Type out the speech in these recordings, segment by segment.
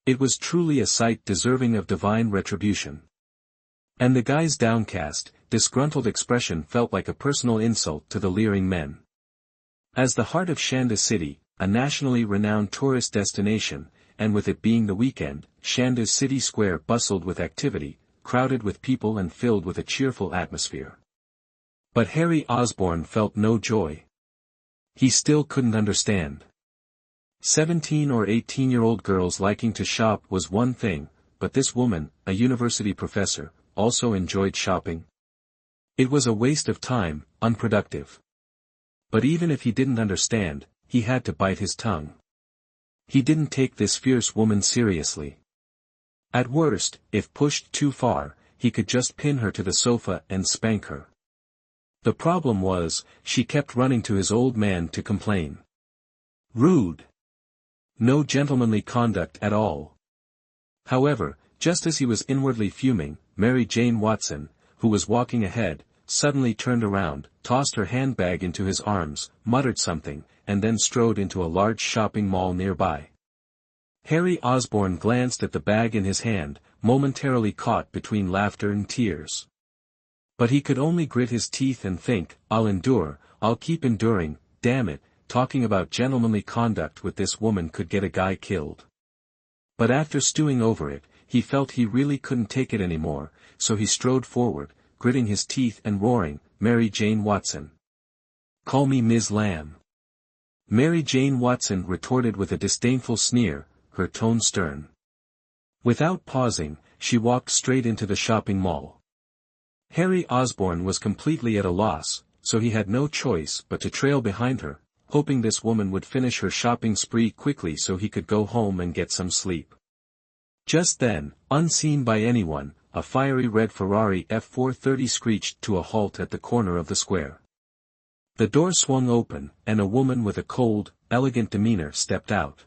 It was truly a sight deserving of divine retribution. And the guy's downcast, disgruntled expression felt like a personal insult to the leering men. As the heart of Shanda City, a nationally renowned tourist destination, and with it being the weekend, Shanda's city square bustled with activity, crowded with people and filled with a cheerful atmosphere. But Harry Osborn felt no joy. He still couldn't understand. 17 or 18-year-old girls liking to shop was one thing, but this woman, a university professor, also enjoyed shopping. It was a waste of time, unproductive. But even if he didn't understand, he had to bite his tongue. He didn't take this fierce woman seriously. At worst, if pushed too far, he could just pin her to the sofa and spank her. The problem was, she kept running to his old man to complain. Rude. No gentlemanly conduct at all. However, just as he was inwardly fuming, Mary Jane Watson, who was walking ahead, suddenly turned around, tossed her handbag into his arms, muttered something, and then strode into a large shopping mall nearby. Harry Osborn glanced at the bag in his hand, momentarily caught between laughter and tears. But he could only grit his teeth and think, I'll endure, I'll keep enduring, damn it, talking about gentlemanly conduct with this woman could get a guy killed. But after stewing over it, he felt he really couldn't take it anymore, so he strode forward, gritting his teeth and roaring, Mary Jane Watson. Call me Ms. Lamb. Mary Jane Watson retorted with a disdainful sneer, her tone stern. Without pausing, she walked straight into the shopping mall. Harry Osborn was completely at a loss, so he had no choice but to trail behind her, hoping this woman would finish her shopping spree quickly so he could go home and get some sleep. Just then, unseen by anyone, a fiery red Ferrari F430 screeched to a halt at the corner of the square. The door swung open, and a woman with a cold, elegant demeanor stepped out.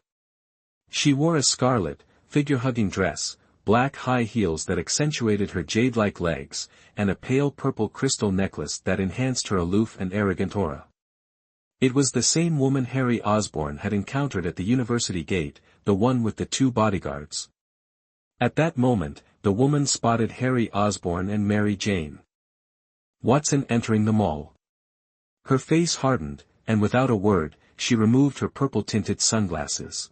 She wore a scarlet, figure-hugging dress, black high heels that accentuated her jade-like legs, and a pale purple crystal necklace that enhanced her aloof and arrogant aura. It was the same woman Harry Osborn had encountered at the university gate, the one with the 2 bodyguards. At that moment, the woman spotted Harry Osborn and Mary Jane Watson entering the mall. Her face hardened, and without a word, she removed her purple-tinted sunglasses.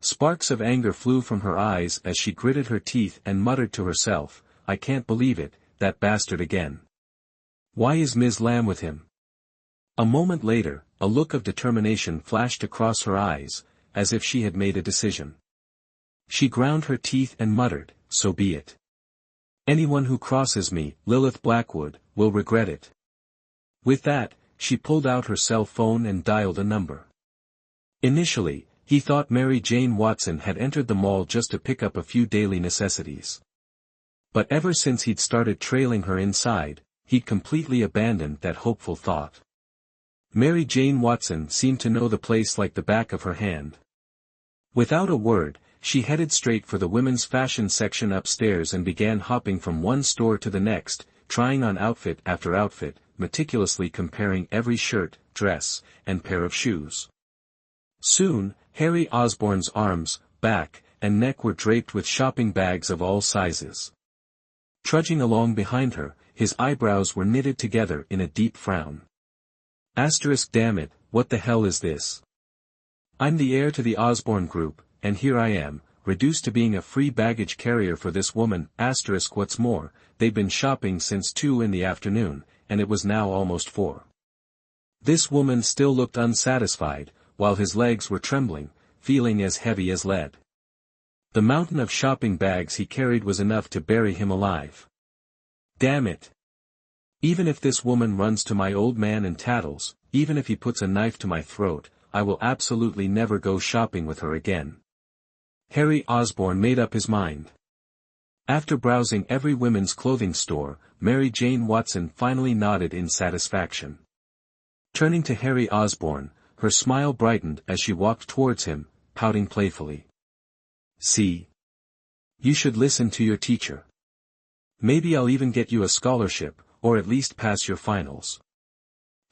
Sparks of anger flew from her eyes as she gritted her teeth and muttered to herself, I can't believe it, that bastard again. Why is Ms. Lamb with him? A moment later, a look of determination flashed across her eyes, as if she had made a decision. She ground her teeth and muttered, so be it. Anyone who crosses me, Lilith Blackwood, will regret it. With that, she pulled out her cell phone and dialed a number. Initially, he thought Mary Jane Watson had entered the mall just to pick up a few daily necessities. But ever since he'd started trailing her inside, he'd completely abandoned that hopeful thought. Mary Jane Watson seemed to know the place like the back of her hand. Without a word, she headed straight for the women's fashion section upstairs and began hopping from one store to the next, trying on outfit after outfit, meticulously comparing every shirt, dress, and pair of shoes. Soon, Harry Osborn's arms, back, and neck were draped with shopping bags of all sizes. Trudging along behind her, his eyebrows were knitted together in a deep frown. Damn it, what the hell is this? I'm the heir to the Osborn Group, and here I am, reduced to being a free baggage carrier for this woman. What's more, they'd been shopping since 2 in the afternoon, and it was now almost 4. This woman still looked unsatisfied, while his legs were trembling, feeling as heavy as lead. The mountain of shopping bags he carried was enough to bury him alive. Damn it! Even if this woman runs to my old man and tattles, even if he puts a knife to my throat, I will absolutely never go shopping with her again. Harry Osborn made up his mind. After browsing every women's clothing store, Mary Jane Watson finally nodded in satisfaction. Turning to Harry Osborn, her smile brightened as she walked towards him, pouting playfully. See? You should listen to your teacher. Maybe I'll even get you a scholarship, or at least pass your finals.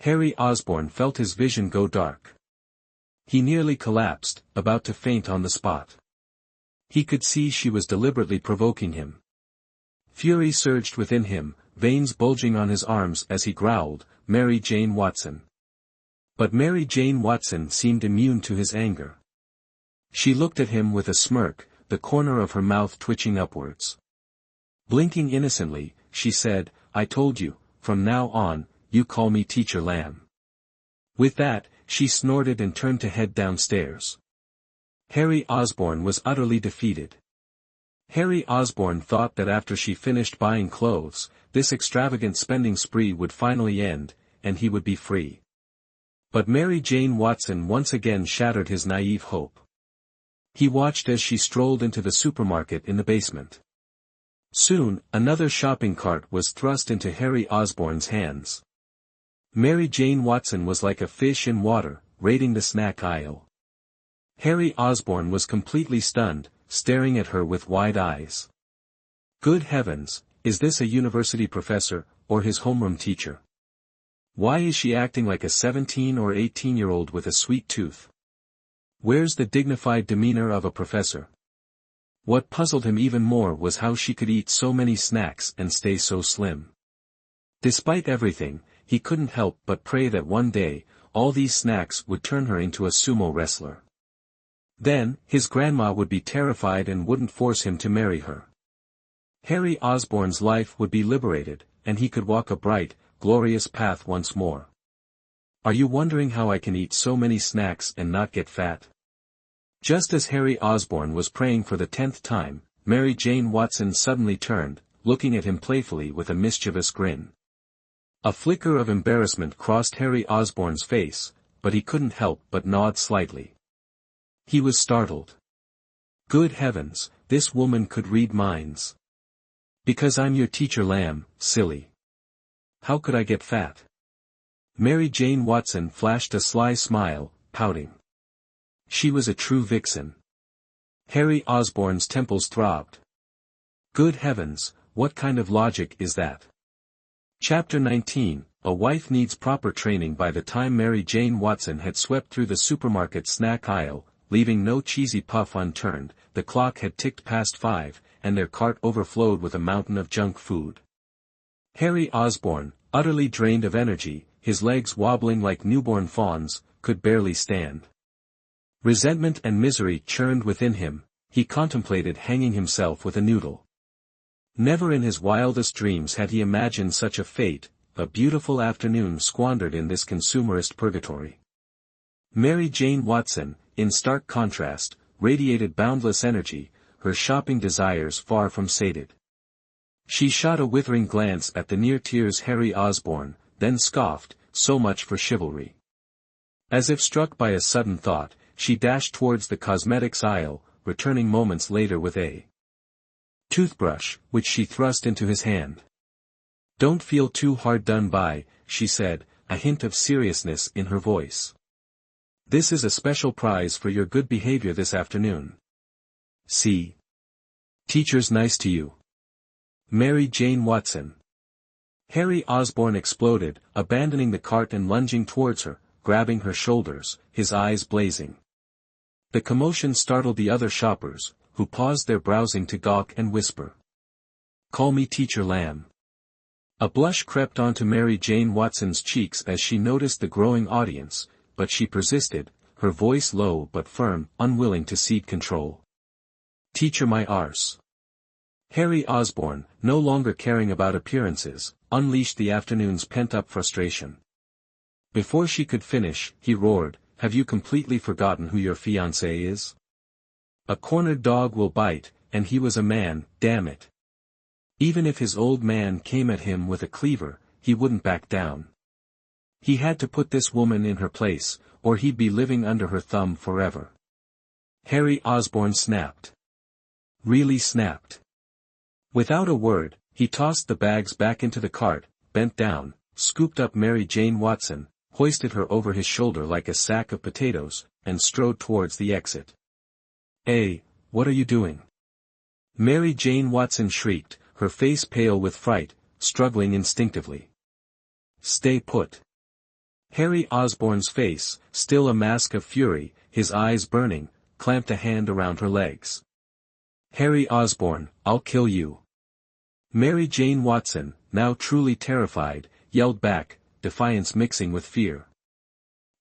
Harry Osborn felt his vision go dark. He nearly collapsed, about to faint on the spot. He could see she was deliberately provoking him. Fury surged within him, veins bulging on his arms as he growled, "Mary Jane Watson." But Mary Jane Watson seemed immune to his anger. She looked at him with a smirk, the corner of her mouth twitching upwards. Blinking innocently, she said, "I told you, from now on, you call me Teacher Lamb." With that, she snorted and turned to head downstairs. Harry Osborn was utterly defeated. Harry Osborn thought that after she finished buying clothes, this extravagant spending spree would finally end, and he would be free. But Mary Jane Watson once again shattered his naive hope. He watched as she strolled into the supermarket in the basement. Soon, another shopping cart was thrust into Harry Osborn's hands. Mary Jane Watson was like a fish in water, raiding the snack aisle. Harry Osborn was completely stunned, staring at her with wide eyes. Good heavens, is this a university professor, or his homeroom teacher? Why is she acting like a 17 or 18-year-old with a sweet tooth? Where's the dignified demeanor of a professor? What puzzled him even more was how she could eat so many snacks and stay so slim. Despite everything, he couldn't help but pray that one day, all these snacks would turn her into a sumo wrestler. Then, his grandma would be terrified and wouldn't force him to marry her. Harry Osborn's life would be liberated, and he could walk a bright, glorious path once more. Are you wondering how I can eat so many snacks and not get fat? Just as Harry Osborn was praying for the 10th time, Mary Jane Watson suddenly turned, looking at him playfully with a mischievous grin. A flicker of embarrassment crossed Harry Osborn's face, but he couldn't help but nod slightly. He was startled. Good heavens, this woman could read minds. Because I'm your Teacher Lamb, silly. How could I get fat? Mary Jane Watson flashed a sly smile, pouting. She was a true vixen. Harry Osborn's temples throbbed. Good heavens, what kind of logic is that? Chapter 19, A Wife Needs Proper Training. By the time Mary Jane Watson had swept through the supermarket snack aisle, leaving no cheesy puff unturned, the clock had ticked past 5, and their cart overflowed with a mountain of junk food. Harry Osborn, utterly drained of energy, his legs wobbling like newborn fawns, could barely stand. Resentment and misery churned within him, he contemplated hanging himself with a noodle. Never in his wildest dreams had he imagined such a fate, a beautiful afternoon squandered in this consumerist purgatory. Mary Jane Watson, in stark contrast, radiated boundless energy, her shopping desires far from sated. She shot a withering glance at the near tears Harry Osborn, then scoffed, so much for chivalry. As if struck by a sudden thought, she dashed towards the cosmetics aisle, returning moments later with a toothbrush, which she thrust into his hand. "Don't feel too hard done by," she said, a hint of seriousness in her voice. "This is a special prize for your good behavior this afternoon. See? Teacher's nice to you. Mary Jane Watson." Harry Osborn exploded, abandoning the cart and lunging towards her, grabbing her shoulders, his eyes blazing. The commotion startled the other shoppers, who paused their browsing to gawk and whisper, "Call me Teacher Lamb." A blush crept onto Mary Jane Watson's cheeks as she noticed the growing audience, but she persisted, her voice low but firm, unwilling to cede control. "Teacher my arse." Harry Osborn, no longer caring about appearances, unleashed the afternoon's pent-up frustration. Before she could finish, he roared, "Have you completely forgotten who your fiancée is? A cornered dog will bite, and he was a man, damn it. Even if his old man came at him with a cleaver, he wouldn't back down. He had to put this woman in her place, or he'd be living under her thumb forever." Harry Osborn snapped. Really snapped. Without a word, he tossed the bags back into the cart, bent down, scooped up Mary Jane Watson, hoisted her over his shoulder like a sack of potatoes, and strode towards the exit. "Hey, what are you doing?" Mary Jane Watson shrieked, her face pale with fright, struggling instinctively. "Stay put." Harry Osborn's face, still a mask of fury, his eyes burning, clamped a hand around her legs. Harry Osborn, I'll kill you. Mary Jane Watson, now truly terrified, yelled back, defiance mixing with fear.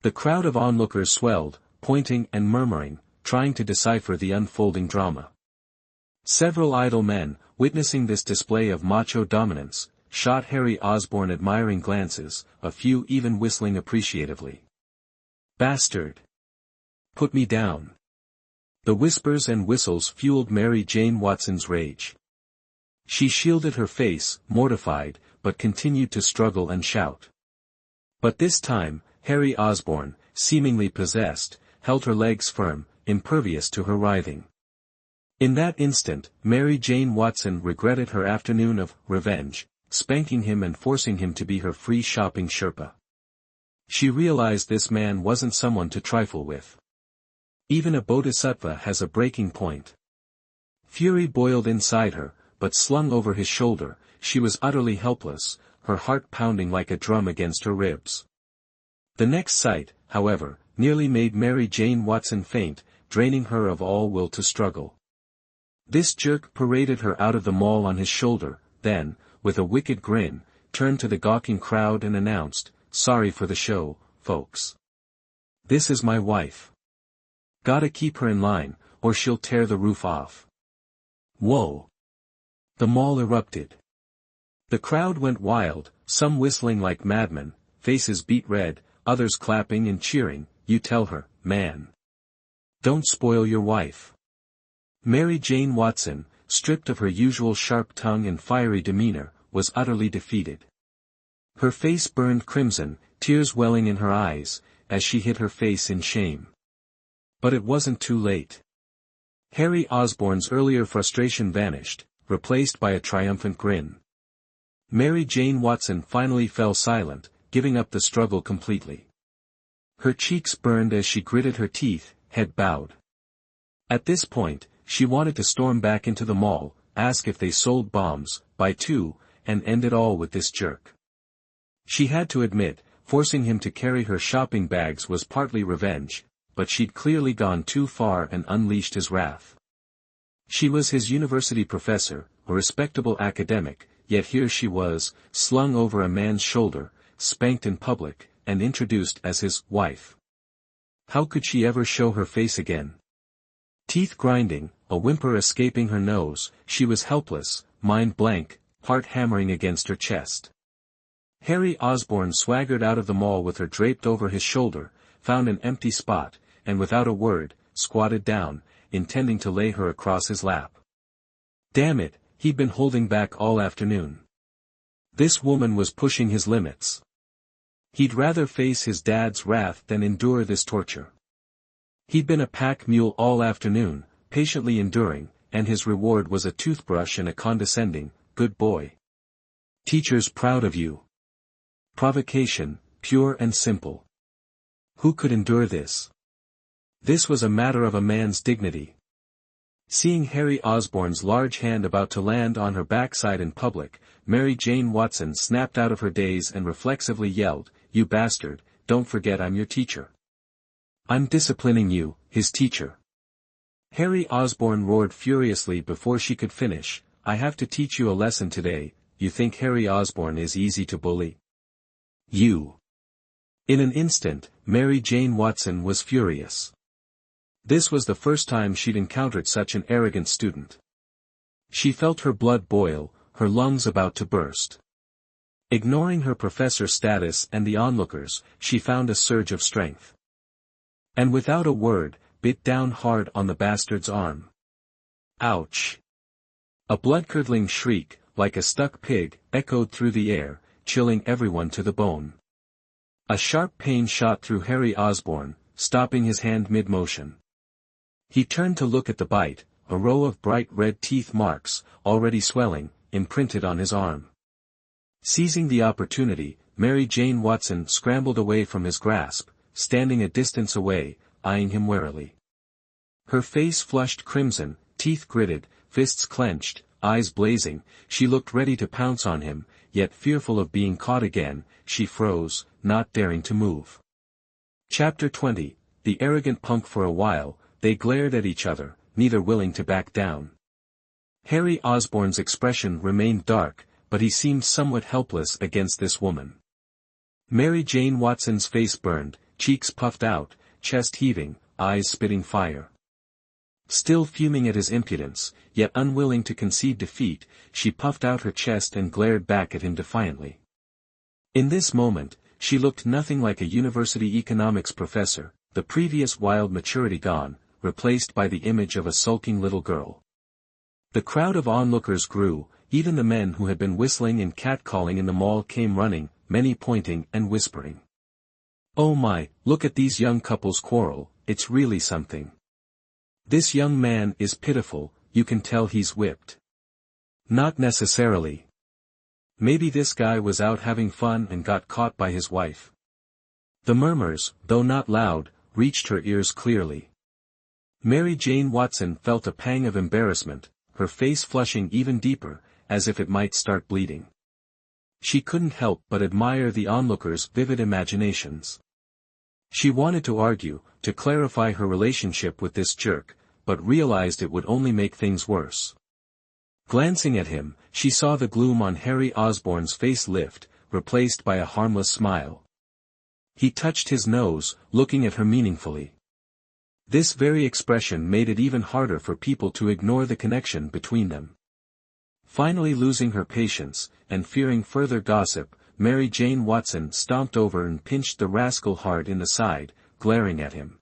The crowd of onlookers swelled, pointing and murmuring, trying to decipher the unfolding drama. Several idle men, witnessing this display of macho dominance, shot Harry Osborn admiring glances, a few even whistling appreciatively. Bastard! Put me down. The whispers and whistles fueled Mary Jane Watson's rage. She shielded her face, mortified, but continued to struggle and shout. But this time, Harry Osborn, seemingly possessed, held her legs firm, impervious to her writhing. In that instant, Mary Jane Watson regretted her afternoon of revenge, spanking him and forcing him to be her free shopping Sherpa. She realized this man wasn't someone to trifle with. Even a bodhisattva has a breaking point. Fury boiled inside her, but slung over his shoulder, she was utterly helpless, her heart pounding like a drum against her ribs. The next sight, however, nearly made Mary Jane Watson faint, draining her of all will to struggle. This jerk paraded her out of the mall on his shoulder, then, with a wicked grin, turned to the gawking crowd and announced, "Sorry for the show, folks. This is my wife. Gotta keep her in line, or she'll tear the roof off." Whoa! The mall erupted. The crowd went wild, some whistling like madmen, faces beet red, others clapping and cheering. "You tell her, man. Don't spoil your wife." Mary Jane Watson, stripped of her usual sharp tongue and fiery demeanor, was utterly defeated. Her face burned crimson, tears welling in her eyes, as she hid her face in shame. But it wasn't too late. Harry Osborn's earlier frustration vanished, replaced by a triumphant grin. Mary Jane Watson finally fell silent, giving up the struggle completely. Her cheeks burned as she gritted her teeth, head bowed. At this point, she wanted to storm back into the mall, ask if they sold bombs, buy two, and end it all with this jerk. She had to admit, forcing him to carry her shopping bags was partly revenge, but she'd clearly gone too far and unleashed his wrath. She was his university professor, a respectable academic, yet here she was, slung over a man's shoulder, spanked in public, and introduced as his wife. How could she ever show her face again? Teeth grinding, a whimper escaping her nose, she was helpless, mind blank, heart hammering against her chest. Harry Osborn swaggered out of the mall with her draped over his shoulder, found an empty spot, and without a word, squatted down, intending to lay her across his lap. Damn it, he'd been holding back all afternoon. This woman was pushing his limits. He'd rather face his dad's wrath than endure this torture. He'd been a pack mule all afternoon, patiently enduring, and his reward was a toothbrush and a condescending, "Good boy. Teacher's proud of you." Provocation, pure and simple. Who could endure this? This was a matter of a man's dignity. Seeing Harry Osborn's large hand about to land on her backside in public, Mary Jane Watson snapped out of her daze and reflexively yelled, "You bastard, don't forget I'm your teacher. I'm disciplining you, his teacher." Harry Osborn roared furiously before she could finish, "I have to teach you a lesson today. You think Harry Osborn is easy to bully? You." In an instant, Mary Jane Watson was furious. This was the first time she'd encountered such an arrogant student. She felt her blood boil, her lungs about to burst. Ignoring her professor status and the onlookers, she found a surge of strength. And without a word, bit down hard on the bastard's arm. Ouch! A blood-curdling shriek, like a stuck pig, echoed through the air, chilling everyone to the bone. A sharp pain shot through Harry Osborn, stopping his hand mid-motion. He turned to look at the bite, a row of bright red teeth marks, already swelling, imprinted on his arm. Seizing the opportunity, Mary Jane Watson scrambled away from his grasp, standing a distance away, eyeing him warily. Her face flushed crimson, teeth gritted, fists clenched, eyes blazing, she looked ready to pounce on him, yet fearful of being caught again, she froze, not daring to move. Chapter 20, The arrogant punk. For a while, they glared at each other, neither willing to back down. Harry Osborn's expression remained dark, but he seemed somewhat helpless against this woman. Mary Jane Watson's face burned, cheeks puffed out, chest heaving, eyes spitting fire. Still fuming at his impudence, yet unwilling to concede defeat, she puffed out her chest and glared back at him defiantly. In this moment, she looked nothing like a university economics professor, the previous wild maturity gone, replaced by the image of a sulking little girl. The crowd of onlookers grew, even the men who had been whistling and catcalling in the mall came running, many pointing and whispering. "Oh my, look at these young couples quarrel, it's really something. This young man is pitiful, you can tell he's whipped." "Not necessarily. Maybe this guy was out having fun and got caught by his wife." The murmurs, though not loud, reached her ears clearly. Mary Jane Watson felt a pang of embarrassment, her face flushing even deeper, as if it might start bleeding. She couldn't help but admire the onlookers' vivid imaginations. She wanted to argue, to clarify her relationship with this jerk, but realized it would only make things worse. Glancing at him, she saw the gloom on Harry Osborn's face lift, replaced by a harmless smile. He touched his nose, looking at her meaningfully. This very expression made it even harder for people to ignore the connection between them. Finally losing her patience, and fearing further gossip, Mary Jane Watson stomped over and pinched the rascal hard in the side, glaring at him.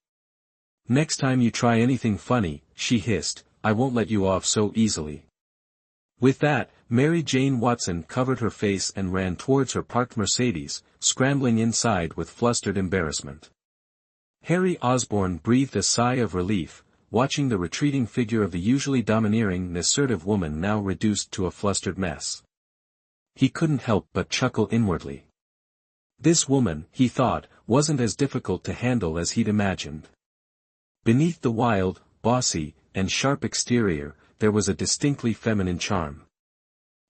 "Next time you try anything funny," she hissed, "I won't let you off so easily." With that, Mary Jane Watson covered her face and ran towards her parked Mercedes, scrambling inside with flustered embarrassment. Harry Osborn breathed a sigh of relief, watching the retreating figure of the usually domineering and assertive woman now reduced to a flustered mess. He couldn't help but chuckle inwardly. This woman, he thought, wasn't as difficult to handle as he'd imagined. Beneath the wild, bossy, and sharp exterior, there was a distinctly feminine charm.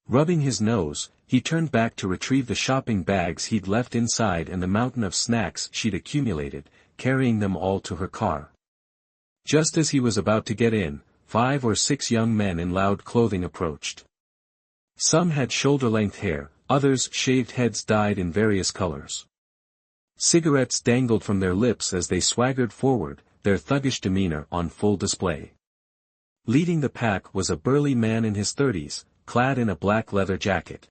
Rubbing his nose, he turned back to retrieve the shopping bags he'd left inside and the mountain of snacks she'd accumulated, carrying them all to her car. Just as he was about to get in, 5 or 6 young men in loud clothing approached. Some had shoulder-length hair, others shaved heads dyed in various colors. Cigarettes dangled from their lips as they swaggered forward, their thuggish demeanor on full display. Leading the pack was a burly man in his 30s, clad in a black leather jacket.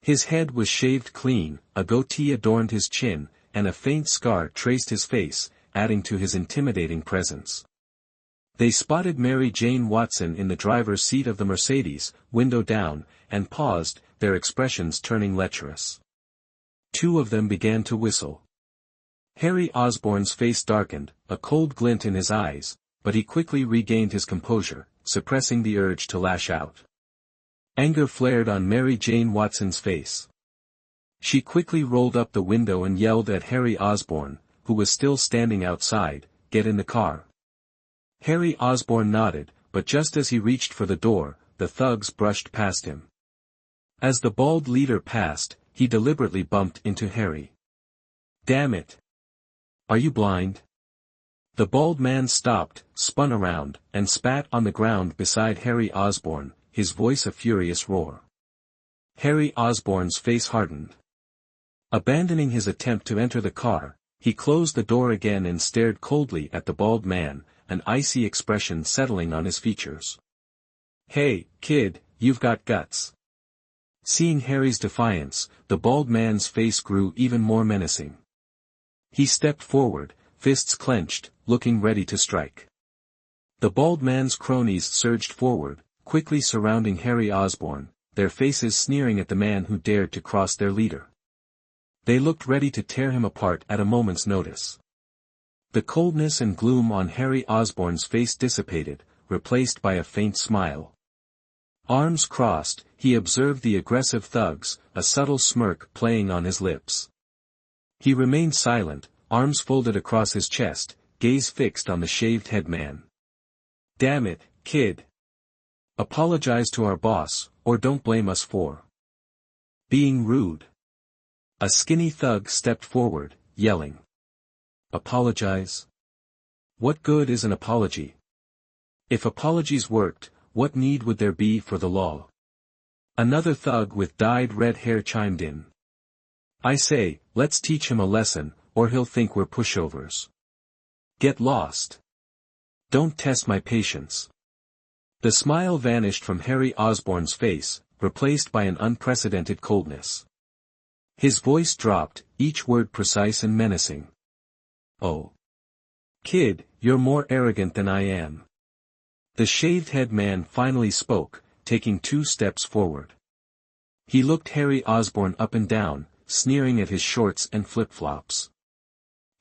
His head was shaved clean, a goatee adorned his chin, and a faint scar traced his face, adding to his intimidating presence. They spotted Mary Jane Watson in the driver's seat of the Mercedes, window down, and paused, their expressions turning lecherous. 2 of them began to whistle. Harry Osborn's face darkened, a cold glint in his eyes, but he quickly regained his composure, suppressing the urge to lash out. Anger flared on Mary Jane Watson's face. She quickly rolled up the window and yelled at Harry Osborn, who was still standing outside, "Get in the car." Harry Osborn nodded, but just as he reached for the door, the thugs brushed past him. As the bald leader passed, he deliberately bumped into Harry. "Damn it! Are you blind?" The bald man stopped, spun around, and spat on the ground beside Harry Osborn, his voice a furious roar. Harry Osborn's face hardened. Abandoning his attempt to enter the car, he closed the door again and stared coldly at the bald man, an icy expression settling on his features. "Hey, kid, you've got guts." Seeing Harry's defiance, the bald man's face grew even more menacing. He stepped forward, fists clenched, looking ready to strike. The bald man's cronies surged forward, quickly surrounding Harry Osborn, their faces sneering at the man who dared to cross their leader. They looked ready to tear him apart at a moment's notice. The coldness and gloom on Harry Osborn's face dissipated, replaced by a faint smile. Arms crossed, he observed the aggressive thugs, a subtle smirk playing on his lips. He remained silent, arms folded across his chest, gaze fixed on the shaved head man. "Damn it, kid. Apologize to our boss, or don't blame us for being rude." A skinny thug stepped forward, yelling. "Apologize? What good is an apology? If apologies worked, what need would there be for the law? Another thug with dyed red hair chimed in. I say, let's teach him a lesson, or he'll think we're pushovers. Get lost. Don't test my patience. The smile vanished from Harry Osborn's face, replaced by an unprecedented coldness. His voice dropped, each word precise and menacing. Oh. Kid, you're more arrogant than I am. The shaved-head man finally spoke, taking 2 steps forward. He looked Harry Osborn up and down, sneering at his shorts and flip-flops.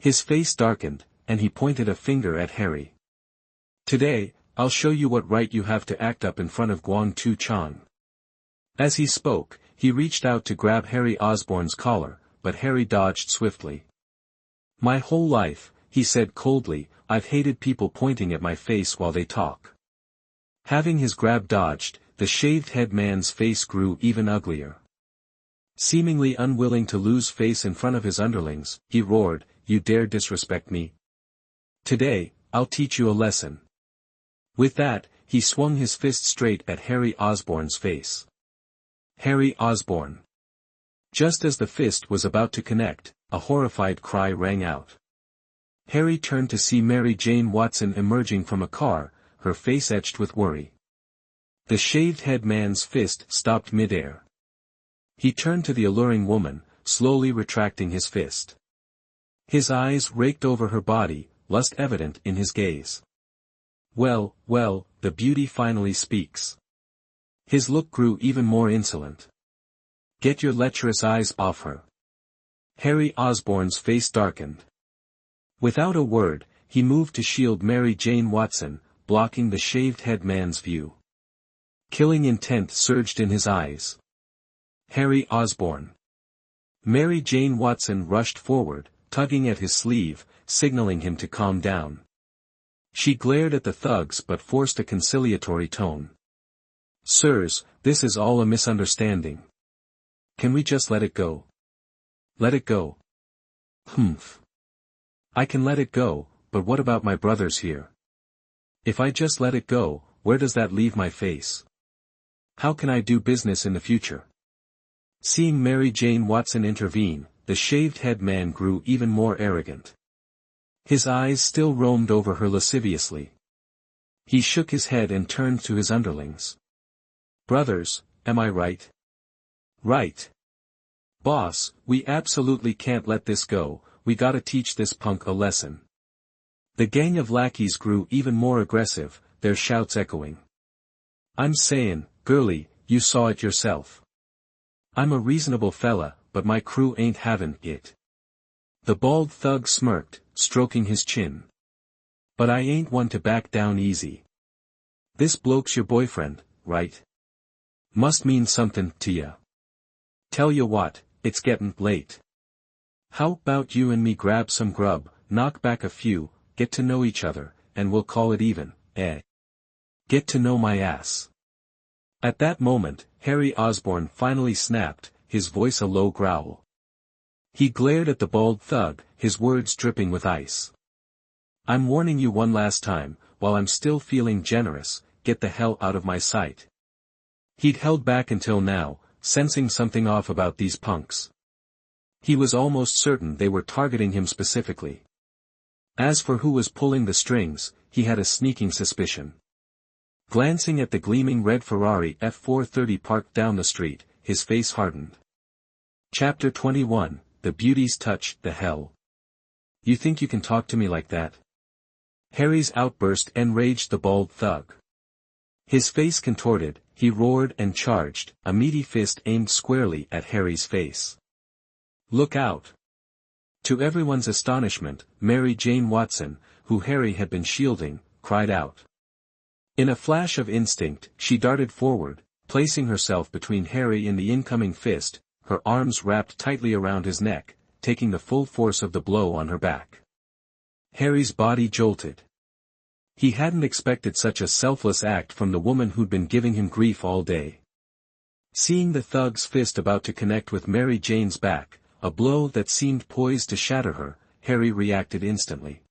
His face darkened, and he pointed a finger at Harry. Today, I'll show you what right you have to act up in front of Guang Tu Chang. As he spoke, he reached out to grab Harry Osborn's collar, but Harry dodged swiftly. My whole life, he said coldly, I've hated people pointing at my face while they talk. Having his grab dodged, the shaved-head man's face grew even uglier. Seemingly unwilling to lose face in front of his underlings, he roared, You dare disrespect me? Today, I'll teach you a lesson. With that, he swung his fist straight at Harry Osborn's face. Harry Osborn. Just as the fist was about to connect, a horrified cry rang out. Harry turned to see Mary Jane Watson emerging from a car, her face etched with worry. The shaved-head man's fist stopped midair. He turned to the alluring woman, slowly retracting his fist. His eyes raked over her body, lust evident in his gaze. Well, the beauty finally speaks. His look grew even more insolent. Get your lecherous eyes off her. Harry Osborn's face darkened. Without a word, he moved to shield Mary Jane Watson, blocking the shaved-head man's view. Killing intent surged in his eyes. Harry Osborn. Mary Jane Watson rushed forward, tugging at his sleeve, signaling him to calm down. She glared at the thugs but forced a conciliatory tone. Sirs, this is all a misunderstanding. Can we just let it go? Let it go. Humph. I can let it go, but what about my brothers here? If I just let it go, where does that leave my face? How can I do business in the future? Seeing Mary Jane Watson intervene, the shaved-head man grew even more arrogant. His eyes still roamed over her lasciviously. He shook his head and turned to his underlings. Brothers, am I right? Right. Boss, we absolutely can't let this go, we gotta teach this punk a lesson. The gang of lackeys grew even more aggressive, their shouts echoing. I'm sayin', girlie, you saw it yourself. I'm a reasonable fella, but my crew ain't havin' it. The bald thug smirked, stroking his chin. But I ain't one to back down easy. This bloke's your boyfriend, right? Must mean somethin' to ya. Tell ya what, it's gettin' late. How 'bout you and me grab some grub, knock back a few, get to know each other, and we'll call it even, eh? Get to know my ass. At that moment, Harry Osborn finally snapped, his voice a low growl. He glared at the bald thug, his words dripping with ice. I'm warning you one last time, while I'm still feeling generous, get the hell out of my sight. He'd held back until now, sensing something off about these punks. He was almost certain they were targeting him specifically. As for who was pulling the strings, he had a sneaking suspicion. Glancing at the gleaming red Ferrari F430 parked down the street, his face hardened. Chapter 21, The Beauty's Touch, the hell. You think you can talk to me like that? Harry's outburst enraged the bald thug. His face contorted, he roared and charged, a meaty fist aimed squarely at Harry's face. Look out! To everyone's astonishment, Mary Jane Watson, who Harry had been shielding, cried out. In a flash of instinct, she darted forward, placing herself between Harry and the incoming fist, her arms wrapped tightly around his neck, taking the full force of the blow on her back. Harry's body jolted. He hadn't expected such a selfless act from the woman who'd been giving him grief all day. Seeing the thug's fist about to connect with Mary Jane's back, a blow that seemed poised to shatter her, Harry reacted instantly.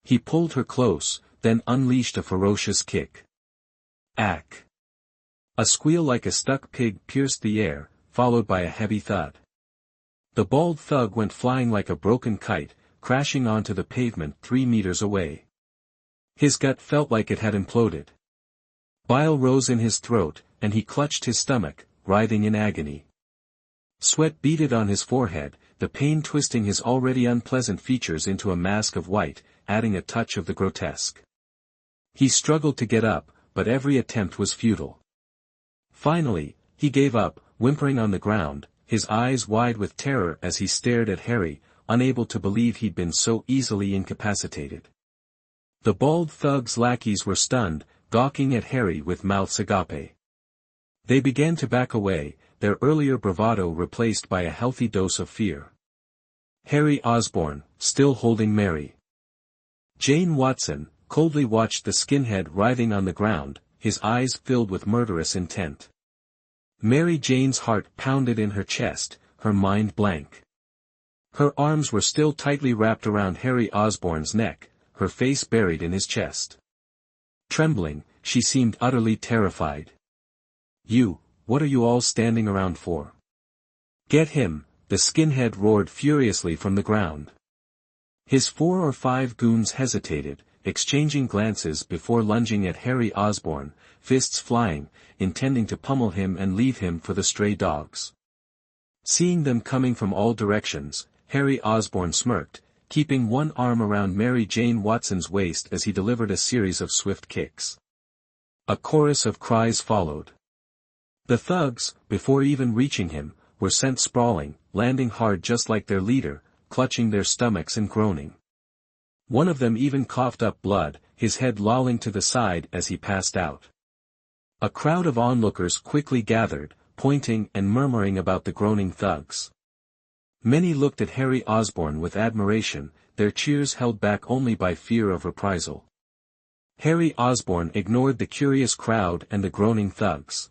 He pulled her close, then unleashed a ferocious kick. Ack! A squeal like a stuck pig pierced the air, followed by a heavy thud. The bald thug went flying like a broken kite, crashing onto the pavement 3 meters away. His gut felt like it had imploded. Bile rose in his throat, and he clutched his stomach, writhing in agony. Sweat beaded on his forehead, the pain twisting his already unpleasant features into a mask of white, adding a touch of the grotesque. He struggled to get up, but every attempt was futile. Finally, he gave up, whimpering on the ground, his eyes wide with terror as he stared at Harry, unable to believe he'd been so easily incapacitated. The bald thug's lackeys were stunned, gawking at Harry with mouths agape. They began to back away, their earlier bravado replaced by a healthy dose of fear. Harry Osborn, still holding Mary Jane Watson, coldly watched the skinhead writhing on the ground, his eyes filled with murderous intent. Mary Jane's heart pounded in her chest, her mind blank. Her arms were still tightly wrapped around Harry Osborn's neck, her face buried in his chest. Trembling, she seemed utterly terrified. What are you all standing around for? Get him, the skinhead roared furiously from the ground. His 4 or 5 goons hesitated, exchanging glances before lunging at Harry Osborn, fists flying, intending to pummel him and leave him for the stray dogs. Seeing them coming from all directions, Harry Osborn smirked, keeping one arm around Mary Jane Watson's waist as he delivered a series of swift kicks. A chorus of cries followed. The thugs, before even reaching him, were sent sprawling, landing hard just like their leader, clutching their stomachs and groaning. One of them even coughed up blood, his head lolling to the side as he passed out. A crowd of onlookers quickly gathered, pointing and murmuring about the groaning thugs. Many looked at Harry Osborn with admiration, their cheers held back only by fear of reprisal. Harry Osborn ignored the curious crowd and the groaning thugs.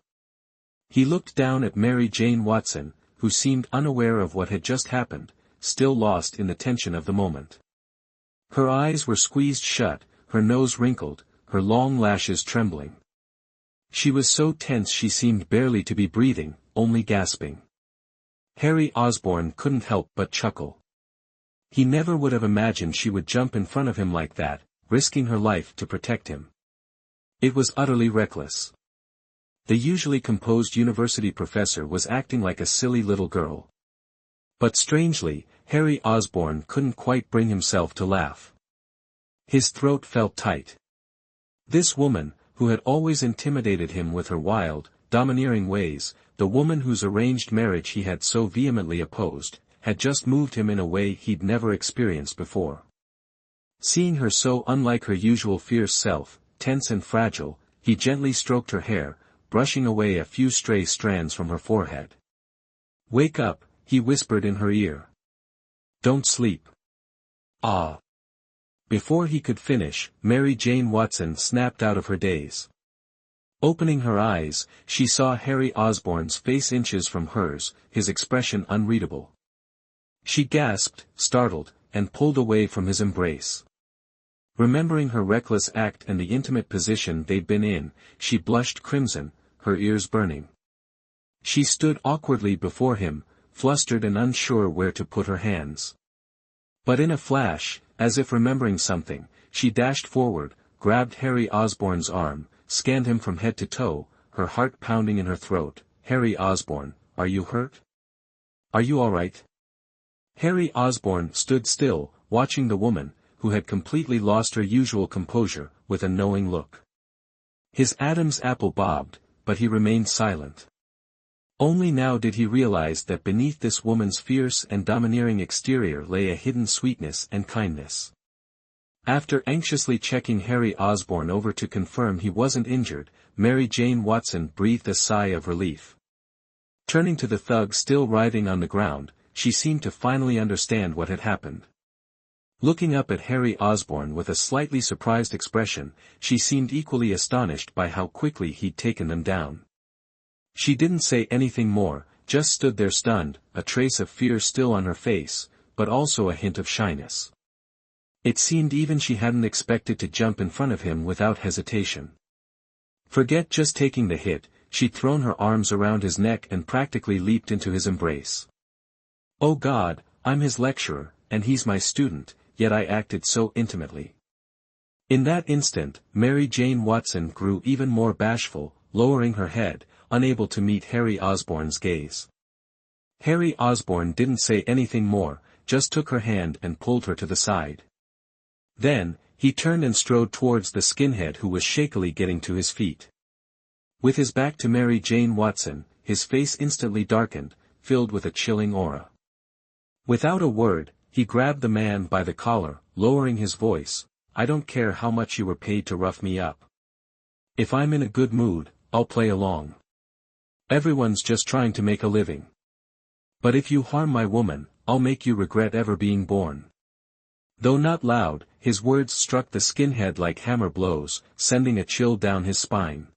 He looked down at Mary Jane Watson, who seemed unaware of what had just happened, still lost in the tension of the moment. Her eyes were squeezed shut, her nose wrinkled, her long lashes trembling. She was so tense she seemed barely to be breathing, only gasping. Harry Osborn couldn't help but chuckle. He never would have imagined she would jump in front of him like that, risking her life to protect him. It was utterly reckless. The usually composed university professor was acting like a silly little girl. But strangely, Harry Osborn couldn't quite bring himself to laugh. His throat felt tight. This woman, who had always intimidated him with her wild, domineering ways, the woman whose arranged marriage he had so vehemently opposed, had just moved him in a way he'd never experienced before. Seeing her so unlike her usual fierce self, tense and fragile, he gently stroked her hair, brushing away a few stray strands from her forehead. "Wake up," he whispered in her ear. "Don't sleep." "Ah." Before he could finish, Mary Jane Watson snapped out of her daze. Opening her eyes, she saw Harry Osborn's face inches from hers, his expression unreadable. She gasped, startled, and pulled away from his embrace. Remembering her reckless act and the intimate position they'd been in, she blushed crimson, her ears burning. She stood awkwardly before him, flustered and unsure where to put her hands. But in a flash, as if remembering something, she dashed forward, grabbed Harry Osborn's arm, scanned him from head to toe, her heart pounding in her throat. "Harry Osborn, are you hurt? Are you all right?" Harry Osborn stood still, watching the woman, who had completely lost her usual composure, with a knowing look. His Adam's apple bobbed, but he remained silent. Only now did he realize that beneath this woman's fierce and domineering exterior lay a hidden sweetness and kindness. After anxiously checking Harry Osborn over to confirm he wasn't injured, Mary Jane Watson breathed a sigh of relief. Turning to the thug still writhing on the ground, she seemed to finally understand what had happened. Looking up at Harry Osborn with a slightly surprised expression, she seemed equally astonished by how quickly he'd taken them down. She didn't say anything more, just stood there stunned, a trace of fear still on her face, but also a hint of shyness. It seemed even she hadn't expected to jump in front of him without hesitation. Forget just taking the hit, she'd thrown her arms around his neck and practically leaped into his embrace. Oh God, I'm his lecturer, and he's my student, yet I acted so intimately. In that instant, Mary Jane Watson grew even more bashful, lowering her head, unable to meet Harry Osborn's gaze. Harry Osborn didn't say anything more, just took her hand and pulled her to the side. Then, he turned and strode towards the skinhead who was shakily getting to his feet. With his back to Mary Jane Watson, his face instantly darkened, filled with a chilling aura. Without a word, he grabbed the man by the collar, lowering his voice, "I don't care how much you were paid to rough me up. If I'm in a good mood, I'll play along. Everyone's just trying to make a living. But if you harm my woman, I'll make you regret ever being born." Though not loud, his words struck the skinhead like hammer blows, sending a chill down his spine.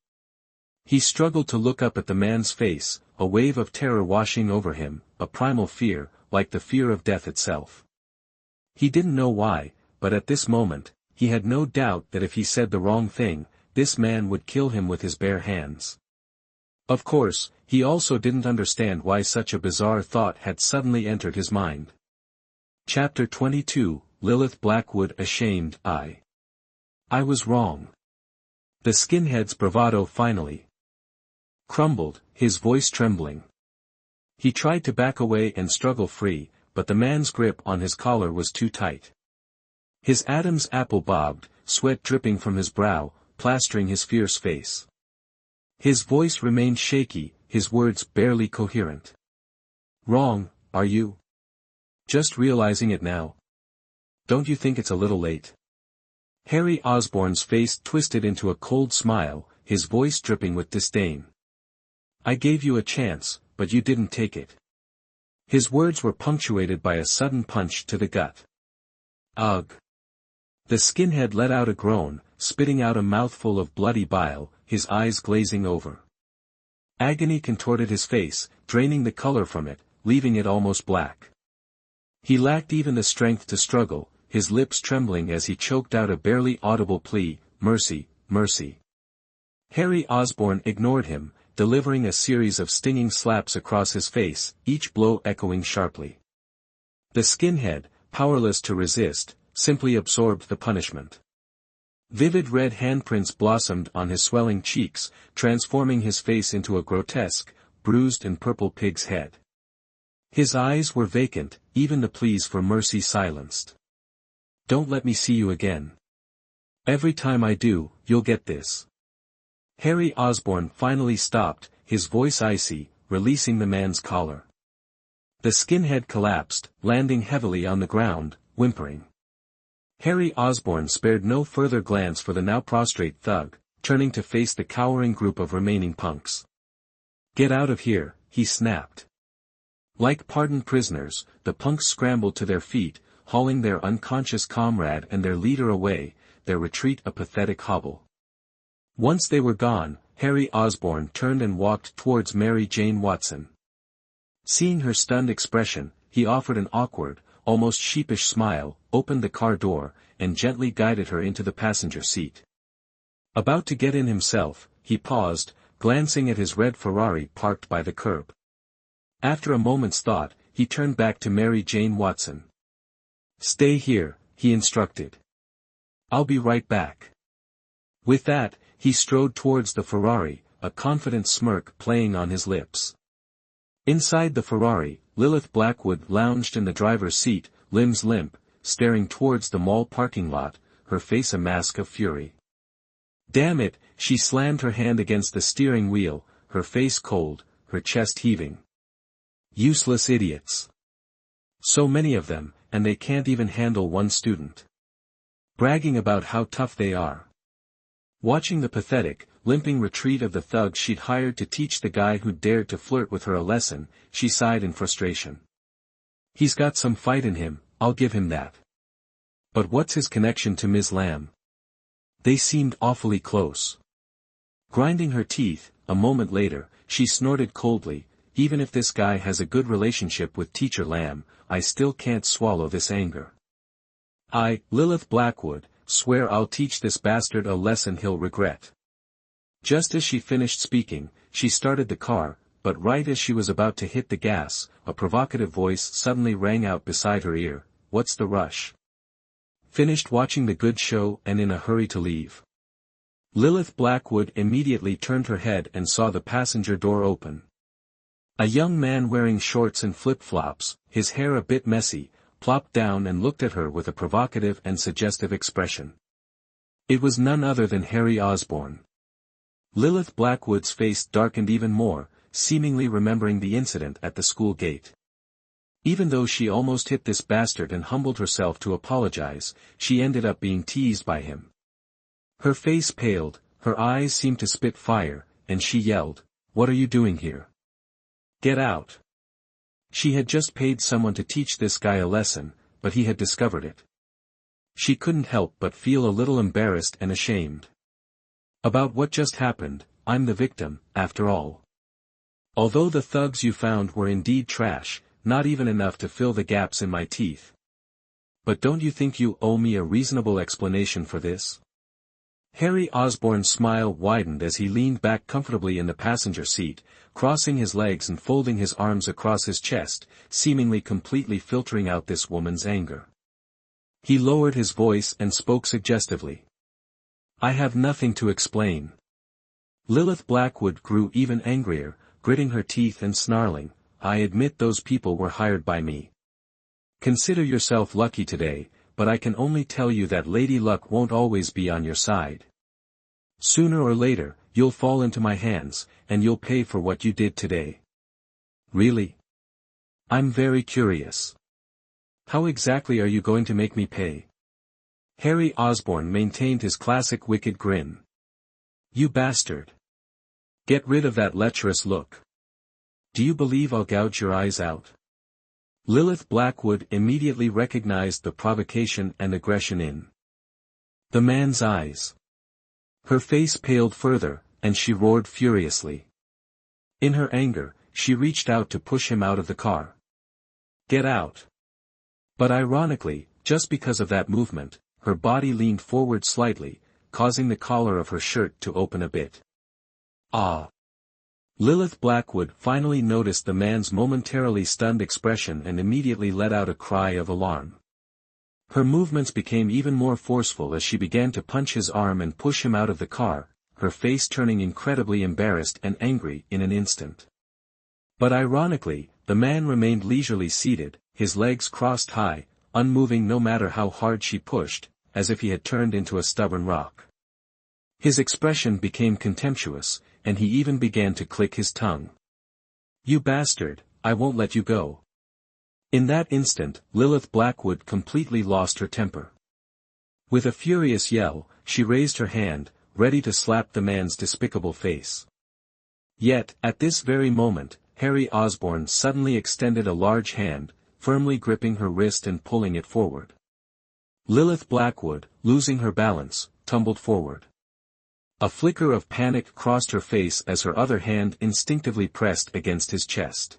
He struggled to look up at the man's face, a wave of terror washing over him, a primal fear, like the fear of death itself. He didn't know why, but at this moment, he had no doubt that if he said the wrong thing, this man would kill him with his bare hands. Of course, he also didn't understand why such a bizarre thought had suddenly entered his mind. Chapter 22, Lilith Blackwood ashamed. I was wrong. The skinhead's bravado finally crumbled, his voice trembling. He tried to back away and struggle free, but the man's grip on his collar was too tight. His Adam's apple bobbed, sweat dripping from his brow, plastering his fierce face. His voice remained shaky, his words barely coherent. "Wrong, are you? Just realizing it now? Don't you think it's a little late?" Harry Osborn's face twisted into a cold smile, his voice dripping with disdain. "I gave you a chance, but you didn't take it." His words were punctuated by a sudden punch to the gut. Ugh! The skinhead let out a groan, spitting out a mouthful of bloody bile, his eyes glazing over. Agony contorted his face, draining the color from it, leaving it almost black. He lacked even the strength to struggle, his lips trembling as he choked out a barely audible plea, "Mercy, mercy." Harry Osborn ignored him, delivering a series of stinging slaps across his face, each blow echoing sharply. The skinhead, powerless to resist, simply absorbed the punishment. Vivid red handprints blossomed on his swelling cheeks, transforming his face into a grotesque, bruised and purple pig's head. His eyes were vacant, even the pleas for mercy silenced. "Don't let me see you again. Every time I do, you'll get this." Harry Osborn finally stopped, his voice icy, releasing the man's collar. The skinhead collapsed, landing heavily on the ground, whimpering. Harry Osborn spared no further glance for the now prostrate thug, turning to face the cowering group of remaining punks. "Get out of here," he snapped. Like pardoned prisoners, the punks scrambled to their feet, hauling their unconscious comrade and their leader away, their retreat a pathetic hobble. Once they were gone, Harry Osborn turned and walked towards Mary Jane Watson. Seeing her stunned expression, he offered an awkward, almost sheepish smile, opened the car door, and gently guided her into the passenger seat. About to get in himself, he paused, glancing at his red Ferrari parked by the curb. After a moment's thought, he turned back to Mary Jane Watson. "Stay here," he instructed. "I'll be right back." With that, he strode towards the Ferrari, a confident smirk playing on his lips. Inside the Ferrari, Lilith Blackwood lounged in the driver's seat, limbs limp, staring towards the mall parking lot, her face a mask of fury. "Damn it," she slammed her hand against the steering wheel, her face cold, her chest heaving. "Useless idiots. So many of them, and they can't even handle one student. Bragging about how tough they are." Watching the pathetic, limping retreat of the thug she'd hired to teach the guy who dared to flirt with her a lesson, she sighed in frustration. "He's got some fight in him, I'll give him that. But what's his connection to Ms. Lamb? They seemed awfully close." Grinding her teeth, a moment later, she snorted coldly, "Even if this guy has a good relationship with Teacher Lamb, I still can't swallow this anger. I, Lilith Blackwood, swear I'll teach this bastard a lesson he'll regret." Just as she finished speaking, she started the car, but right as she was about to hit the gas, a provocative voice suddenly rang out beside her ear, "What's the rush? Finished watching the good show and in a hurry to leave?" Lilith Blackwood immediately turned her head and saw the passenger door open. A young man wearing shorts and flip-flops, his hair a bit messy, plopped down and looked at her with a provocative and suggestive expression. It was none other than Harry Osborn. Lilith Blackwood's face darkened even more, seemingly remembering the incident at the school gate. Even though she almost hit this bastard and humbled herself to apologize, she ended up being teased by him. Her face paled, her eyes seemed to spit fire, and she yelled, "What are you doing here? Get out!" She had just paid someone to teach this guy a lesson, but he had discovered it. She couldn't help but feel a little embarrassed and ashamed. About what just happened, I'm the victim, after all. Although the thugs you found were indeed trash, not even enough to fill the gaps in my teeth. But don't you think you owe me a reasonable explanation for this? Harry Osborn's smile widened as he leaned back comfortably in the passenger seat, crossing his legs and folding his arms across his chest, seemingly completely filtering out this woman's anger. He lowered his voice and spoke suggestively. "I have nothing to explain." Lilith Blackwood grew even angrier, gritting her teeth and snarling, "I admit those people were hired by me. Consider yourself lucky today, but I can only tell you that Lady Luck won't always be on your side. Sooner or later, you'll fall into my hands, and you'll pay for what you did today." "Really? I'm very curious. How exactly are you going to make me pay?" Harry Osborn maintained his classic wicked grin. "You bastard. Get rid of that lecherous look. Do you believe I'll gouge your eyes out?" Lilith Blackwood immediately recognized the provocation and aggression in the man's eyes. Her face paled further, and she roared furiously. In her anger, she reached out to push him out of the car. "Get out!" But ironically, just because of that movement, her body leaned forward slightly, causing the collar of her shirt to open a bit. "Ah!" Lilith Blackwood finally noticed the man's momentarily stunned expression and immediately let out a cry of alarm. Her movements became even more forceful as she began to punch his arm and push him out of the car, her face turning incredibly embarrassed and angry in an instant. But ironically, the man remained leisurely seated, his legs crossed high, unmoving no matter how hard she pushed, as if he had turned into a stubborn rock. His expression became contemptuous, and he even began to click his tongue. "You bastard, I won't let you go." In that instant, Lilith Blackwood completely lost her temper. With a furious yell, she raised her hand, ready to slap the man's despicable face. Yet, at this very moment, Harry Osborn suddenly extended a large hand, firmly gripping her wrist and pulling it forward. Lilith Blackwood, losing her balance, tumbled forward. A flicker of panic crossed her face as her other hand instinctively pressed against his chest.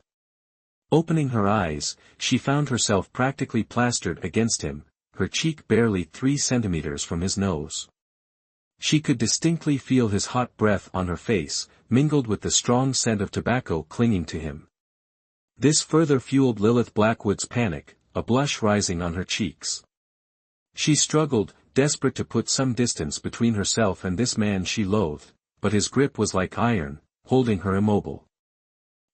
Opening her eyes, she found herself practically plastered against him, her cheek barely 3 centimeters from his nose. She could distinctly feel his hot breath on her face, mingled with the strong scent of tobacco clinging to him. This further fueled Lilith Blackwood's panic, a blush rising on her cheeks. She struggled, desperate to put some distance between herself and this man she loathed, but his grip was like iron, holding her immobile.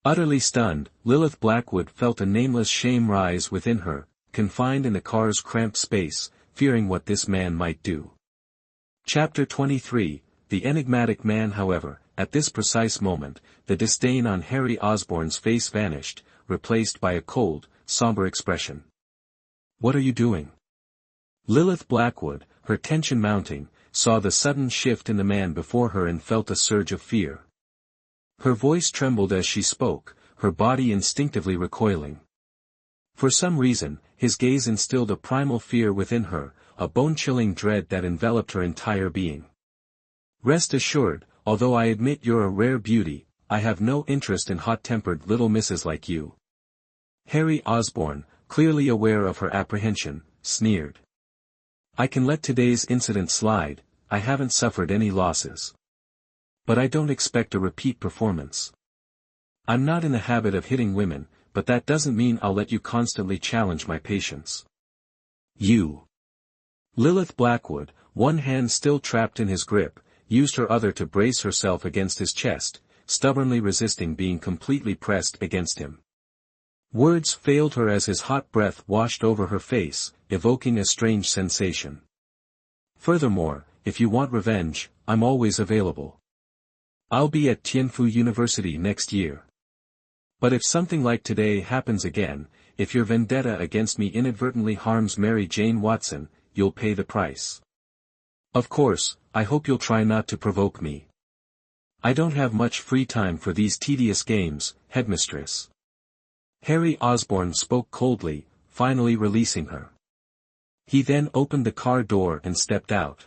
Utterly stunned, Lilith Blackwood felt a nameless shame rise within her, confined in the car's cramped space, fearing what this man might do. Chapter 23, The Enigmatic Man. However, at this precise moment, the disdain on Harry Osborn's face vanished, replaced by a cold, somber expression. "What are you doing?" Lilith Blackwood, her tension mounting, saw the sudden shift in the man before her and felt a surge of fear. Her voice trembled as she spoke, her body instinctively recoiling. For some reason, his gaze instilled a primal fear within her, a bone-chilling dread that enveloped her entire being. "Rest assured, although I admit you're a rare beauty, I have no interest in hot-tempered little misses like you." Harry Osborn, clearly aware of her apprehension, sneered. "I can let today's incident slide, I haven't suffered any losses." But I don't expect a repeat performance. I'm not in the habit of hitting women, but that doesn't mean I'll let you constantly challenge my patience. You. Lilith Blackwood, one hand still trapped in his grip, used her other to brace herself against his chest, stubbornly resisting being completely pressed against him. Words failed her as his hot breath washed over her face, evoking a strange sensation. Furthermore, if you want revenge, I'm always available. I'll be at Tianfu University next year. But if something like today happens again, if your vendetta against me inadvertently harms Mary Jane Watson, you'll pay the price. Of course, I hope you'll try not to provoke me. I don't have much free time for these tedious games, headmistress. Harry Osborn spoke coldly, finally releasing her. He then opened the car door and stepped out.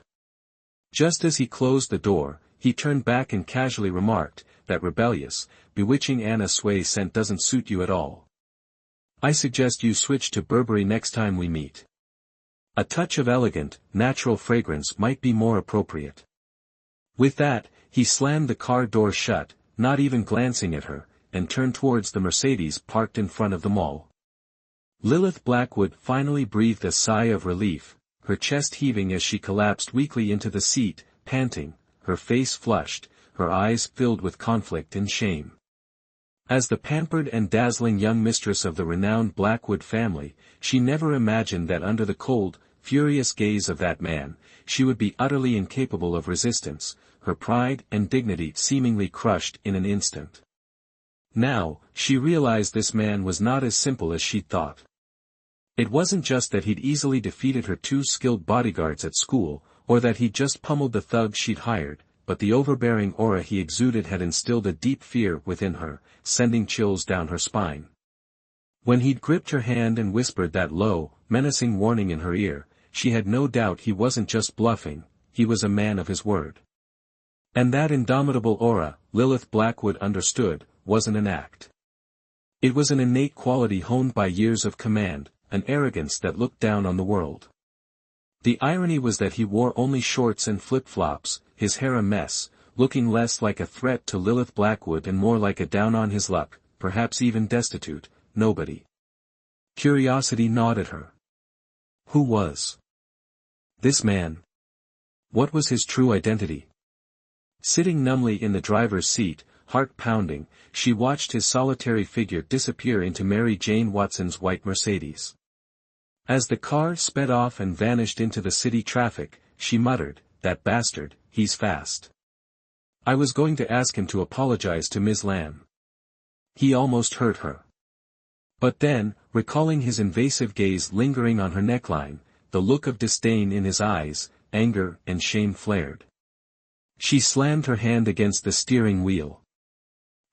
Just as he closed the door, he turned back and casually remarked, "That rebellious, bewitching Anna Sway scent doesn't suit you at all. I suggest you switch to Burberry next time we meet. A touch of elegant, natural fragrance might be more appropriate." With that, he slammed the car door shut, not even glancing at her, and turned towards the Mercedes parked in front of the mall. Lilith Blackwood finally breathed a sigh of relief, her chest heaving as she collapsed weakly into the seat, panting, her face flushed, her eyes filled with conflict and shame. As the pampered and dazzling young mistress of the renowned Blackwood family, she never imagined that under the cold, furious gaze of that man, she would be utterly incapable of resistance, her pride and dignity seemingly crushed in an instant. Now, she realized this man was not as simple as she'd thought. It wasn't just that he'd easily defeated her two skilled bodyguards at school, or that he'd just pummeled the thugs she'd hired, but the overbearing aura he exuded had instilled a deep fear within her, sending chills down her spine. When he'd gripped her hand and whispered that low, menacing warning in her ear, she had no doubt he wasn't just bluffing, he was a man of his word. And that indomitable aura, Lilith Blackwood understood, wasn't an act. It was an innate quality honed by years of command, an arrogance that looked down on the world. The irony was that he wore only shorts and flip-flops, his hair a mess, looking less like a threat to Lilith Blackwood and more like a down on his luck, perhaps even destitute, nobody. Curiosity gnawed at her. Who was this man? What was his true identity? Sitting numbly in the driver's seat, heart pounding, she watched his solitary figure disappear into Mary Jane Watson's white Mercedes. As the car sped off and vanished into the city traffic, she muttered, "That bastard, he's fast. I was going to ask him to apologize to Ms. Lamb. He almost hurt her." But then, recalling his invasive gaze lingering on her neckline, the look of disdain in his eyes, anger and shame flared. She slammed her hand against the steering wheel.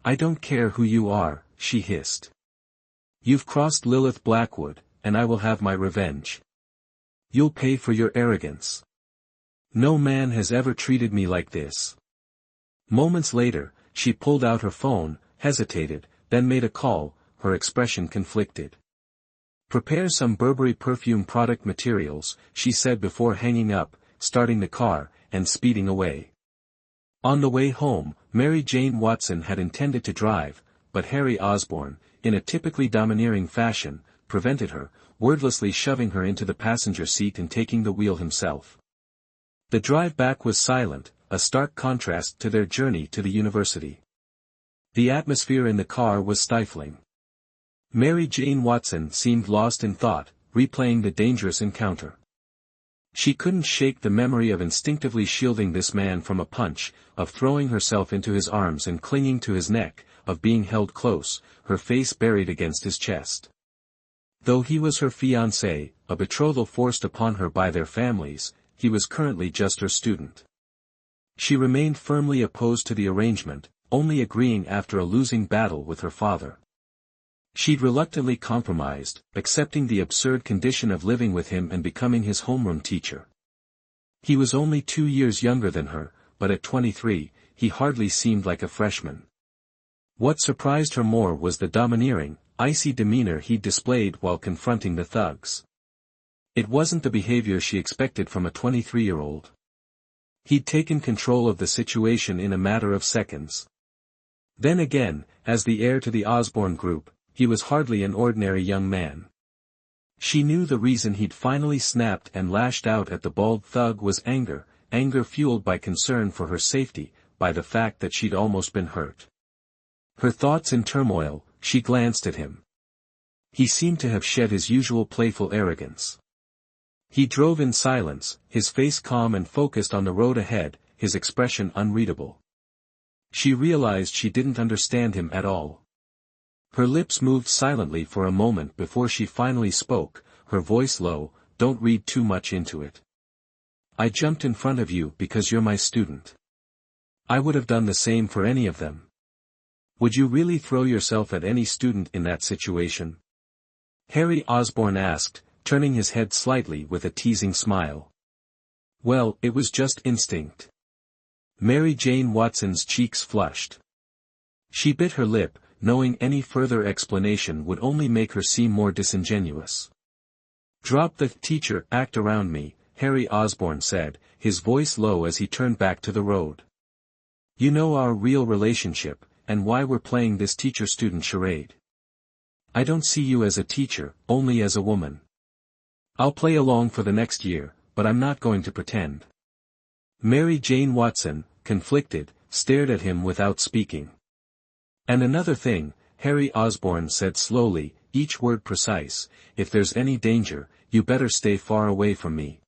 "I don't care who you are," she hissed. "You've crossed Lilith Blackwood, and I will have my revenge. You'll pay for your arrogance. No man has ever treated me like this." Moments later, she pulled out her phone, hesitated, then made a call, her expression conflicted. "Prepare some Burberry perfume product materials," she said before hanging up, starting the car, and speeding away. On the way home, Mary Jane Watson had intended to drive, but Harry Osborn, in a typically domineering fashion, prevented her, wordlessly shoving her into the passenger seat and taking the wheel himself. The drive back was silent, a stark contrast to their journey to the university. The atmosphere in the car was stifling. Mary Jane Watson seemed lost in thought, replaying the dangerous encounter. She couldn't shake the memory of instinctively shielding this man from a punch, of throwing herself into his arms and clinging to his neck, of being held close, her face buried against his chest. Though he was her fiancé, a betrothal forced upon her by their families, he was currently just her student. She remained firmly opposed to the arrangement, only agreeing after a losing battle with her father. She'd reluctantly compromised, accepting the absurd condition of living with him and becoming his homeroom teacher. He was only 2 years younger than her, but at 23, he hardly seemed like a freshman. What surprised her more was the domineering, icy demeanor he displayed while confronting the thugs. It wasn't the behavior she expected from a 23-year-old. He'd taken control of the situation in a matter of seconds. Then again, as the heir to the Osborne group, he was hardly an ordinary young man. She knew the reason he'd finally snapped and lashed out at the bald thug was anger fueled by concern for her safety, by the fact that she'd almost been hurt. Her thoughts in turmoil, she glanced at him. He seemed to have shed his usual playful arrogance. He drove in silence, his face calm and focused on the road ahead, his expression unreadable. She realized she didn't understand him at all. Her lips moved silently for a moment before she finally spoke, her voice low, "Don't read too much into it. I jumped in front of you because you're my student. I would have done the same for any of them. Would you really throw yourself at any student in that situation?" Harry Osborne asked, turning his head slightly with a teasing smile. "Well, it was just instinct." Mary Jane Watson's cheeks flushed. She bit her lip, knowing any further explanation would only make her seem more disingenuous. "Drop the teacher act around me," Harry Osborne said, his voice low as he turned back to the road. "You know our real relationship, and why we're playing this teacher-student charade. I don't see you as a teacher, only as a woman. I'll play along for the next year, but I'm not going to pretend." Mary Jane Watson, conflicted, stared at him without speaking. "And another thing," Harry Osborne said slowly, each word precise, "if there's any danger, you better stay far away from me.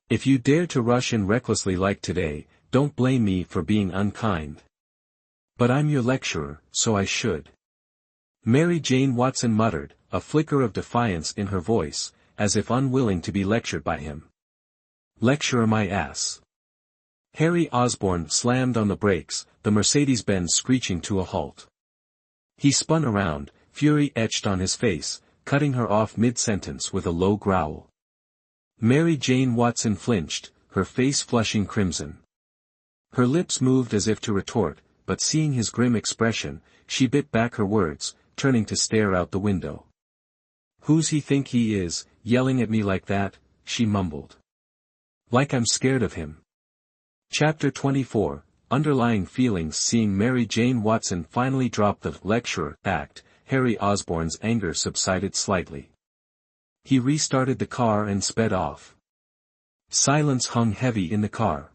If you dare to rush in recklessly like today, don't blame me for being unkind. But I'm your lecturer, so I should." Mary Jane Watson muttered, a flicker of defiance in her voice, as if unwilling to be lectured by him. "Lecturer my ass." Harry Osborne slammed on the brakes, the Mercedes-Benz screeching to a halt. He spun around, fury etched on his face, cutting her off mid-sentence with a low growl. Mary Jane Watson flinched, her face flushing crimson. Her lips moved as if to retort, but seeing his grim expression, she bit back her words, turning to stare out the window. "Who's he think he is, yelling at me like that?" she mumbled. "Like I'm scared of him." Chapter 24, Underlying Feelings. Seeing Mary Jane Watson finally drop the lecturer act, Harry Osborne's anger subsided slightly. He restarted the car and sped off. Silence hung heavy in the car.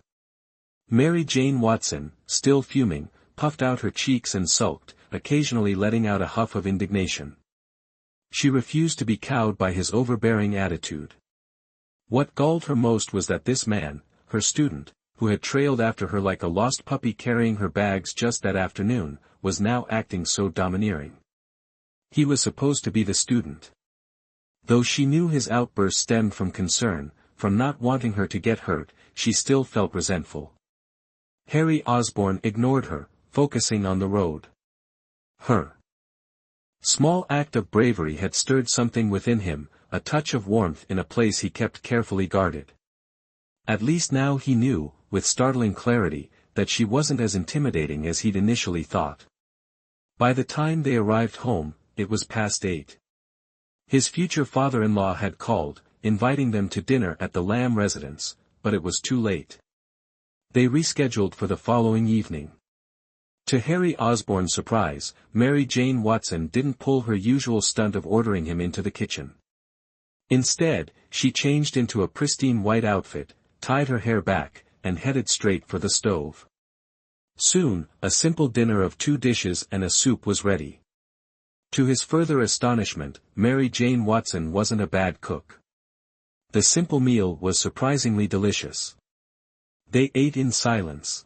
Mary Jane Watson, still fuming, puffed out her cheeks and sulked, occasionally letting out a huff of indignation. She refused to be cowed by his overbearing attitude. What galled her most was that this man, her student, who had trailed after her like a lost puppy carrying her bags just that afternoon, was now acting so domineering. He was supposed to be the student. Though she knew his outburst stemmed from concern, from not wanting her to get hurt, she still felt resentful. Harry Osborne ignored her, focusing on the road. Her small act of bravery had stirred something within him, a touch of warmth in a place he kept carefully guarded. At least now he knew, with startling clarity, that she wasn't as intimidating as he'd initially thought. By the time they arrived home, it was past 8. His future father-in-law had called, inviting them to dinner at the Lamb residence, but it was too late. They rescheduled for the following evening. To Harry Osborne's surprise, Mary Jane Watson didn't pull her usual stunt of ordering him into the kitchen. Instead, she changed into a pristine white outfit, tied her hair back, and headed straight for the stove. Soon, a simple dinner of 2 dishes and a soup was ready. To his further astonishment, Mary Jane Watson wasn't a bad cook. The simple meal was surprisingly delicious. They ate in silence.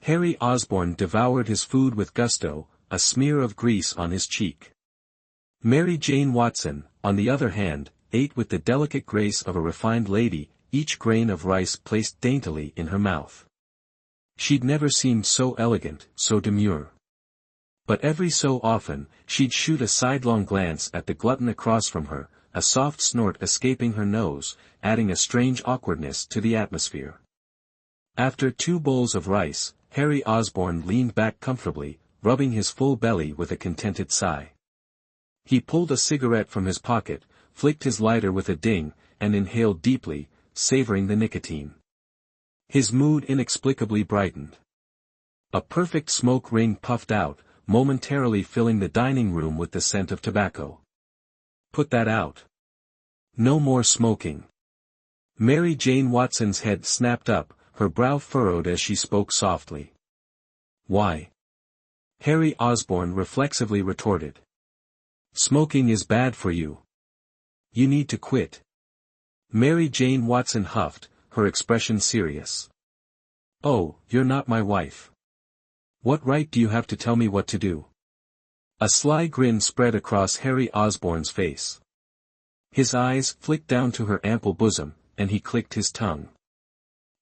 Harry Osborne devoured his food with gusto, a smear of grease on his cheek. Mary Jane Watson, on the other hand, ate with the delicate grace of a refined lady, each grain of rice placed daintily in her mouth. She'd never seemed so elegant, so demure. But every so often, she'd shoot a sidelong glance at the glutton across from her, a soft snort escaping her nose, adding a strange awkwardness to the atmosphere. After 2 bowls of rice, Harry Osborne leaned back comfortably, rubbing his full belly with a contented sigh. He pulled a cigarette from his pocket, flicked his lighter with a ding, and inhaled deeply, savoring the nicotine. His mood inexplicably brightened. A perfect smoke ring puffed out, momentarily filling the dining room with the scent of tobacco. Put that out. No more smoking. Mary Jane Watson's head snapped up, her brow furrowed as she spoke softly. Why? Harry Osborn reflexively retorted. Smoking is bad for you. You need to quit. Mary Jane Watson huffed, her expression serious. Oh, you're not my wife. What right do you have to tell me what to do? A sly grin spread across Harry Osborn's face. His eyes flicked down to her ample bosom, and he clicked his tongue.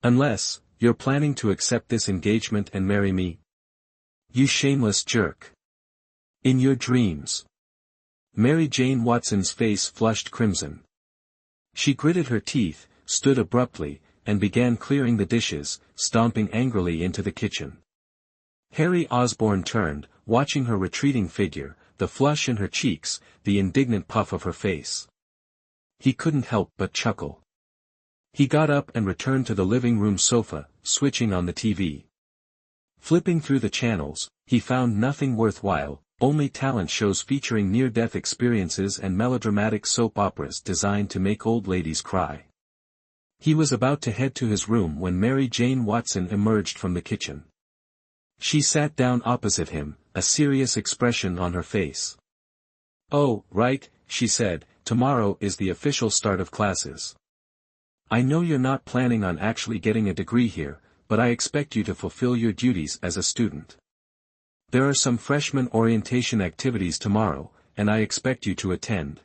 Unless, you're planning to accept this engagement and marry me? You shameless jerk. In your dreams. Mary Jane Watson's face flushed crimson. She gritted her teeth, stood abruptly, and began clearing the dishes, stomping angrily into the kitchen. Harry Osborn turned, watching her retreating figure, the flush in her cheeks, the indignant puff of her face. He couldn't help but chuckle. He got up and returned to the living room sofa, switching on the TV. Flipping through the channels, he found nothing worthwhile, only talent shows featuring near-death experiences and melodramatic soap operas designed to make old ladies cry. He was about to head to his room when Mary Jane Watson emerged from the kitchen. She sat down opposite him, a serious expression on her face. Oh, right, she said, tomorrow is the official start of classes. I know you're not planning on actually getting a degree here, but I expect you to fulfill your duties as a student. There are some freshman orientation activities tomorrow, and I expect you to attend.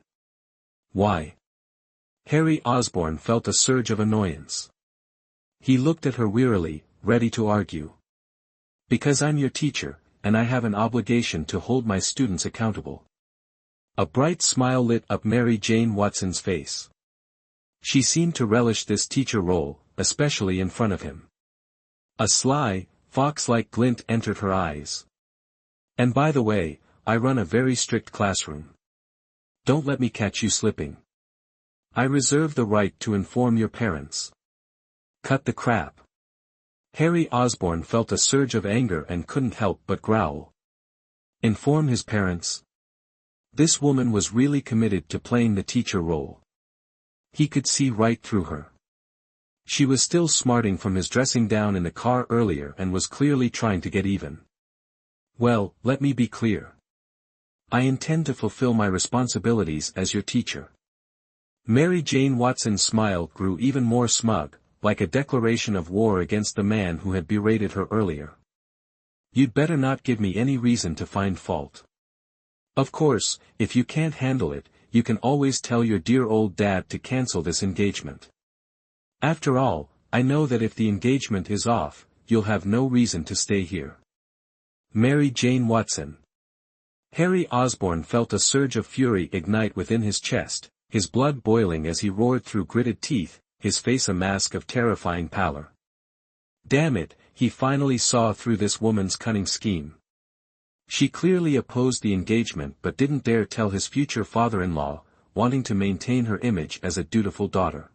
Why? Harry Osborn felt a surge of annoyance. He looked at her wearily, ready to argue. Because I'm your teacher, and I have an obligation to hold my students accountable. A bright smile lit up Mary Jane Watson's face. She seemed to relish this teacher role, especially in front of him. A sly, fox-like glint entered her eyes. And by the way, I run a very strict classroom. Don't let me catch you slipping. I reserve the right to inform your parents. Cut the crap. Harry Osborn felt a surge of anger and couldn't help but growl. Inform his parents? This woman was really committed to playing the teacher role. He could see right through her. She was still smarting from his dressing down in the car earlier and was clearly trying to get even. Well, let me be clear. I intend to fulfill my responsibilities as your teacher. Mary Jane Watson's smile grew even more smug, like a declaration of war against the man who had berated her earlier. You'd better not give me any reason to find fault. Of course, if you can't handle it, you can always tell your dear old dad to cancel this engagement. After all, I know that if the engagement is off, you'll have no reason to stay here. Mary Jane Watson. Harry Osborn felt a surge of fury ignite within his chest, his blood boiling as he roared through gritted teeth, his face a mask of terrifying pallor. Damn it, he finally saw through this woman's cunning scheme. She clearly opposed the engagement but didn't dare tell his future father-in-law, wanting to maintain her image as a dutiful daughter.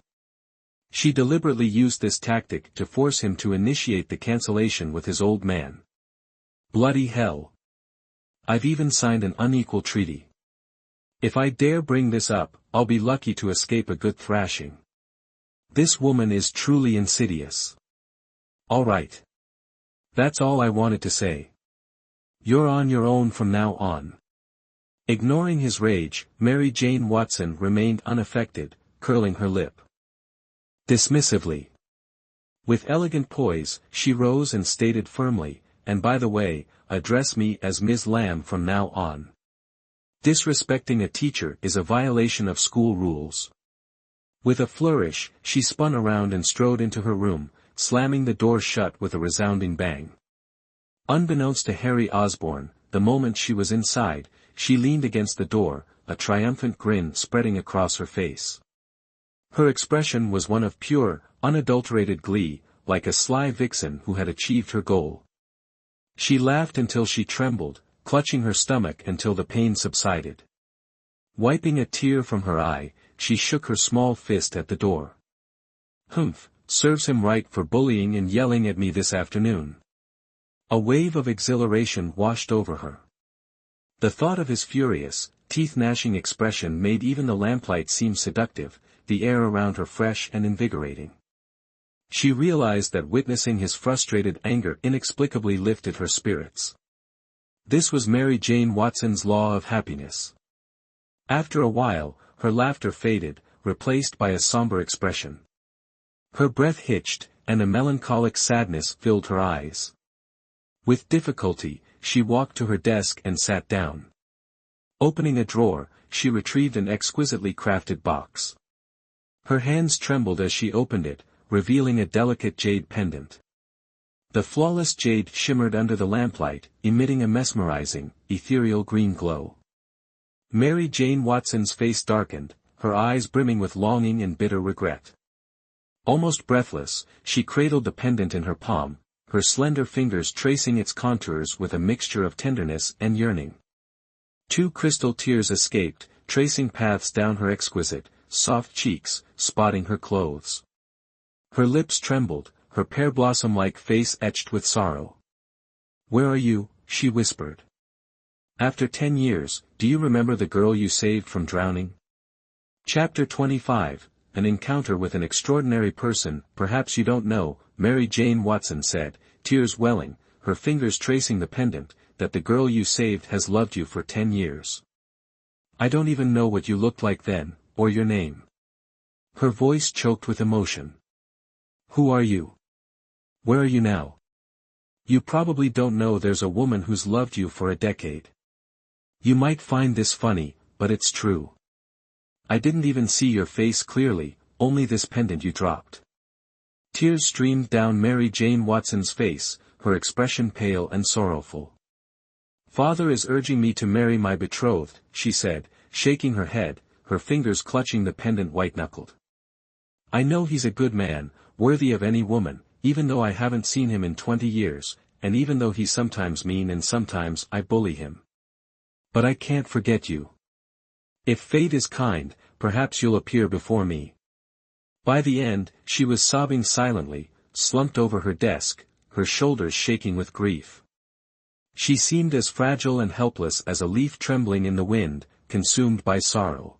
She deliberately used this tactic to force him to initiate the cancellation with his old man. Bloody hell. I've even signed an unequal treaty. If I dare bring this up, I'll be lucky to escape a good thrashing. This woman is truly insidious. All right. That's all I wanted to say. You're on your own from now on. Ignoring his rage, Mary Jane Watson remained unaffected, curling her lip. Dismissively. With elegant poise, she rose and stated firmly, and by the way, address me as Ms. Lamb from now on. Disrespecting a teacher is a violation of school rules. With a flourish, she spun around and strode into her room, slamming the door shut with a resounding bang. Unbeknownst to Harry Osborn, the moment she was inside, she leaned against the door, a triumphant grin spreading across her face. Her expression was one of pure, unadulterated glee, like a sly vixen who had achieved her goal. She laughed until she trembled, clutching her stomach until the pain subsided. Wiping a tear from her eye, she shook her small fist at the door. Humph, serves him right for bullying and yelling at me this afternoon. A wave of exhilaration washed over her. The thought of his furious, teeth-gnashing expression made even the lamplight seem seductive, the air around her fresh and invigorating. She realized that witnessing his frustrated anger inexplicably lifted her spirits. This was Mary Jane Watson's law of happiness. After a while, her laughter faded, replaced by a somber expression. Her breath hitched, and a melancholic sadness filled her eyes. With difficulty, she walked to her desk and sat down. Opening a drawer, she retrieved an exquisitely crafted box. Her hands trembled as she opened it, revealing a delicate jade pendant. The flawless jade shimmered under the lamplight, emitting a mesmerizing, ethereal green glow. Mary Jane Watson's face darkened, her eyes brimming with longing and bitter regret. Almost breathless, she cradled the pendant in her palm, her slender fingers tracing its contours with a mixture of tenderness and yearning. 2 crystal tears escaped, tracing paths down her exquisite, soft cheeks, spotting her clothes. Her lips trembled, her pear blossom-like face etched with sorrow. "Where are you?" she whispered. "After 10 years, do you remember the girl you saved from drowning?" Chapter 25, An Encounter with an Extraordinary Person. "Perhaps you don't know," Mary Jane Watson said, tears welling, her fingers tracing the pendant, "that the girl you saved has loved you for 10 years. I don't even know what you looked like then, or your name." Her voice choked with emotion. "Who are you? Where are you now? You probably don't know there's a woman who's loved you for a decade. You might find this funny, but it's true. I didn't even see your face clearly, only this pendant you dropped." Tears streamed down Mary Jane Watson's face, her expression pale and sorrowful. "Father is urging me to marry my betrothed," she said, shaking her head, her fingers clutching the pendant white-knuckled. "I know he's a good man, worthy of any woman, even though I haven't seen him in 20 years, and even though he's sometimes mean and sometimes I bully him. But I can't forget you. If fate is kind, perhaps you'll appear before me." By the end, she was sobbing silently, slumped over her desk, her shoulders shaking with grief. She seemed as fragile and helpless as a leaf trembling in the wind, consumed by sorrow.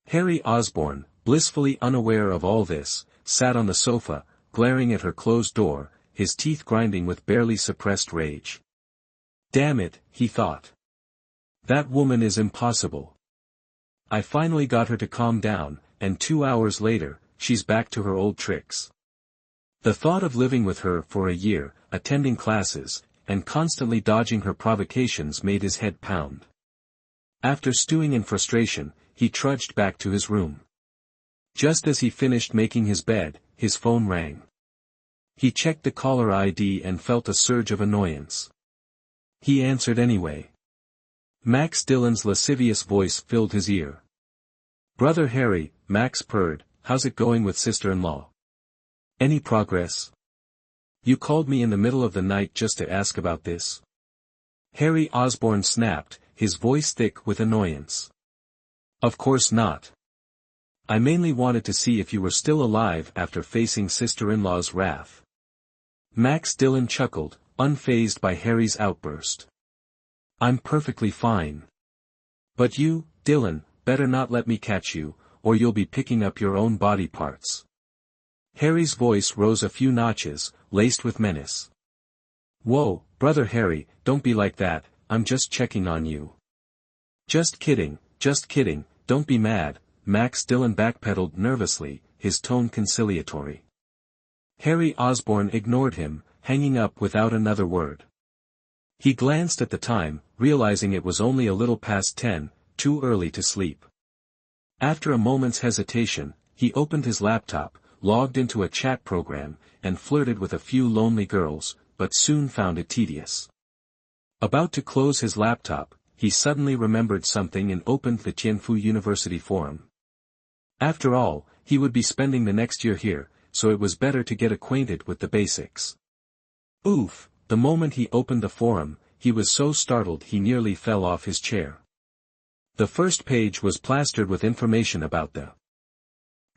Harry Osborne, blissfully unaware of all this, sat on the sofa, glaring at her closed door, his teeth grinding with barely suppressed rage. "Damn it," he thought. "That woman is impossible. I finally got her to calm down, and 2 hours later, she's back to her old tricks." The thought of living with her for a year, attending classes, and constantly dodging her provocations made his head pound. After stewing in frustration, he trudged back to his room. Just as he finished making his bed, his phone rang. He checked the caller ID and felt a surge of annoyance. He answered anyway. Max Dillon's lascivious voice filled his ear. "Brother Harry," Max purred, "how's it going with sister-in-law? Any progress? You called me in the middle of the night just to ask about this?" Harry Osborne snapped, his voice thick with annoyance. "Of course not. I mainly wanted to see if you were still alive after facing sister-in-law's wrath." Max Dillon chuckled, unfazed by Harry's outburst. "I'm perfectly fine. But you, Dillon, better not let me catch you, or you'll be picking up your own body parts." Harry's voice rose a few notches, laced with menace. "Whoa, brother Harry, don't be like that, I'm just checking on you." Just kidding, don't be mad," Max Dillon backpedaled nervously, his tone conciliatory. Harry Osborne ignored him, hanging up without another word. He glanced at the time, realizing it was only a little past 10, too early to sleep. After a moment's hesitation, he opened his laptop, logged into a chat program, and flirted with a few lonely girls, but soon found it tedious. About to close his laptop, he suddenly remembered something and opened the Tianfu University forum. After all, he would be spending the next year here, so it was better to get acquainted with the basics. Oof, the moment he opened the forum, he was so startled he nearly fell off his chair. The first page was plastered with information about the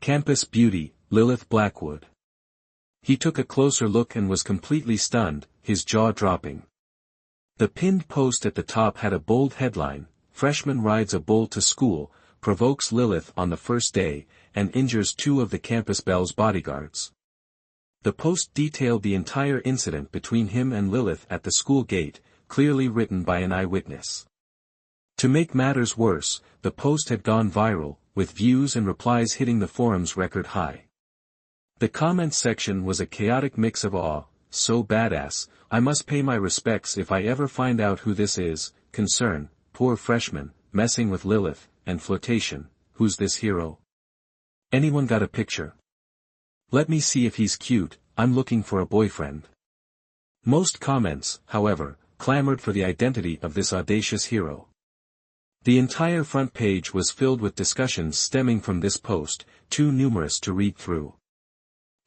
campus beauty, Lilith Blackwood. He took a closer look and was completely stunned, his jaw dropping. The pinned post at the top had a bold headline: "Freshman rides a bull to school, provokes Lilith on the first day, and injures two of the campus belle's bodyguards." The post detailed the entire incident between him and Lilith at the school gate, clearly written by an eyewitness. To make matters worse, the post had gone viral, with views and replies hitting the forum's record high. The comments section was a chaotic mix of awe, "So badass, I must pay my respects if I ever find out who this is," concern, "Poor freshman, messing with Lilith," and flirtation, "Who's this hero? Anyone got a picture? Let me see if he's cute, I'm looking for a boyfriend." Most comments, however, clamored for the identity of this audacious hero. The entire front page was filled with discussions stemming from this post, too numerous to read through.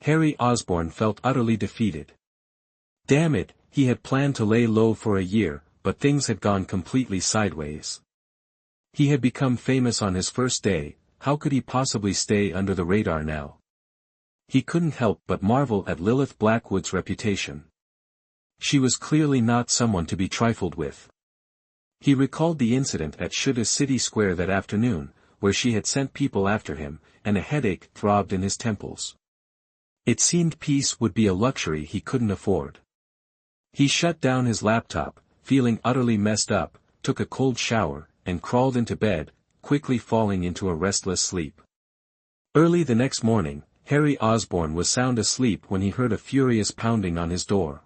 Harry Osborn felt utterly defeated. Damn it, he had planned to lay low for a year, but things had gone completely sideways. He had become famous on his first day, how could he possibly stay under the radar now? He couldn't help but marvel at Lilith Blackwood's reputation. She was clearly not someone to be trifled with. He recalled the incident at Shuda City Square that afternoon, where she had sent people after him, and a headache throbbed in his temples. It seemed peace would be a luxury he couldn't afford. He shut down his laptop, feeling utterly messed up, took a cold shower, and crawled into bed, quickly falling into a restless sleep. Early the next morning, Harry Osborn was sound asleep when he heard a furious pounding on his door.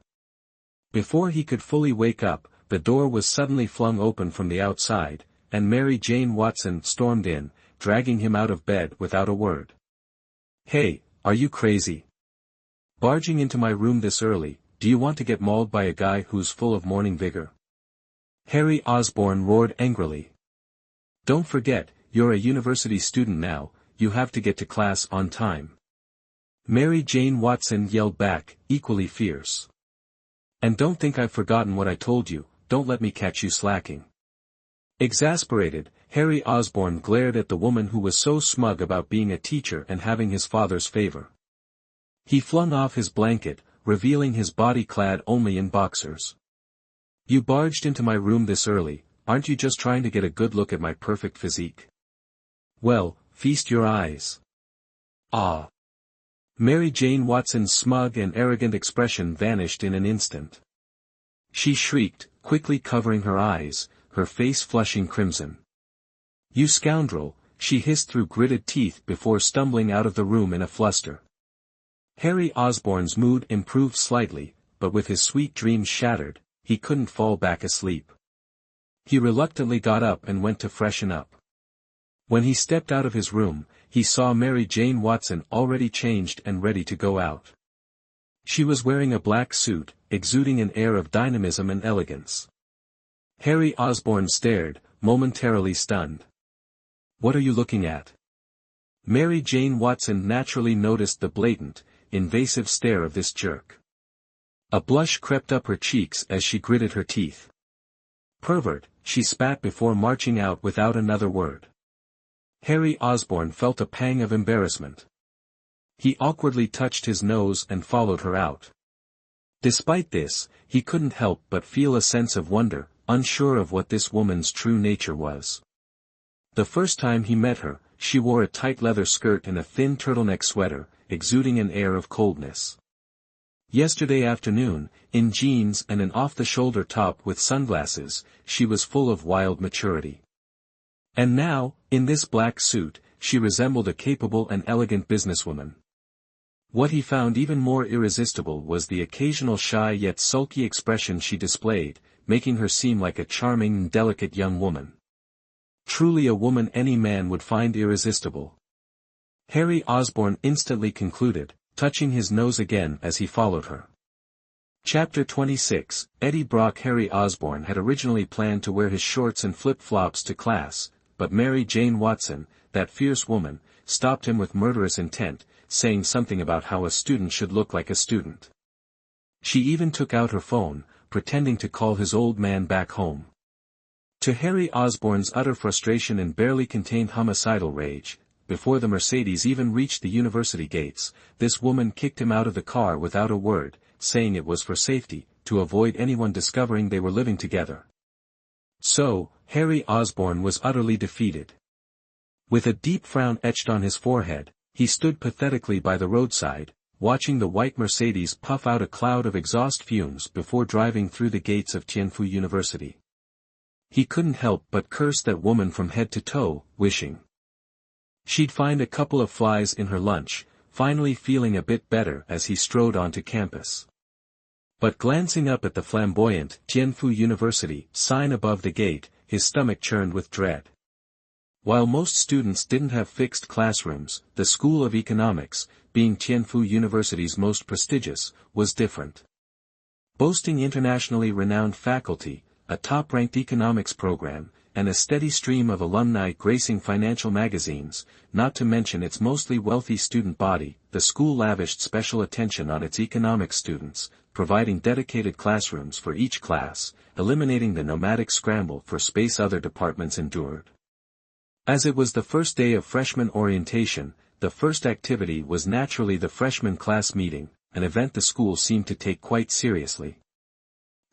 Before he could fully wake up, the door was suddenly flung open from the outside, and Mary Jane Watson stormed in, dragging him out of bed without a word. "Hey, are you crazy? Barging into my room this early, do you want to get mauled by a guy who's full of morning vigor?" Harry Osborn roared angrily. "Don't forget, you're a university student now, you have to get to class on time." Mary Jane Watson yelled back, equally fierce. "And don't think I've forgotten what I told you, don't let me catch you slacking." Exasperated, Harry Osborn glared at the woman who was so smug about being a teacher and having his father's favor. He flung off his blanket, revealing his body clad only in boxers. "You barged into my room this early, aren't you just trying to get a good look at my perfect physique? Well, feast your eyes." "Ah!" Mary Jane Watson's smug and arrogant expression vanished in an instant. She shrieked, quickly covering her eyes, her face flushing crimson. "You scoundrel," she hissed through gritted teeth before stumbling out of the room in a fluster. Harry Osborn's mood improved slightly, but with his sweet dreams shattered, he couldn't fall back asleep. He reluctantly got up and went to freshen up. When he stepped out of his room, he saw Mary Jane Watson already changed and ready to go out. She was wearing a black suit, exuding an air of dynamism and elegance. Harry Osborn stared, momentarily stunned. "What are you looking at?" Mary Jane Watson naturally noticed the blatant, invasive stare of this jerk. A blush crept up her cheeks as she gritted her teeth. "Pervert," she spat before marching out without another word. Harry Osborn felt a pang of embarrassment. He awkwardly touched his nose and followed her out. Despite this, he couldn't help but feel a sense of wonder, unsure of what this woman's true nature was. The first time he met her, she wore a tight leather skirt and a thin turtleneck sweater, exuding an air of coldness. Yesterday afternoon, in jeans and an off-the-shoulder top with sunglasses, she was full of wild maturity. And now, in this black suit, she resembled a capable and elegant businesswoman. What he found even more irresistible was the occasional shy yet sulky expression she displayed, making her seem like a charming and delicate young woman. Truly a woman any man would find irresistible. Harry Osborn instantly concluded, touching his nose again as he followed her. Chapter 26, Eddie Brock. Harry Osborn had originally planned to wear his shorts and flip-flops to class, but Mary Jane Watson, that fierce woman, stopped him with murderous intent, saying something about how a student should look like a student. She even took out her phone, pretending to call his old man back home. To Harry Osborn's utter frustration and barely contained homicidal rage, before the Mercedes even reached the university gates, this woman kicked him out of the car without a word, saying it was for safety, to avoid anyone discovering they were living together. So, Harry Osborn was utterly defeated. With a deep frown etched on his forehead, he stood pathetically by the roadside, watching the white Mercedes puff out a cloud of exhaust fumes before driving through the gates of Tianfu University. He couldn't help but curse that woman from head to toe, wishing she'd find a couple of flies in her lunch, finally feeling a bit better as he strode onto campus. But glancing up at the flamboyant Tianfu University sign above the gate, his stomach churned with dread. While most students didn't have fixed classrooms, the School of Economics, being Tianfu University's most prestigious, was different. Boasting internationally renowned faculty, a top-ranked economics program, and a steady stream of alumni gracing financial magazines, not to mention its mostly wealthy student body, the school lavished special attention on its economics students, providing dedicated classrooms for each class, eliminating the nomadic scramble for space other departments endured. As it was the first day of freshman orientation, the first activity was naturally the freshman class meeting, an event the school seemed to take quite seriously.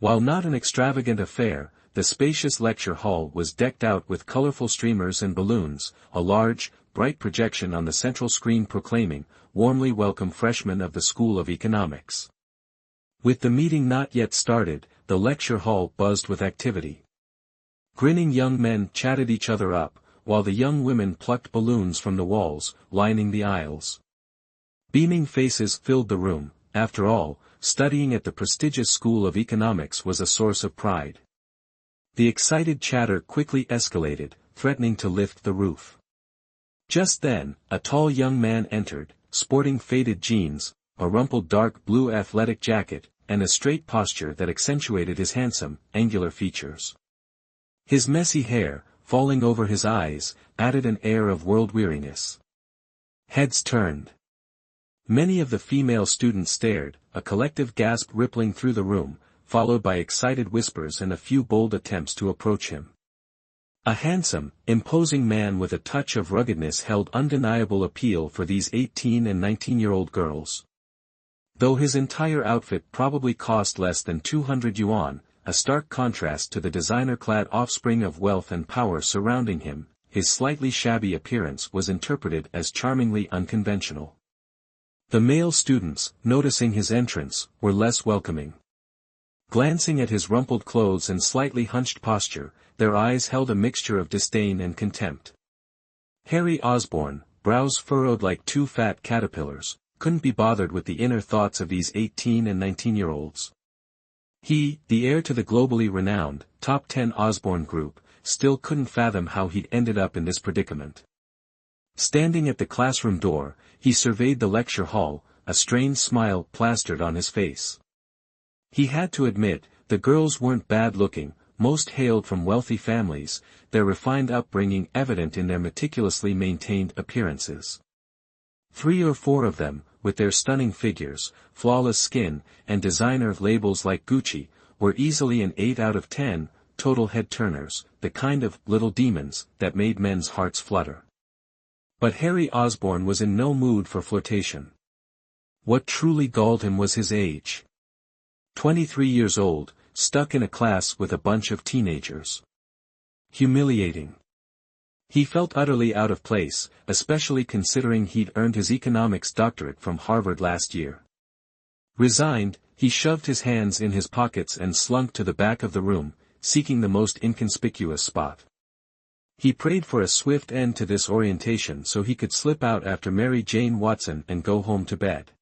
While not an extravagant affair, the spacious lecture hall was decked out with colorful streamers and balloons, a large, bright projection on the central screen proclaiming, "Warmly welcome freshmen of the School of Economics." With the meeting not yet started, the lecture hall buzzed with activity. Grinning young men chatted each other up, while the young women plucked balloons from the walls, lining the aisles. Beaming faces filled the room. After all, studying at the prestigious School of Economics was a source of pride. The excited chatter quickly escalated, threatening to lift the roof. Just then, a tall young man entered, sporting faded jeans, a rumpled dark blue athletic jacket, and a straight posture that accentuated his handsome, angular features. His messy hair, falling over his eyes, added an air of world-weariness. Heads turned. Many of the female students stared, a collective gasp rippling through the room, followed by excited whispers and a few bold attempts to approach him. A handsome, imposing man with a touch of ruggedness held undeniable appeal for these 18 and 19-year-old girls. Though his entire outfit probably cost less than 200 yuan, a stark contrast to the designer-clad offspring of wealth and power surrounding him, his slightly shabby appearance was interpreted as charmingly unconventional. The male students, noticing his entrance, were less welcoming. Glancing at his rumpled clothes and slightly hunched posture, their eyes held a mixture of disdain and contempt. Harry Osborn, brows furrowed like two fat caterpillars, couldn't be bothered with the inner thoughts of these 18 and 19-year-olds. He, the heir to the globally renowned, top 10 Osborn Group, still couldn't fathom how he'd ended up in this predicament. Standing at the classroom door, he surveyed the lecture hall, a strained smile plastered on his face. He had to admit, the girls weren't bad-looking, most hailed from wealthy families, their refined upbringing evident in their meticulously maintained appearances. 3 or 4 of them, with their stunning figures, flawless skin, and designer labels like Gucci, were easily an 8 out of 10, total head-turners, the kind of little demons that made men's hearts flutter. But Harry Osborn was in no mood for flirtation. What truly galled him was his age. 23 years old, stuck in a class with a bunch of teenagers. Humiliating. He felt utterly out of place, especially considering he'd earned his economics doctorate from Harvard last year. Resigned, he shoved his hands in his pockets and slunk to the back of the room, seeking the most inconspicuous spot. He prayed for a swift end to this orientation so he could slip out after Mary Jane Watson and go home to bed.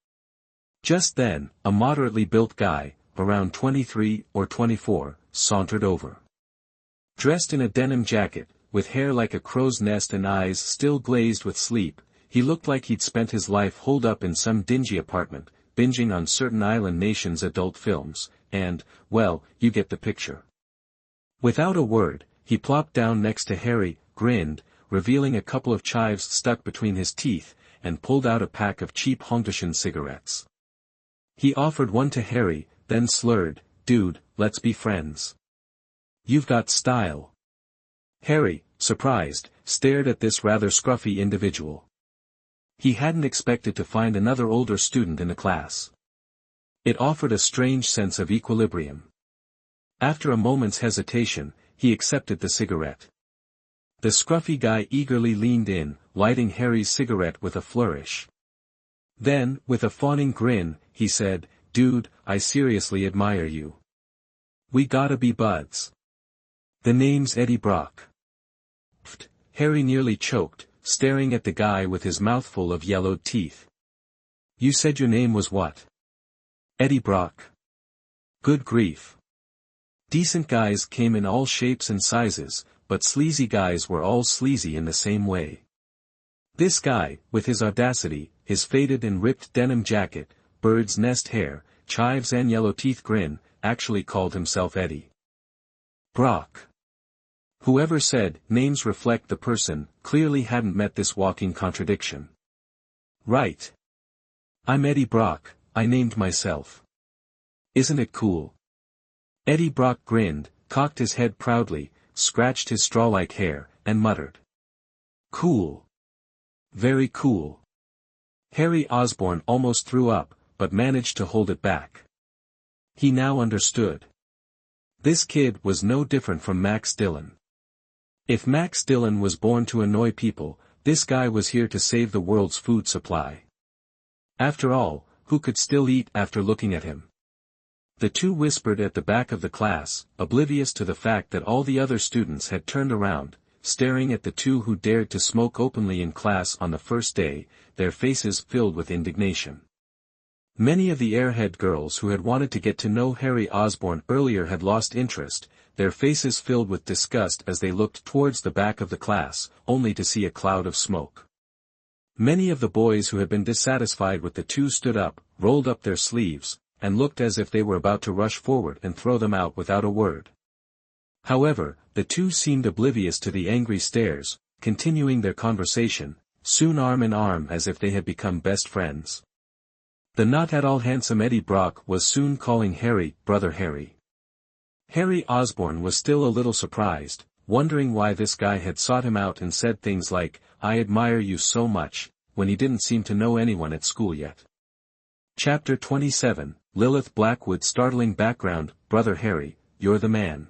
Just then, a moderately built guy, around 23 or 24, sauntered over. Dressed in a denim jacket, with hair like a crow's nest and eyes still glazed with sleep, he looked like he'd spent his life holed up in some dingy apartment, binging on certain island nations' adult films, and, well, you get the picture. Without a word, he plopped down next to Harry, grinned, revealing a couple of chives stuck between his teeth, and pulled out a pack of cheap Hongdashan cigarettes. He offered one to Harry, then slurred, "Dude, let's be friends. You've got style." Harry, surprised, stared at this rather scruffy individual. He hadn't expected to find another older student in the class. It offered a strange sense of equilibrium. After a moment's hesitation, he accepted the cigarette. The scruffy guy eagerly leaned in, lighting Harry's cigarette with a flourish. Then, with a fawning grin, he said, "Dude, I seriously admire you. We gotta be buds. The name's Eddie Brock." Pfft, Harry nearly choked, staring at the guy with his mouthful of yellowed teeth. "You said your name was what?" "Eddie Brock." Good grief. Decent guys came in all shapes and sizes, but sleazy guys were all sleazy in the same way. This guy, with his audacity, his faded and ripped denim jacket, bird's nest hair, chives and yellow teeth grin, actually called himself Eddie Brock. Whoever said, "Names reflect the person," clearly hadn't met this walking contradiction. Right. I'm Eddie Brock, I named myself. Isn't it cool? Eddie Brock grinned, cocked his head proudly, scratched his straw-like hair, and muttered. Cool. Very cool. Harry Osborn almost threw up, but managed to hold it back. He now understood. This kid was no different from Max Dillon. If Max Dillon was born to annoy people, this guy was here to save the world's food supply. After all, who could still eat after looking at him? The two whispered at the back of the class, oblivious to the fact that all the other students had turned around, staring at the two who dared to smoke openly in class on the first day, their faces filled with indignation. Many of the airhead girls who had wanted to get to know Harry Osborn earlier had lost interest, their faces filled with disgust as they looked towards the back of the class, only to see a cloud of smoke. Many of the boys who had been dissatisfied with the two stood up, rolled up their sleeves, and looked as if they were about to rush forward and throw them out without a word. However, the two seemed oblivious to the angry stares, continuing their conversation, soon arm in arm as if they had become best friends. The not at all handsome Eddie Brock was soon calling Harry, Brother Harry. Harry Osborn was still a little surprised, wondering why this guy had sought him out and said things like, "I admire you so much," when he didn't seem to know anyone at school yet. Chapter 27, Lilith Blackwood. Startling background. Brother Harry, you're the man.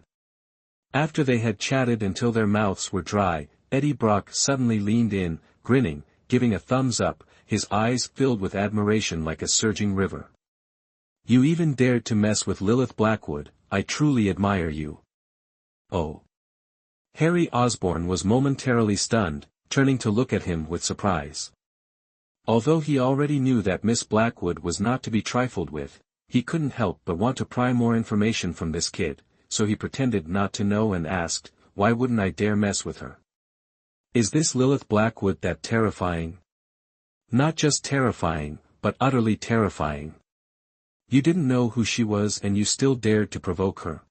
After they had chatted until their mouths were dry, Eddie Brock suddenly leaned in, grinning, giving a thumbs up, his eyes filled with admiration like a surging river. "You even dared to mess with Lilith Blackwood, I truly admire you." Oh. Harry Osborn was momentarily stunned, turning to look at him with surprise. Although he already knew that Miss Blackwood was not to be trifled with, he couldn't help but want to pry more information from this kid, so he pretended not to know and asked, "Why wouldn't I dare mess with her? Is this Lilith Blackwood that terrifying?" "Not just terrifying, but utterly terrifying. You didn't know who she was and you still dared to provoke her."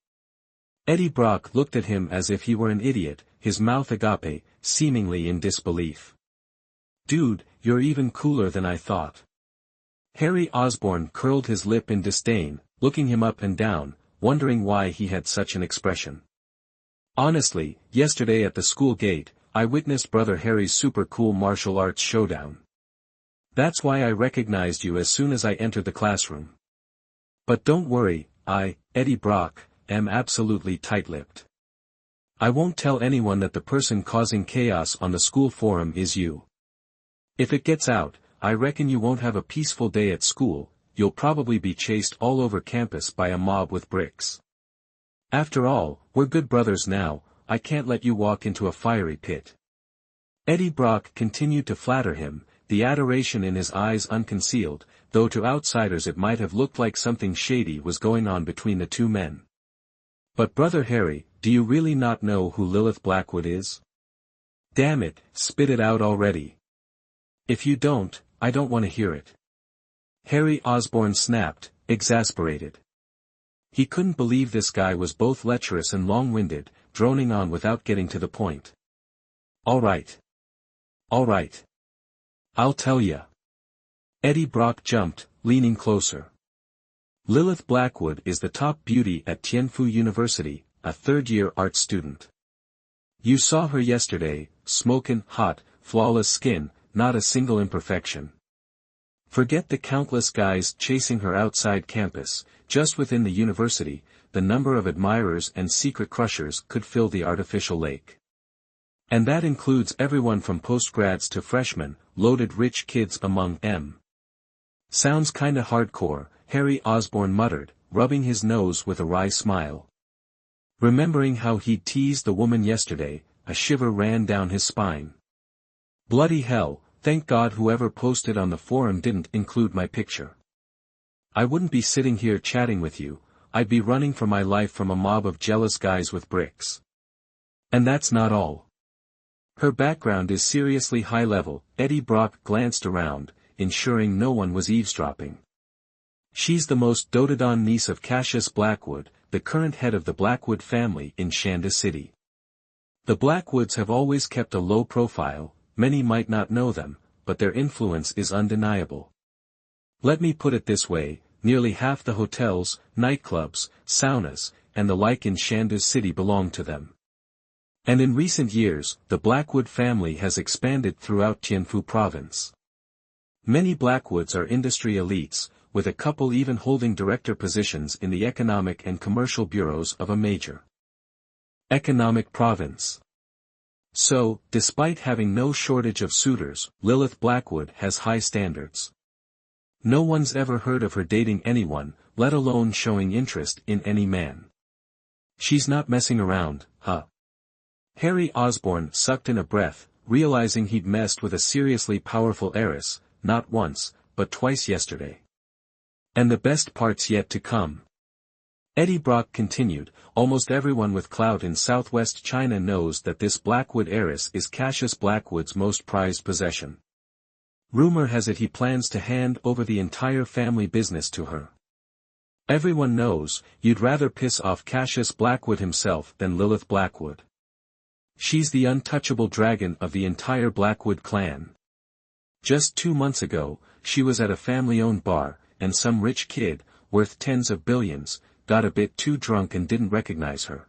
Eddie Brock looked at him as if he were an idiot, his mouth agape, seemingly in disbelief. "Dude, you're even cooler than I thought." Harry Osborn curled his lip in disdain, looking him up and down, wondering why he had such an expression. "Honestly, yesterday at the school gate, I witnessed Brother Harry's super cool martial arts showdown. That's why I recognized you as soon as I entered the classroom. But don't worry, Eddie Brock, am absolutely tight-lipped. I won't tell anyone that the person causing chaos on the school forum is you. If it gets out, I reckon you won't have a peaceful day at school, you'll probably be chased all over campus by a mob with bricks. After all, we're good brothers now, I can't let you walk into a fiery pit." Eddie Brock continued to flatter him, the adoration in his eyes unconcealed, though to outsiders it might have looked like something shady was going on between the two men. "But Brother Harry, do you really not know who Lilith Blackwood is? Damn it, spit it out already. If you don't, I don't want to hear it." Harry Osborn snapped, exasperated. He couldn't believe this guy was both lecherous and long-winded, droning on without getting to the point. All right. I'll tell ya." Eddie Brock jumped, leaning closer. "Lilith Blackwood is the top beauty at Tianfu University, a third-year art student. You saw her yesterday, smokin' hot, flawless skin, not a single imperfection. Forget the countless guys chasing her outside campus, just within the university, the number of admirers and secret crushers could fill the artificial lake. And that includes everyone from postgrads to freshmen, loaded rich kids among them. Sounds kinda hardcore, Harry Osborn muttered, rubbing his nose with a wry smile. Remembering how he'd teased the woman yesterday, a shiver ran down his spine. Bloody hell, thank God whoever posted on the forum didn't include my picture. I wouldn't be sitting here chatting with you, I'd be running for my life from a mob of jealous guys with bricks. And that's not all. Her background is seriously high level. Eddie Brock glanced around, ensuring no one was eavesdropping. She's the most doted-on niece of Cassius Blackwood, the current head of the Blackwood family in Shanda City. The Blackwoods have always kept a low profile, many might not know them, but their influence is undeniable. Let me put it this way, nearly half the hotels, nightclubs, saunas, and the like in Shanda City belong to them. And in recent years, the Blackwood family has expanded throughout Tianfu province. Many Blackwoods are industry elites, with a couple even holding director positions in the economic and commercial bureaus of a major economic province. So, despite having no shortage of suitors, Lilith Blackwood has high standards. No one's ever heard of her dating anyone, let alone showing interest in any man. She's not messing around, huh? Harry Osborn sucked in a breath, realizing he'd messed with a seriously powerful heiress, not once, but twice yesterday. And the best part's yet to come. Eddie Brock continued, almost everyone with clout in southwest China knows that this Blackwood heiress is Cassius Blackwood's most prized possession. Rumor has it he plans to hand over the entire family business to her. Everyone knows, you'd rather piss off Cassius Blackwood himself than Lilith Blackwood. She's the untouchable dragon of the entire Blackwood clan. Just 2 months ago, she was at a family-owned bar, and some rich kid, worth tens of billions, got a bit too drunk and didn't recognize her.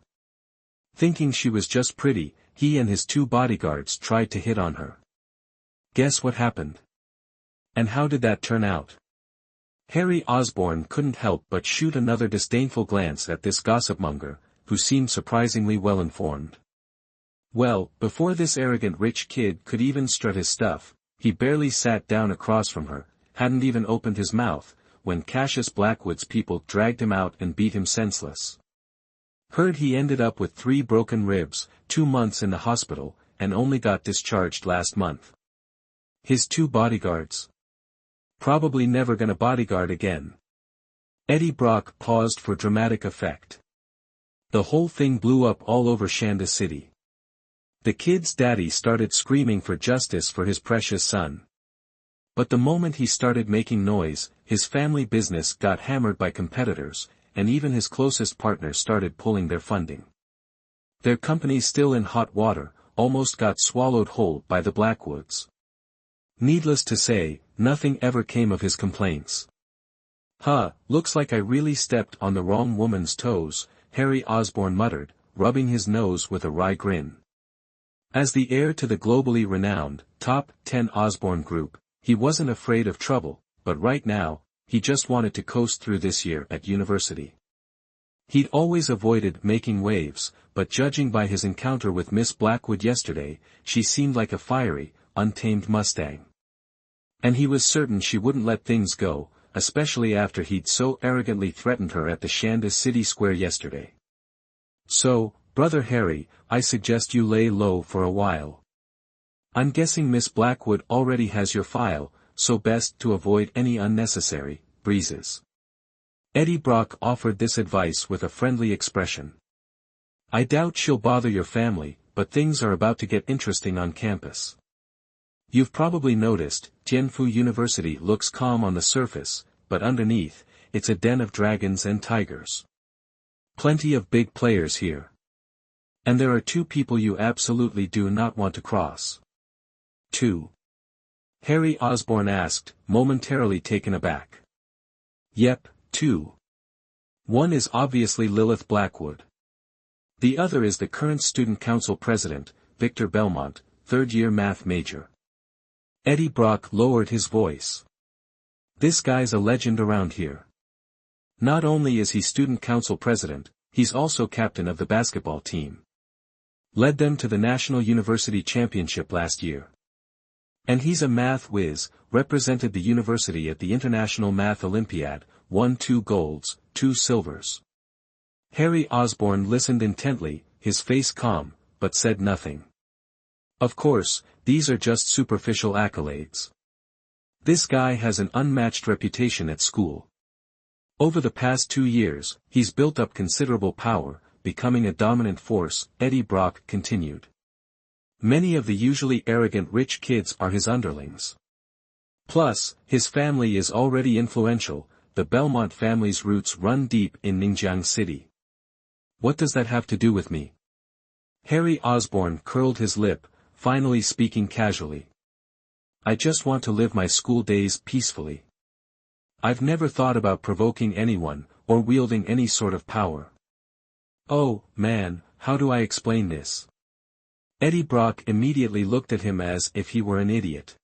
Thinking she was just pretty, he and his 2 bodyguards tried to hit on her. Guess what happened? And how did that turn out? Harry Osborn couldn't help but shoot another disdainful glance at this gossipmonger, who seemed surprisingly well informed. Well, before this arrogant rich kid could even strut his stuff, he barely sat down across from her, hadn't even opened his mouth, when Cassius Blackwood's people dragged him out and beat him senseless. Heard he ended up with 3 broken ribs, 2 months in the hospital, and only got discharged last month. His 2 bodyguards. Probably never gonna bodyguard again. Eddie Brock paused for dramatic effect. The whole thing blew up all over Shanda City. The kid's daddy started screaming for justice for his precious son. But the moment he started making noise, his family business got hammered by competitors, and even his closest partners started pulling their funding. Their company's still in hot water, almost got swallowed whole by the Blackwoods. Needless to say, nothing ever came of his complaints. Huh, looks like I really stepped on the wrong woman's toes, Harry Osborn muttered, rubbing his nose with a wry grin. As the heir to the globally renowned, top 10 Osborn Group, he wasn't afraid of trouble, but right now, he just wanted to coast through this year at university. He'd always avoided making waves, but judging by his encounter with Miss Blackwood yesterday, she seemed like a fiery, untamed Mustang. And he was certain she wouldn't let things go, especially after he'd so arrogantly threatened her at the Shanda City Square yesterday. So, Brother Harry, I suggest you lay low for a while. I'm guessing Miss Blackwood already has your file, so best to avoid any unnecessary breezes. Eddie Brock offered this advice with a friendly expression. I doubt she'll bother your family, but things are about to get interesting on campus. You've probably noticed, Tianfu University looks calm on the surface, but underneath, it's a den of dragons and tigers. Plenty of big players here. And there are 2 people you absolutely do not want to cross. 2. Harry Osborn asked, momentarily taken aback. Yep, 2. One is obviously Lilith Blackwood. The other is the current student council president, Victor Belmont, third-year math major. Eddie Brock lowered his voice. This guy's a legend around here. Not only is he student council president, he's also captain of the basketball team. Led them to the National University Championship last year. And he's a math whiz, represented the university at the International Math Olympiad, won 2 golds, 2 silvers. Harry Osborn listened intently, his face calm, but said nothing. Of course, these are just superficial accolades. This guy has an unmatched reputation at school. Over the past 2 years, he's built up considerable power, becoming a dominant force, Eddie Brock continued. Many of the usually arrogant rich kids are his underlings. Plus, his family is already influential, the Belmont family's roots run deep in Ningjiang City. What does that have to do with me? Harry Osborn curled his lip, finally speaking casually. I just want to live my school days peacefully. I've never thought about provoking anyone, or wielding any sort of power. Oh, man, how do I explain this? Eddie Brock immediately looked at him as if he were an idiot.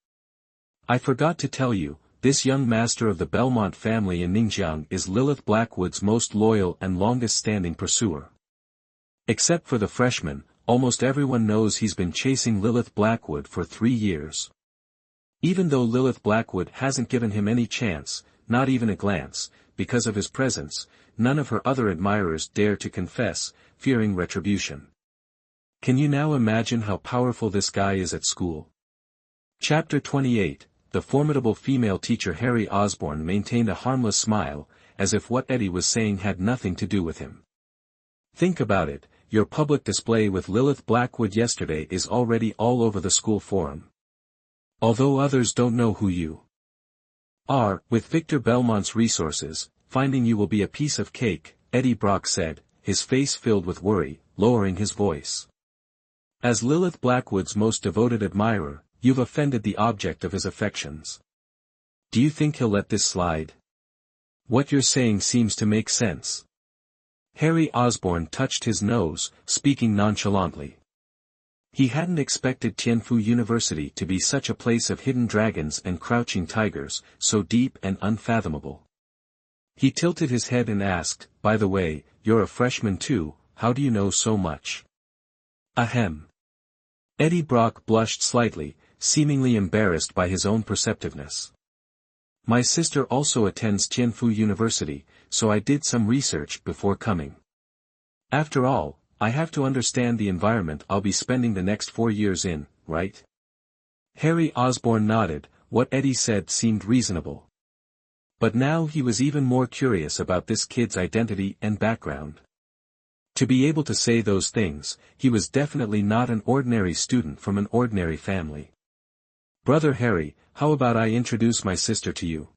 I forgot to tell you, this young master of the Belmont family in Ningjiang is Lilith Blackwood's most loyal and longest-standing pursuer. Except for the freshman, almost everyone knows he's been chasing Lilith Blackwood for 3 years. Even though Lilith Blackwood hasn't given him any chance, not even a glance, because of his presence, none of her other admirers dare to confess, fearing retribution. Can you now imagine how powerful this guy is at school? Chapter 28, the formidable female teacher Harry Osborn maintained a harmless smile, as if what Eddie was saying had nothing to do with him. Think about it, your public display with Lilith Blackwood yesterday is already all over the school forum. Although others don't know who you are, with Victor Belmont's resources, finding you will be a piece of cake, Eddie Brock said, his face filled with worry, lowering his voice. As Lilith Blackwood's most devoted admirer, you've offended the object of his affections. Do you think he'll let this slide? What you're saying seems to make sense. Harry Osborn touched his nose, speaking nonchalantly. He hadn't expected Tianfu University to be such a place of hidden dragons and crouching tigers, so deep and unfathomable. He tilted his head and asked, by the way, you're a freshman too, how do you know so much? Ahem. Eddie Brock blushed slightly, seemingly embarrassed by his own perceptiveness. My sister also attends Tianfu University, so I did some research before coming. After all, I have to understand the environment I'll be spending the next 4 years in, right? Harry Osborn nodded, what Eddie said seemed reasonable. But now he was even more curious about this kid's identity and background. To be able to say those things, he was definitely not an ordinary student from an ordinary family. Brother Harry, how about I introduce my sister to you?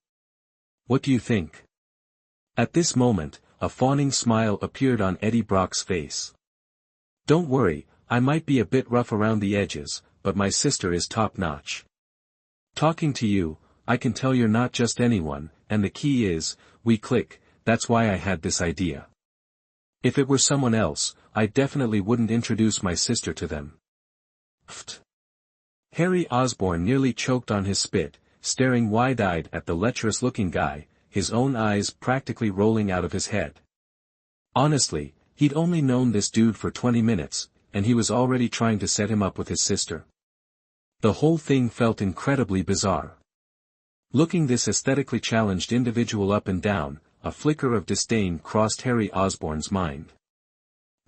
What do you think? At this moment, a fawning smile appeared on Eddie Brock's face. Don't worry, I might be a bit rough around the edges, but my sister is top-notch. Talking to you, I can tell you're not just anyone, and the key is, we click, that's why I had this idea. If it were someone else, I definitely wouldn't introduce my sister to them. Pfft. Harry Osborn nearly choked on his spit, staring wide-eyed at the lecherous-looking guy, his own eyes practically rolling out of his head. Honestly, he'd only known this dude for 20 minutes, and he was already trying to set him up with his sister. The whole thing felt incredibly bizarre. Looking this aesthetically challenged individual up and down, a flicker of disdain crossed Harry Osborn's mind.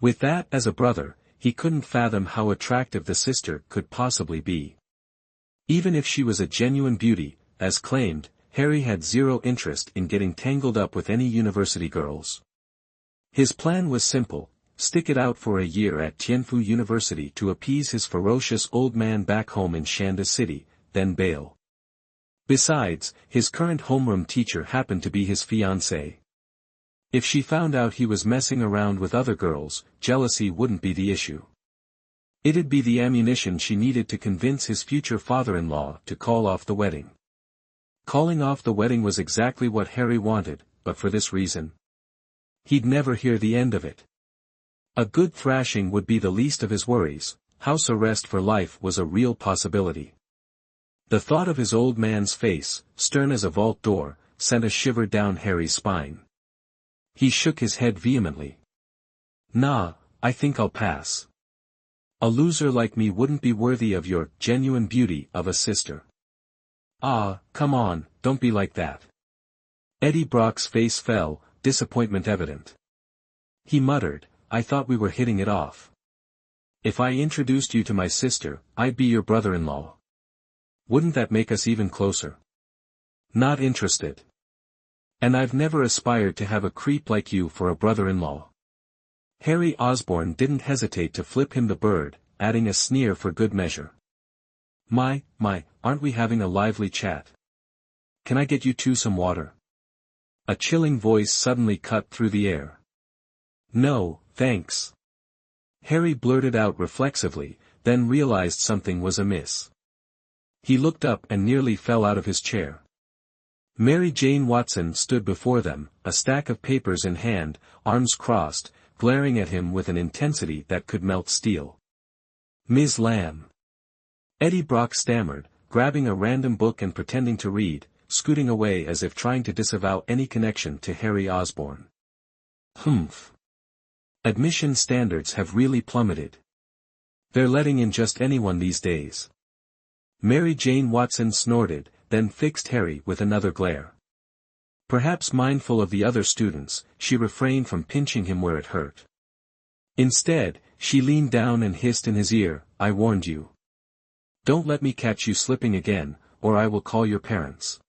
With that as a brother, he couldn't fathom how attractive the sister could possibly be. Even if she was a genuine beauty, as claimed, Harry had zero interest in getting tangled up with any university girls. His plan was simple, stick it out for a year at Tianfu University to appease his ferocious old man back home in Shanda City, then bail. Besides, his current homeroom teacher happened to be his fiancée. If she found out he was messing around with other girls, jealousy wouldn't be the issue. It'd be the ammunition she needed to convince his future father-in-law to call off the wedding. Calling off the wedding was exactly what Harry wanted, but for this reason. He'd never hear the end of it. A good thrashing would be the least of his worries, house arrest for life was a real possibility. The thought of his old man's face, stern as a vault door, sent a shiver down Harry's spine. He shook his head vehemently. Nah, I think I'll pass. A loser like me wouldn't be worthy of your genuine beauty of a sister. Ah, come on, don't be like that. Eddie Brock's face fell, disappointment evident. He muttered, I thought we were hitting it off. If I introduced you to my sister, I'd be your brother-in-law. Wouldn't that make us even closer? Not interested. And I've never aspired to have a creep like you for a brother-in-law. Harry Osborn didn't hesitate to flip him the bird, adding a sneer for good measure. My, aren't we having a lively chat? Can I get you two some water? A chilling voice suddenly cut through the air. No, thanks. Harry blurted out reflexively, then realized something was amiss. He looked up and nearly fell out of his chair. Mary Jane Watson stood before them, a stack of papers in hand, arms crossed, glaring at him with an intensity that could melt steel. Ms. Lamb. Eddie Brock stammered, grabbing a random book and pretending to read, scooting away as if trying to disavow any connection to Harry Osborn. Humph. Admission standards have really plummeted. They're letting in just anyone these days. Mary Jane Watson snorted, then fixed Harry with another glare. Perhaps mindful of the other students, she refrained from pinching him where it hurt. Instead, she leaned down and hissed in his ear, I warned you. Don't let me catch you slipping again, or I will call your parents.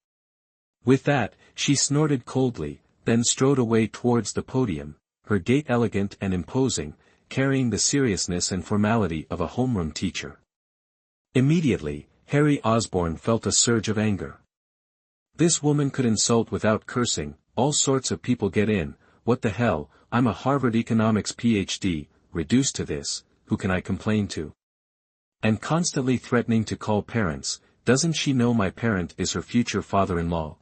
With that, she snorted coldly, then strode away towards the podium, her gait elegant and imposing, carrying the seriousness and formality of a homeroom teacher. Immediately, Harry Osborn felt a surge of anger. This woman could insult without cursing, all sorts of people get in, what the hell, I'm a Harvard economics PhD, reduced to this, who can I complain to? And constantly threatening to call parents, doesn't she know my parent is her future father-in-law?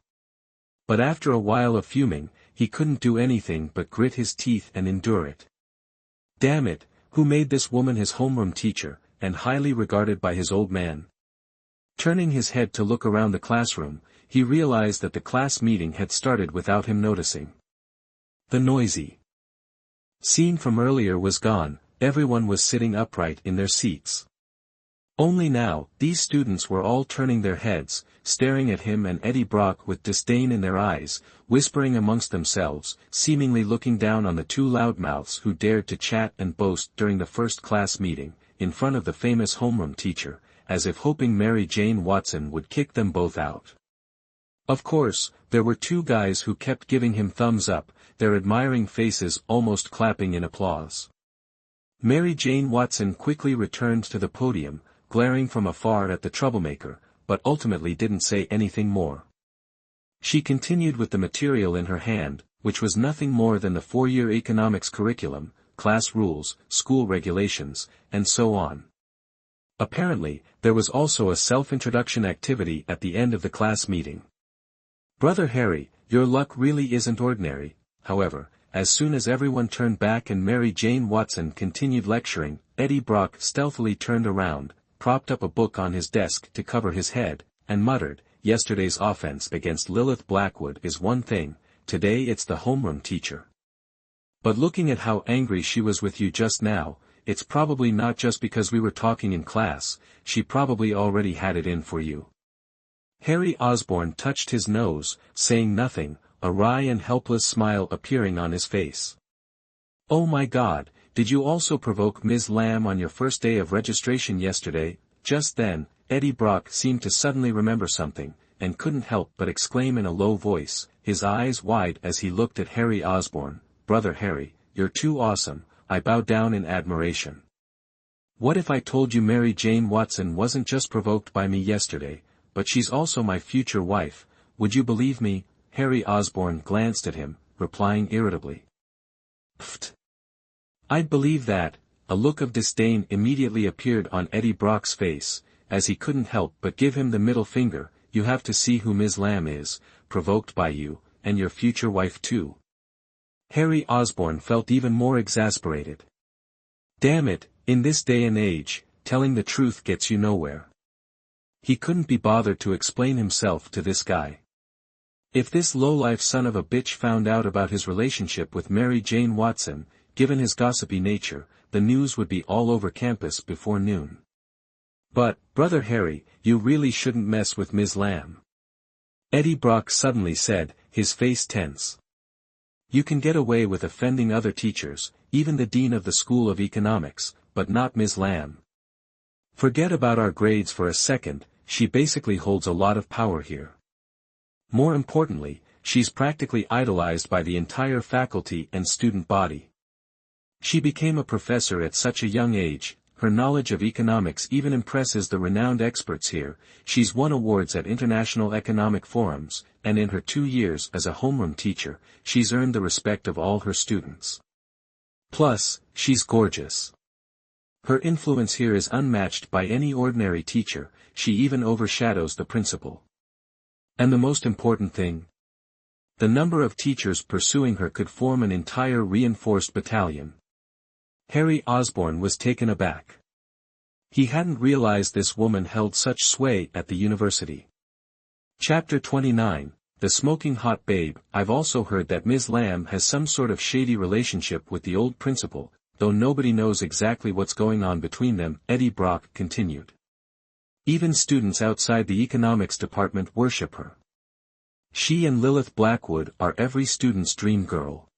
But after a while of fuming, he couldn't do anything but grit his teeth and endure it. Damn it, who made this woman his homeroom teacher, and highly regarded by his old man? Turning his head to look around the classroom, he realized that the class meeting had started without him noticing. The noisy scene from earlier was gone, everyone was sitting upright in their seats. Only now, these students were all turning their heads, staring at him and Eddie Brock with disdain in their eyes, whispering amongst themselves, seemingly looking down on the two loudmouths who dared to chat and boast during the first class meeting, in front of the famous homeroom teacher, as if hoping Mary Jane Watson would kick them both out. Of course, there were two guys who kept giving him thumbs up, their admiring faces almost clapping in applause. Mary Jane Watson quickly returned to the podium, glaring from afar at the troublemaker, but ultimately didn't say anything more. She continued with the material in her hand, which was nothing more than the 4-year economics curriculum, class rules, school regulations, and so on. Apparently, there was also a self-introduction activity at the end of the class meeting. Brother Harry, your luck really isn't ordinary. However, as soon as everyone turned back and Mary Jane Watson continued lecturing, Eddie Brock stealthily turned around, propped up a book on his desk to cover his head, and muttered, yesterday's offense against Lilith Blackwood is one thing, today it's the homeroom teacher. But looking at how angry she was with you just now, it's probably not just because we were talking in class, she probably already had it in for you. Harry Osborn touched his nose, saying nothing, a wry and helpless smile appearing on his face. Oh my God, did you also provoke Ms. Lamb on your first day of registration yesterday? Just then, Eddie Brock seemed to suddenly remember something, and couldn't help but exclaim in a low voice, his eyes wide as he looked at Harry Osborn, Brother Harry, you're too awesome, I bow down in admiration. What if I told you Mary Jane Watson wasn't just provoked by me yesterday, but she's also my future wife, would you believe me? Harry Osborn glanced at him, replying irritably. Pfft. I'd believe that. A look of disdain immediately appeared on Eddie Brock's face, as he couldn't help but give him the middle finger, you have to see who Ms. Lamb is, provoked by you, and your future wife too. Harry Osborn felt even more exasperated. Damn it, in this day and age, telling the truth gets you nowhere. He couldn't be bothered to explain himself to this guy. If this lowlife son of a bitch found out about his relationship with Mary Jane Watson, given his gossipy nature, the news would be all over campus before noon. But, Brother Harry, you really shouldn't mess with Ms. Lamb. Eddie Brock suddenly said, his face tense. You can get away with offending other teachers, even the dean of the School of Economics, but not Ms. Lamb. Forget about our grades for a second, she basically holds a lot of power here. More importantly, she's practically idolized by the entire faculty and student body. She became a professor at such a young age, her knowledge of economics even impresses the renowned experts here, she's won awards at international economic forums, and in her 2 years as a homeroom teacher, she's earned the respect of all her students. Plus, she's gorgeous. Her influence here is unmatched by any ordinary teacher, she even overshadows the principal. And the most important thing? The number of teachers pursuing her could form an entire reinforced battalion. Harry Osborn was taken aback. He hadn't realized this woman held such sway at the university. Chapter 29, The Smoking Hot Babe. I've also heard that Ms. Lamb has some sort of shady relationship with the old principal, though nobody knows exactly what's going on between them, Eddie Brock continued. Even students outside the economics department worship her. She and Lilith Blackwood are every student's dream girl.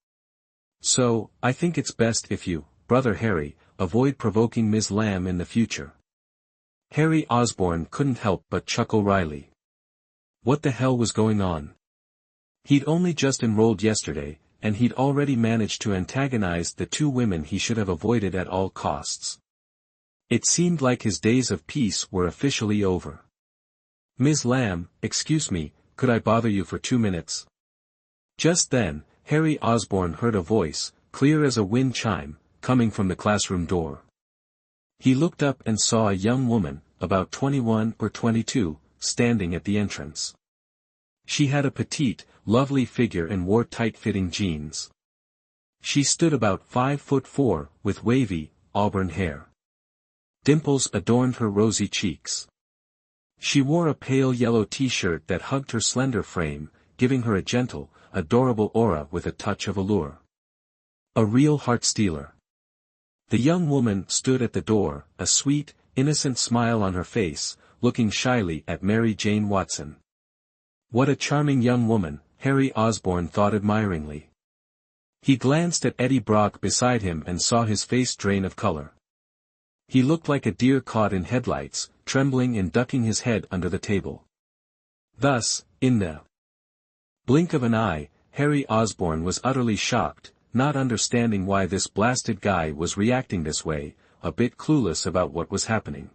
So, I think it's best if you, Brother Harry, avoid provoking Ms. Lamb in the future. Harry Osborn couldn't help but chuckle wryly. What the hell was going on? He'd only just enrolled yesterday, and he'd already managed to antagonize the 2 women he should have avoided at all costs. It seemed like his days of peace were officially over. Ms. Lamb, excuse me, could I bother you for 2 minutes? Just then, Harry Osborn heard a voice, clear as a wind chime, coming from the classroom door. He looked up and saw a young woman, about 21 or 22, standing at the entrance. She had a petite, lovely figure and wore tight-fitting jeans. She stood about 5'4", with wavy, auburn hair. Dimples adorned her rosy cheeks. She wore a pale yellow t-shirt that hugged her slender frame, giving her a gentle, adorable aura with a touch of allure. A real heart-stealer. The young woman stood at the door, a sweet, innocent smile on her face, looking shyly at Mary Jane Watson. What a charming young woman, Harry Osborn thought admiringly. He glanced at Eddie Brock beside him and saw his face drain of color. He looked like a deer caught in headlights, trembling and ducking his head under the table. Thus, in the blink of an eye, Harry Osborn was utterly shocked, not understanding why this blasted guy was reacting this way, a bit clueless about what was happening.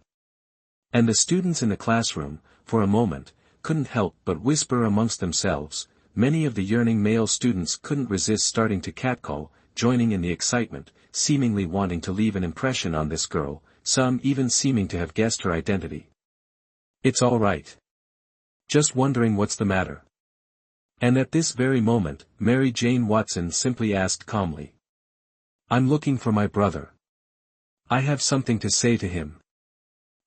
And the students in the classroom, for a moment, couldn't help but whisper amongst themselves. Many of the yearning male students couldn't resist starting to catcall, joining in the excitement, seemingly wanting to leave an impression on this girl, some even seeming to have guessed her identity. It's all right. Just wondering what's the matter. And at this very moment, Mary Jane Watson simply asked calmly. I'm looking for my brother. I have something to say to him.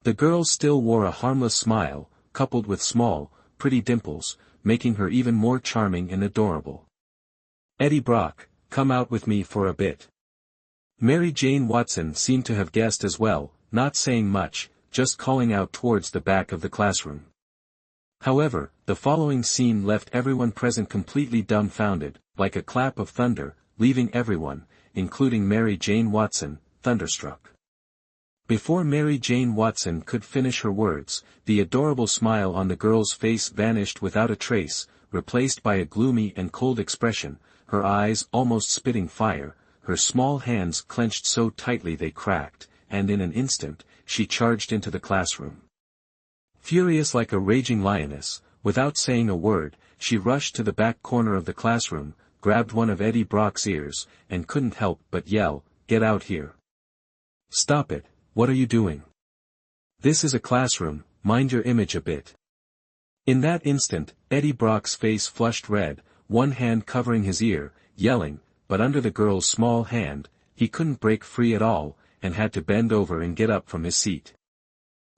The girl still wore a harmless smile, coupled with small, pretty dimples, making her even more charming and adorable. Eddie Brock, come out with me for a bit. Mary Jane Watson seemed to have guessed as well, not saying much, just calling out towards the back of the classroom. However, the following scene left everyone present completely dumbfounded, like a clap of thunder, leaving everyone, including Mary Jane Watson, thunderstruck. Before Mary Jane Watson could finish her words, the adorable smile on the girl's face vanished without a trace, replaced by a gloomy and cold expression, her eyes almost spitting fire, her small hands clenched so tightly they cracked, and in an instant, she charged into the classroom. Furious like a raging lioness, without saying a word, she rushed to the back corner of the classroom, grabbed one of Eddie Brock's ears, and couldn't help but yell, "Get out here! Stop it, what are you doing? This is a classroom, mind your image a bit." In that instant, Eddie Brock's face flushed red, one hand covering his ear, yelling, but under the girl's small hand, he couldn't break free at all, and had to bend over and get up from his seat.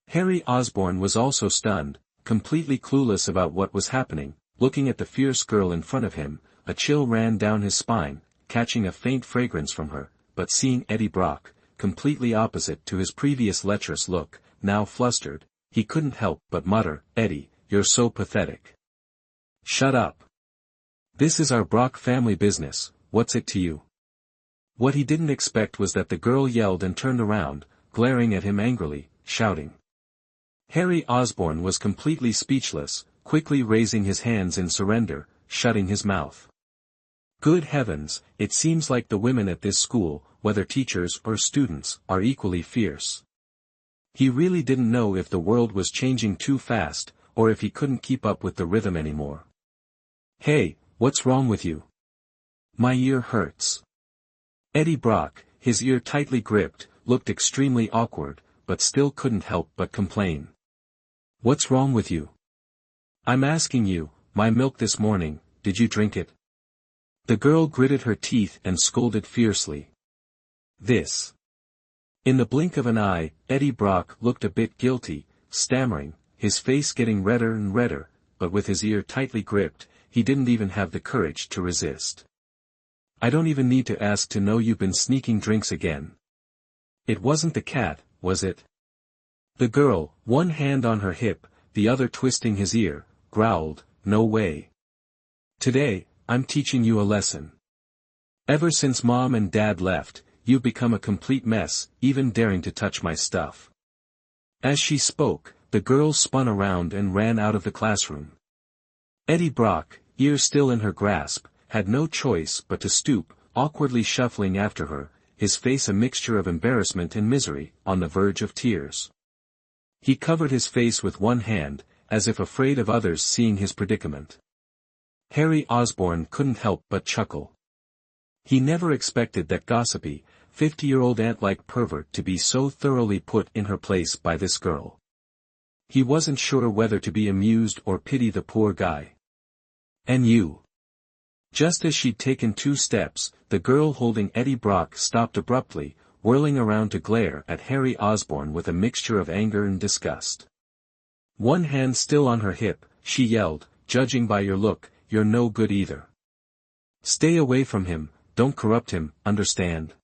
Harry Osborn was also stunned, completely clueless about what was happening. Looking at the fierce girl in front of him, a chill ran down his spine, catching a faint fragrance from her, but seeing Eddie Brock, completely opposite to his previous lecherous look, now flustered, he couldn't help but mutter, "Eddie, you're so pathetic. Shut up. This is our Brock family business, what's it to you?" What he didn't expect was that the girl yelled and turned around, glaring at him angrily, shouting. Harry Osborn was completely speechless, quickly raising his hands in surrender, shutting his mouth. Good heavens, it seems like the women at this school, whether teachers or students, are equally fierce. He really didn't know if the world was changing too fast, or if he couldn't keep up with the rhythm anymore. "Hey, what's wrong with you? My ear hurts." Eddie Brock, his ear tightly gripped, looked extremely awkward, but still couldn't help but complain. "What's wrong with you? I'm asking you, my milk this morning, did you drink it?" The girl gritted her teeth and scolded fiercely. "This." In the blink of an eye, Eddie Brock looked a bit guilty, stammering, his face getting redder and redder, but with his ear tightly gripped, he didn't even have the courage to resist. "I don't even need to ask to know you've been sneaking drinks again. It wasn't the cat, was it?" The girl, one hand on her hip, the other twisting his ear, growled, "No way. Today, I'm teaching you a lesson. Ever since Mom and Dad left, you've become a complete mess, even daring to touch my stuff." As she spoke, the girl spun around and ran out of the classroom. Eddie Brock, ear still in her grasp, had no choice but to stoop, awkwardly shuffling after her, his face a mixture of embarrassment and misery, on the verge of tears. He covered his face with one hand, as if afraid of others seeing his predicament. Harry Osborn couldn't help but chuckle. He never expected that gossipy, 50-year-old ant-like pervert to be so thoroughly put in her place by this girl. He wasn't sure whether to be amused or pity the poor guy. "And you?" Just as she'd taken 2 steps, the girl holding Eddie Brock stopped abruptly, whirling around to glare at Harry Osborn with a mixture of anger and disgust. One hand still on her hip, she yelled, "Judging by your look, you're no good either. Stay away from him, don't corrupt him, understand?"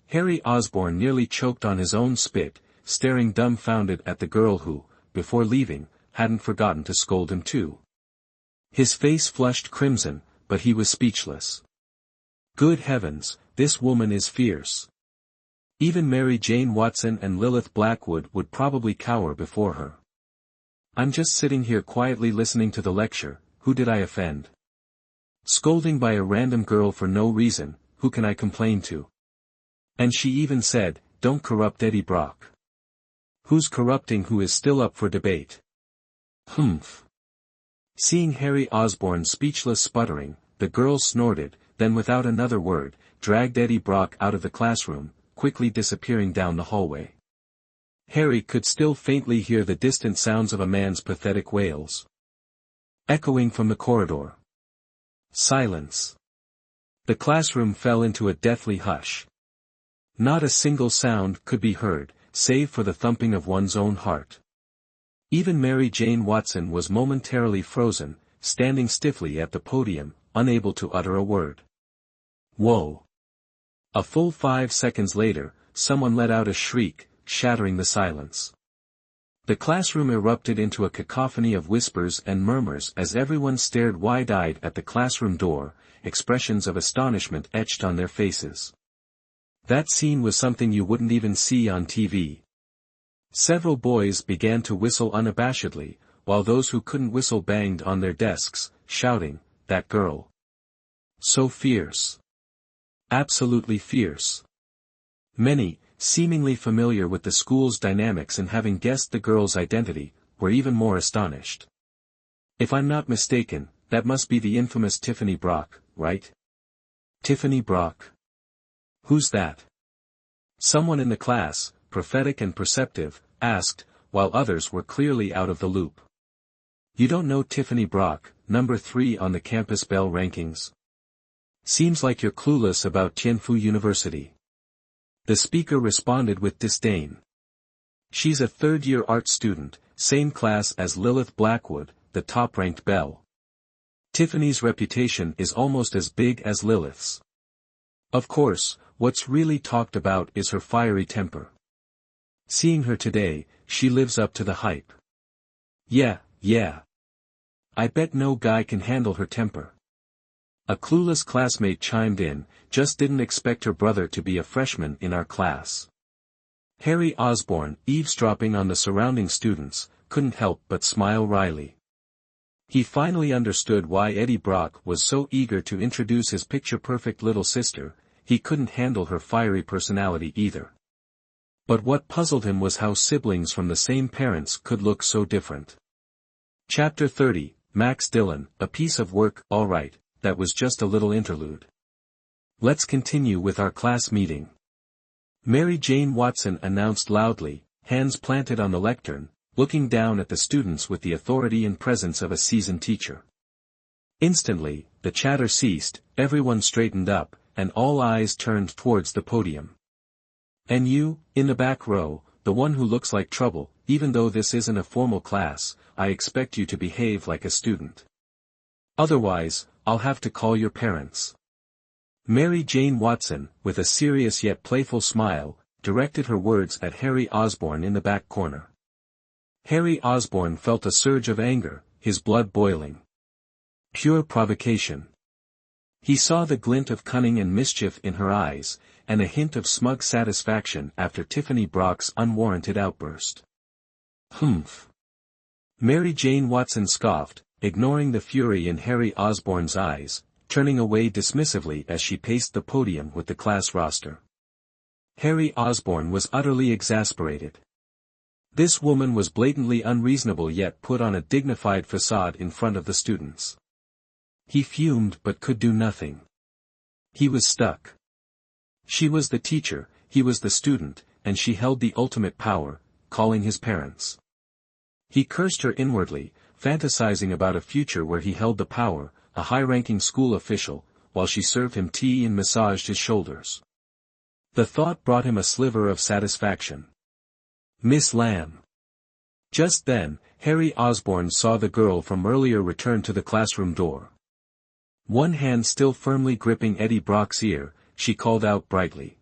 Harry Osborn nearly choked on his own spit, staring dumbfounded at the girl who, before leaving, hadn't forgotten to scold him too. His face flushed crimson, but he was speechless. Good heavens, this woman is fierce. Even Mary Jane Watson and Lilith Blackwood would probably cower before her. "I'm just sitting here quietly listening to the lecture, who did I offend? Scolding by a random girl for no reason, who can I complain to? And she even said, don't corrupt Eddie Brock. Who's corrupting who is still up for debate?" "Humph." Seeing Harry Osborn speechless sputtering, the girl snorted, then without another word, dragged Eddie Brock out of the classroom, quickly disappearing down the hallway. Harry could still faintly hear the distant sounds of a man's pathetic wails, echoing from the corridor. Silence. The classroom fell into a deathly hush. Not a single sound could be heard, save for the thumping of one's own heart. Even Mary Jane Watson was momentarily frozen, standing stiffly at the podium, unable to utter a word. Whoa! A full 5 seconds later, someone let out a shriek, shattering the silence. The classroom erupted into a cacophony of whispers and murmurs as everyone stared wide-eyed at the classroom door, expressions of astonishment etched on their faces. That scene was something you wouldn't even see on TV. Several boys began to whistle unabashedly, while those who couldn't whistle banged on their desks, shouting, "That girl! So fierce! Absolutely fierce!" Many, seemingly familiar with the school's dynamics and having guessed the girl's identity, were even more astonished. "If I'm not mistaken, that must be the infamous Tiffany Brock, right?" "Tiffany Brock? Who's that?" Someone in the class, prophetic and perceptive, asked, while others were clearly out of the loop. "You don't know Tiffany Brock, number 3 on the campus bell rankings? Seems like you're clueless about Tianfu University." The speaker responded with disdain. She's a third-year art student, same class as Lilith Blackwood, the top-ranked belle. Tiffany's reputation is almost as big as Lilith's. Of course, what's really talked about is her fiery temper. Seeing her today, she lives up to the hype. Yeah. I bet no guy can handle her temper. A clueless classmate chimed in, just didn't expect her brother to be a freshman in our class. Harry Osborn, eavesdropping on the surrounding students, couldn't help but smile wryly. He finally understood why Eddie Brock was so eager to introduce his picture-perfect little sister. He couldn't handle her fiery personality either. But what puzzled him was how siblings from the same parents could look so different. Chapter 30, Max Dillon, a piece of work. Alright, that was just a little interlude. Let's continue with our class meeting. Mary Jane Watson announced loudly, hands planted on the lectern, looking down at the students with the authority and presence of a seasoned teacher. Instantly, the chatter ceased, everyone straightened up, and all eyes turned towards the podium. And you, in the back row, the one who looks like trouble, even though this isn't a formal class, I expect you to behave like a student. Otherwise, I'll have to call your parents. Mary Jane Watson, with a serious yet playful smile, directed her words at Harry Osborn in the back corner. Harry Osborn felt a surge of anger, his blood boiling. Pure provocation. He saw the glint of cunning and mischief in her eyes, and a hint of smug satisfaction after Tiffany Brock's unwarranted outburst. Humph. Mary Jane Watson scoffed, ignoring the fury in Harry Osborn's eyes, turning away dismissively as she paced the podium with the class roster. Harry Osborn was utterly exasperated. This woman was blatantly unreasonable yet put on a dignified facade in front of the students. He fumed but could do nothing. He was stuck. She was the teacher, he was the student, and she held the ultimate power, calling his parents. He cursed her inwardly, fantasizing about a future where he held the power, a high-ranking school official, while she served him tea and massaged his shoulders. The thought brought him a sliver of satisfaction. Miss Lamb. Just then, Harry Osborn saw the girl from earlier return to the classroom door. One hand still firmly gripping Eddie Brock's ear, she called out brightly.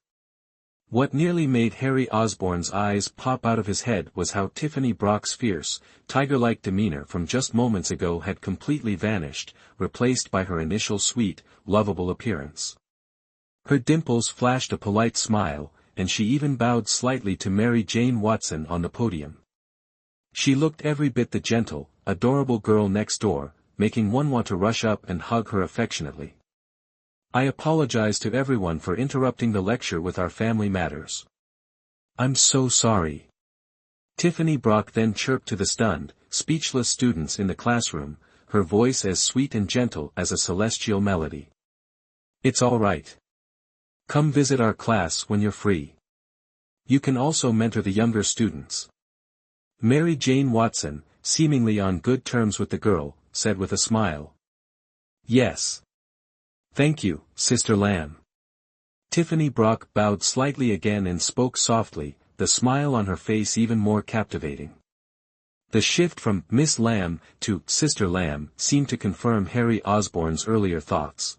What nearly made Harry Osborn's eyes pop out of his head was how Tiffany Brock's fierce, tiger-like demeanor from just moments ago had completely vanished, replaced by her initial sweet, lovable appearance. Her dimples flashed a polite smile, and she even bowed slightly to Mary Jane Watson on the podium. She looked every bit the gentle, adorable girl next door, making one want to rush up and hug her affectionately. I apologize to everyone for interrupting the lecture with our family matters. I'm so sorry. Tiffany Brock then chirped to the stunned, speechless students in the classroom, her voice as sweet and gentle as a celestial melody. It's all right. Come visit our class when you're free. You can also mentor the younger students. Mary Jane Watson, seemingly on good terms with the girl, said with a smile. Yes. Thank you, Sister Lamb. Tiffany Brock bowed slightly again and spoke softly, the smile on her face even more captivating. The shift from Miss Lamb to Sister Lamb seemed to confirm Harry Osborn's earlier thoughts.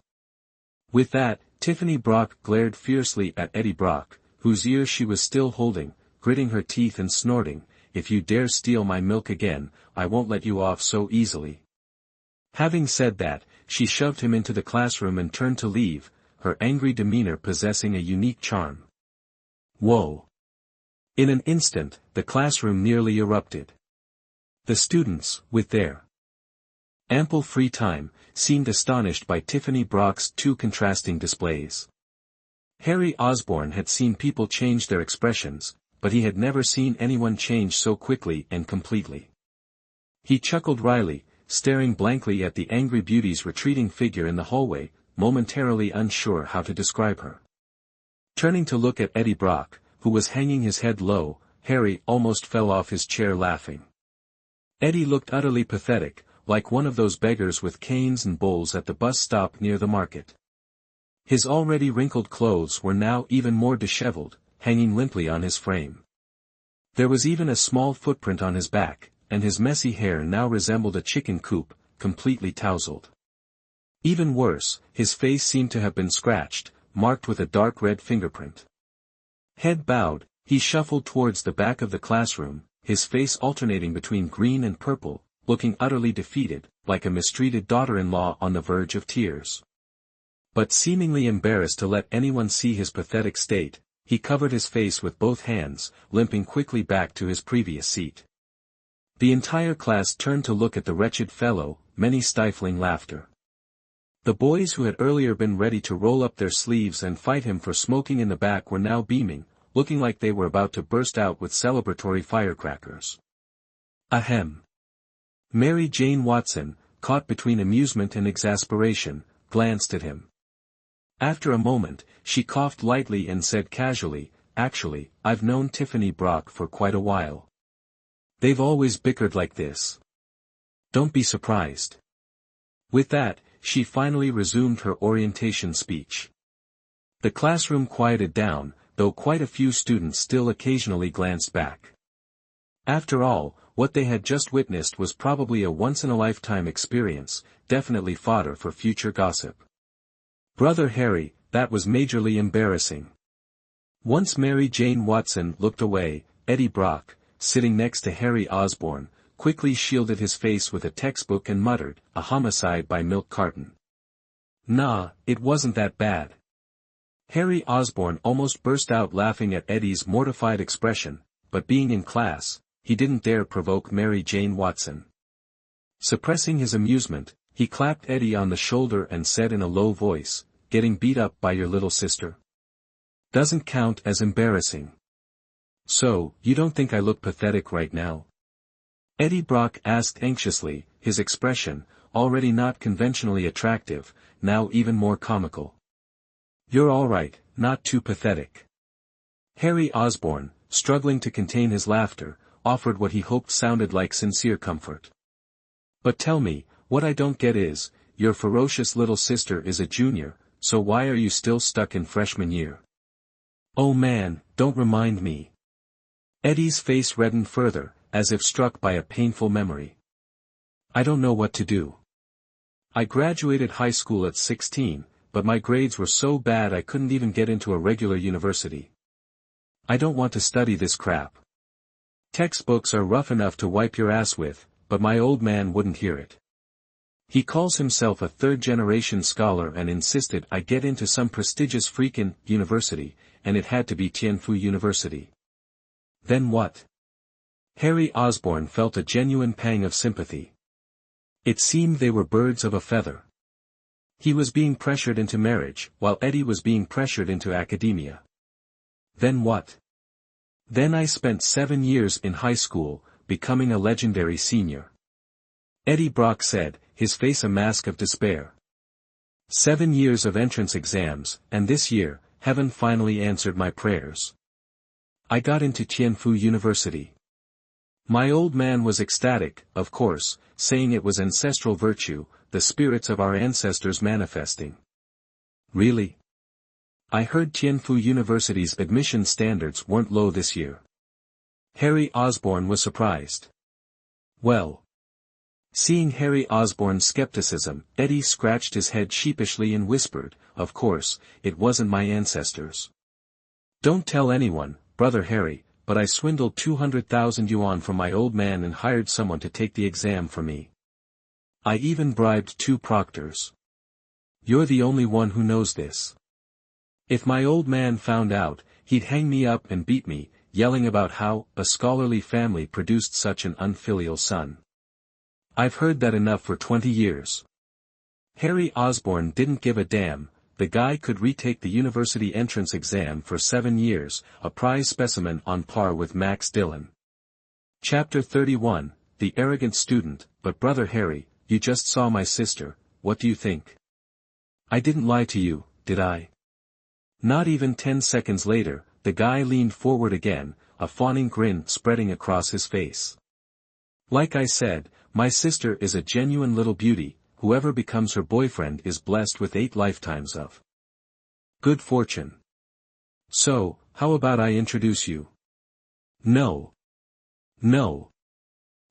With that, Tiffany Brock glared fiercely at Eddie Brock, whose ear she was still holding, gritting her teeth and snorting, "If you dare steal my milk again, I won't let you off so easily." Having said that, she shoved him into the classroom and turned to leave, her angry demeanor possessing a unique charm. Whoa! In an instant, the classroom nearly erupted. The students, with their ample free time, seemed astonished by Tiffany Brock's two contrasting displays. Harry Osborn had seen people change their expressions, but he had never seen anyone change so quickly and completely. He chuckled wryly, staring blankly at the angry beauty's retreating figure in the hallway, momentarily unsure how to describe her. Turning to look at Eddie Brock, who was hanging his head low, Harry almost fell off his chair laughing. Eddie looked utterly pathetic, like one of those beggars with canes and bowls at the bus stop near the market. His already wrinkled clothes were now even more disheveled, hanging limply on his frame. There was even a small footprint on his back, and his messy hair now resembled a chicken coop, completely tousled. Even worse, his face seemed to have been scratched, marked with a dark red fingerprint. Head bowed, he shuffled towards the back of the classroom, his face alternating between green and purple, looking utterly defeated, like a mistreated daughter-in-law on the verge of tears. But seemingly embarrassed to let anyone see his pathetic state, he covered his face with both hands, limping quickly back to his previous seat. The entire class turned to look at the wretched fellow, many stifling laughter. The boys who had earlier been ready to roll up their sleeves and fight him for smoking in the back were now beaming, looking like they were about to burst out with celebratory firecrackers. Ahem. Mary Jane Watson, caught between amusement and exasperation, glanced at him. After a moment, she coughed lightly and said casually, "Actually, I've known Tiffany Brock for quite a while. They've always bickered like this. Don't be surprised." With that, she finally resumed her orientation speech. The classroom quieted down, though quite a few students still occasionally glanced back. After all, what they had just witnessed was probably a once-in-a-lifetime experience, definitely fodder for future gossip. Brother Harry, that was majorly embarrassing. Once Mary Jane Watson looked away, Eddie Brock, sitting next to Harry Osborne, quickly shielded his face with a textbook and muttered, "A homicide by milk carton." "Nah, it wasn't that bad." Harry Osborne almost burst out laughing at Eddie's mortified expression, but being in class, he didn't dare provoke Mary Jane Watson. Suppressing his amusement, he clapped Eddie on the shoulder and said in a low voice, "Getting beat up by your little sister? Doesn't count as embarrassing. So, you don't think I look pathetic right now?" Eddie Brock asked anxiously, his expression, already not conventionally attractive, now even more comical. "You're all right, not too pathetic." Harry Osborne, struggling to contain his laughter, offered what he hoped sounded like sincere comfort. "But tell me, what I don't get is, your ferocious little sister is a junior, so why are you still stuck in freshman year?" "Oh man, don't remind me." Eddie's face reddened further, as if struck by a painful memory. "I don't know what to do. I graduated high school at 16, but my grades were so bad I couldn't even get into a regular university. I don't want to study this crap. Textbooks are rough enough to wipe your ass with, but my old man wouldn't hear it. He calls himself a third-generation scholar and insisted I get into some prestigious freakin' university, and it had to be Tianfu University." "Then what?" Harry Osborne felt a genuine pang of sympathy. It seemed they were birds of a feather. He was being pressured into marriage, while Eddie was being pressured into academia. "Then what?" "Then I spent 7 years in high school, becoming a legendary senior," Eddie Brock said, his face a mask of despair. 7 years of entrance exams, and this year, heaven finally answered my prayers. I got into Tianfu University. My old man was ecstatic, of course, saying it was ancestral virtue, the spirits of our ancestors manifesting. Really? I heard Tianfu University's admission standards weren't low this year. Harry Osborne was surprised. Well. Seeing Harry Osborne's skepticism, Eddie scratched his head sheepishly and whispered, "Of course, it wasn't my ancestors. Don't tell anyone, Brother Harry, but I swindled 200,000 yuan from my old man and hired someone to take the exam for me. I even bribed 2 proctors. You're the only one who knows this. If my old man found out, he'd hang me up and beat me, yelling about how a scholarly family produced such an unfilial son. I've heard that enough for 20 years. Harry Osborne didn't give a damn. The guy could retake the university entrance exam for 7 years, a prize specimen on par with Max Dillon. Chapter 31, The Arrogant Student. But Brother Harry, you just saw my sister, what do you think? I didn't lie to you, did I? Not even 10 seconds later, the guy leaned forward again, a fawning grin spreading across his face. Like I said, my sister is a genuine little beauty. Whoever becomes her boyfriend is blessed with 8 lifetimes of good fortune. So, how about I introduce you? No. No.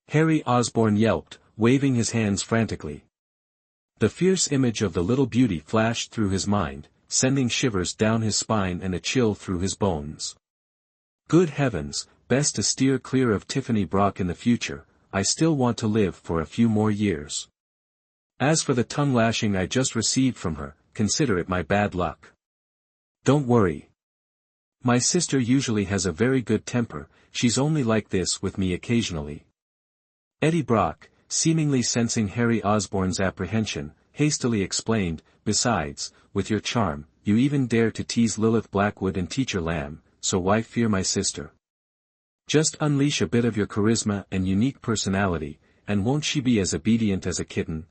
Harry Osborn yelped, waving his hands frantically. The fierce image of the little beauty flashed through his mind, sending shivers down his spine and a chill through his bones. Good heavens, best to steer clear of Tiffany Brock in the future. I still want to live for a few more years. As for the tongue lashing I just received from her, consider it my bad luck. Don't worry. My sister usually has a very good temper, she's only like this with me occasionally. Eddie Brock, seemingly sensing Harry Osborn's apprehension, hastily explained, besides, with your charm, you even dare to tease Lilith Blackwood and Teacher Lamb, so why fear my sister? Just unleash a bit of your charisma and unique personality, and won't she be as obedient as a kitten?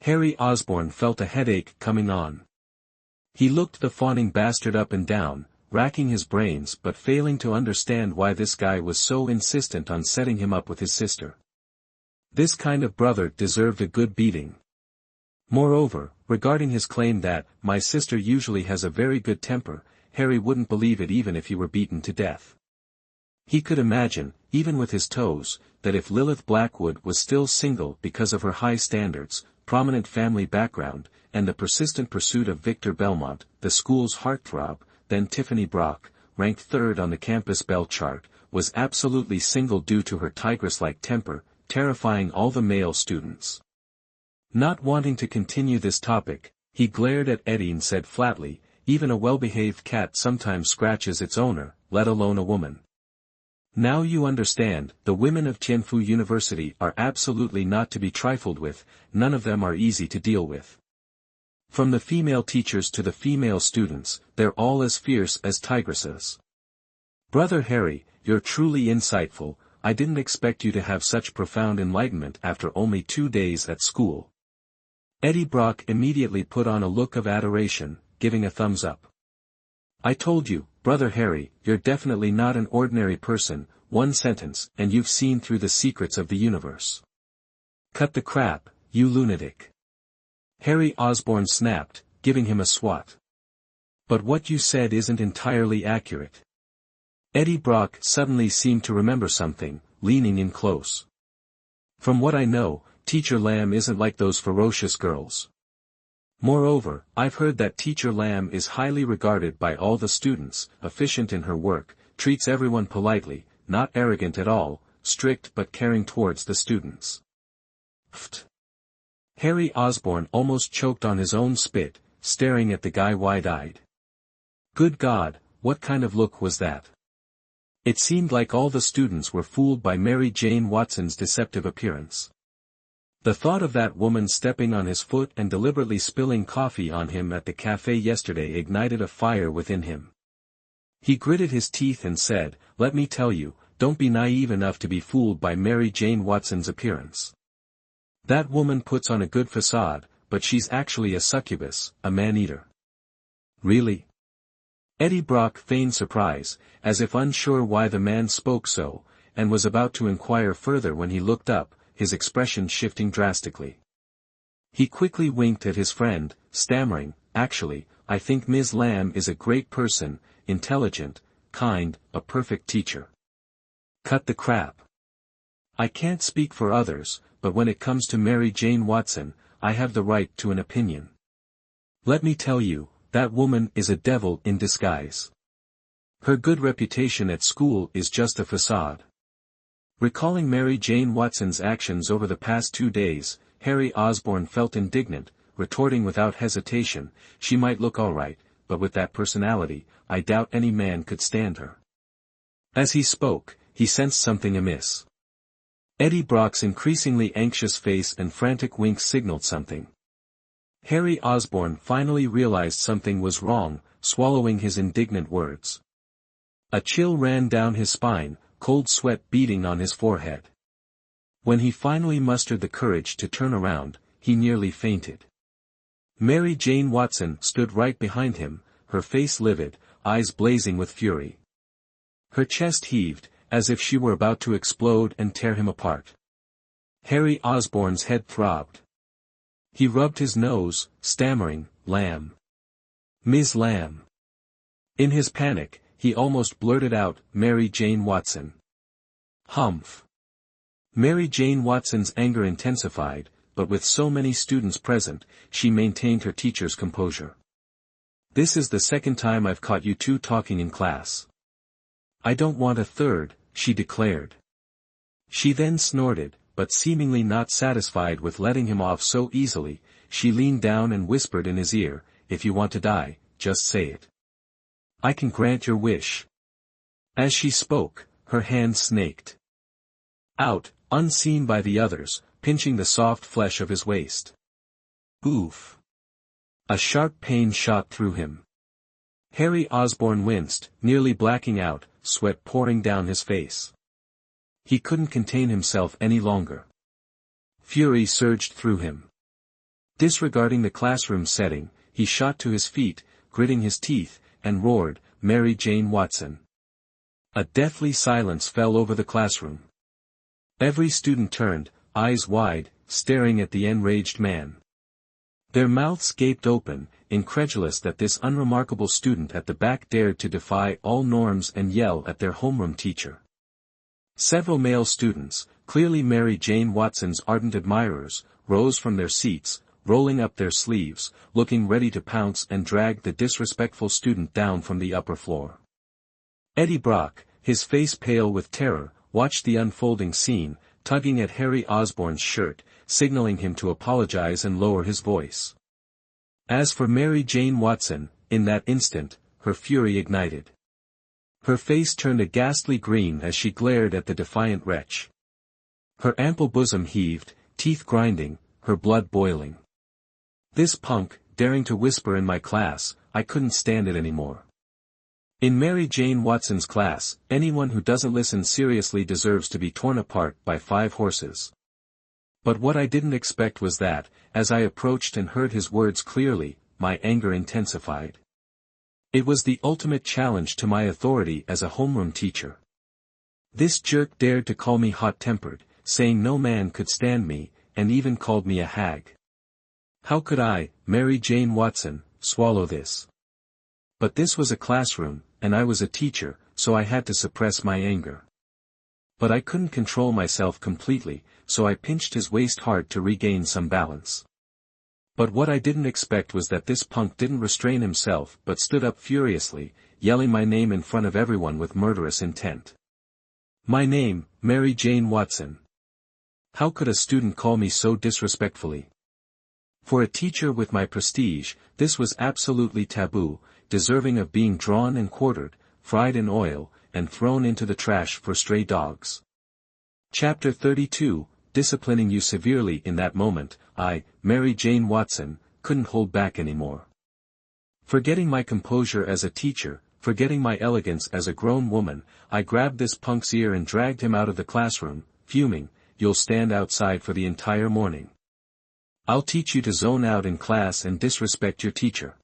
Harry Osborn felt a headache coming on. He looked the fawning bastard up and down, racking his brains but failing to understand why this guy was so insistent on setting him up with his sister. This kind of brother deserved a good beating. Moreover, regarding his claim that, my sister usually has a very good temper, Harry wouldn't believe it even if he were beaten to death. He could imagine, even with his toes, that if Lilith Blackwood was still single because of her high standards, prominent family background, and the persistent pursuit of Victor Belmont, the school's heartthrob, then Tiffany Brock, ranked third on the campus bell chart, was absolutely single due to her tigress-like temper, terrifying all the male students. Not wanting to continue this topic, he glared at Eddie and said flatly, even a well-behaved cat sometimes scratches its owner, let alone a woman. Now you understand, the women of Tianfu University are absolutely not to be trifled with, none of them are easy to deal with. From the female teachers to the female students, they're all as fierce as tigresses. Brother Harry, you're truly insightful, I didn't expect you to have such profound enlightenment after only 2 days at school. Eddie Brock immediately put on a look of adoration, giving a thumbs up. I told you, Brother Harry, you're definitely not an ordinary person, one sentence, and you've seen through the secrets of the universe. Cut the crap, you lunatic. Harry Osborn snapped, giving him a swat. But what you said isn't entirely accurate. Eddie Brock suddenly seemed to remember something, leaning in close. From what I know, Teacher Lamb isn't like those ferocious girls. Moreover, I've heard that Teacher Lamb is highly regarded by all the students, efficient in her work, treats everyone politely, not arrogant at all, strict but caring towards the students. Pfft. Harry Osborn almost choked on his own spit, staring at the guy wide-eyed. Good God, what kind of look was that? It seemed like all the students were fooled by Mary Jane Watson's deceptive appearance. The thought of that woman stepping on his foot and deliberately spilling coffee on him at the cafe yesterday ignited a fire within him. He gritted his teeth and said, let me tell you, don't be naive enough to be fooled by Mary Jane Watson's appearance. That woman puts on a good facade, but she's actually a succubus, a man-eater. Really? Eddie Brock feigned surprise, as if unsure why the man spoke so, and was about to inquire further when he looked up, his expression shifting drastically. He quickly winked at his friend, stammering, actually, I think Ms. Lamb is a great person, intelligent, kind, a perfect teacher. Cut the crap. I can't speak for others, but when it comes to Mary Jane Watson, I have the right to an opinion. Let me tell you, that woman is a devil in disguise. Her good reputation at school is just a facade. Recalling Mary Jane Watson's actions over the past 2 days, Harry Osborn felt indignant, retorting without hesitation, she might look all right, but with that personality, I doubt any man could stand her. As he spoke, he sensed something amiss. Eddie Brock's increasingly anxious face and frantic winks signaled something. Harry Osborn finally realized something was wrong, swallowing his indignant words. A chill ran down his spine, cold sweat beading on his forehead. When he finally mustered the courage to turn around, he nearly fainted. Mary Jane Watson stood right behind him, her face livid, eyes blazing with fury. Her chest heaved, as if she were about to explode and tear him apart. Harry Osborn's head throbbed. He rubbed his nose, stammering, Lamb. Ms. Lamb. In his panic, he almost blurted out, Mary Jane Watson. Humph. Mary Jane Watson's anger intensified, but with so many students present, she maintained her teacher's composure. This is the second time I've caught you two talking in class. I don't want a third, she declared. She then snorted, but seemingly not satisfied with letting him off so easily, she leaned down and whispered in his ear, if you want to die, just say it. I can grant your wish. As she spoke, her hand snaked out, unseen by the others, pinching the soft flesh of his waist. Oof. A sharp pain shot through him. Harry Osborn winced, nearly blacking out, sweat pouring down his face. He couldn't contain himself any longer. Fury surged through him. Disregarding the classroom setting, he shot to his feet, gritting his teeth, and roared, Mary Jane Watson. A deathly silence fell over the classroom. Every student turned, eyes wide, staring at the enraged man. Their mouths gaped open, incredulous that this unremarkable student at the back dared to defy all norms and yell at their homeroom teacher. Several male students, clearly Mary Jane Watson's ardent admirers, rose from their seats, rolling up their sleeves, looking ready to pounce and drag the disrespectful student down from the upper floor. Eddie Brock, his face pale with terror, watched the unfolding scene, tugging at Harry Osborn's shirt, signaling him to apologize and lower his voice. As for Mary Jane Watson, in that instant, her fury ignited. Her face turned a ghastly green as she glared at the defiant wretch. Her ample bosom heaved, teeth grinding, her blood boiling. This punk, daring to whisper in my class, I couldn't stand it anymore. In Mary Jane Watson's class, anyone who doesn't listen seriously deserves to be torn apart by 5 horses. But what I didn't expect was that, as I approached and heard his words clearly, my anger intensified. It was the ultimate challenge to my authority as a homeroom teacher. This jerk dared to call me hot-tempered, saying no man could stand me, and even called me a hag. How could I, Mary Jane Watson, swallow this? But this was a classroom, and I was a teacher, so I had to suppress my anger. But I couldn't control myself completely, so I pinched his waist hard to regain some balance. But what I didn't expect was that this punk didn't restrain himself but stood up furiously, yelling my name in front of everyone with murderous intent. My name, Mary Jane Watson. How could a student call me so disrespectfully? For a teacher with my prestige, this was absolutely taboo, deserving of being drawn and quartered, fried in oil, and thrown into the trash for stray dogs. Chapter 32, Disciplining you severely. In that moment, I, Mary Jane Watson, couldn't hold back anymore. Forgetting my composure as a teacher, forgetting my elegance as a grown woman, I grabbed this punk's ear and dragged him out of the classroom, fuming, you'll stand outside for the entire morning. I'll teach you to zone out in class and disrespect your teacher.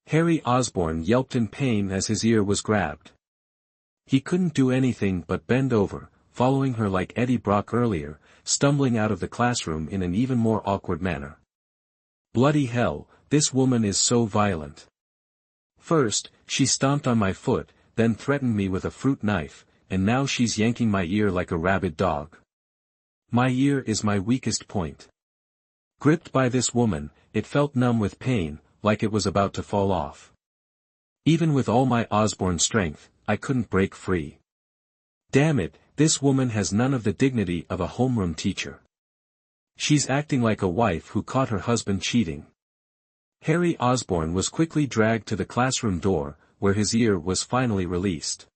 Harry Osborn yelped in pain as his ear was grabbed. He couldn't do anything but bend over, following her like Eddie Brock earlier, stumbling out of the classroom in an even more awkward manner. Bloody hell, this woman is so violent. First, she stomped on my foot, then threatened me with a fruit knife, and now she's yanking my ear like a rabid dog. My ear is my weakest point. Gripped by this woman, it felt numb with pain, like it was about to fall off. Even with all my Osborn strength, I couldn't break free. Damn it, this woman has none of the dignity of a homeroom teacher. She's acting like a wife who caught her husband cheating. Harry Osborn was quickly dragged to the classroom door, where his ear was finally released.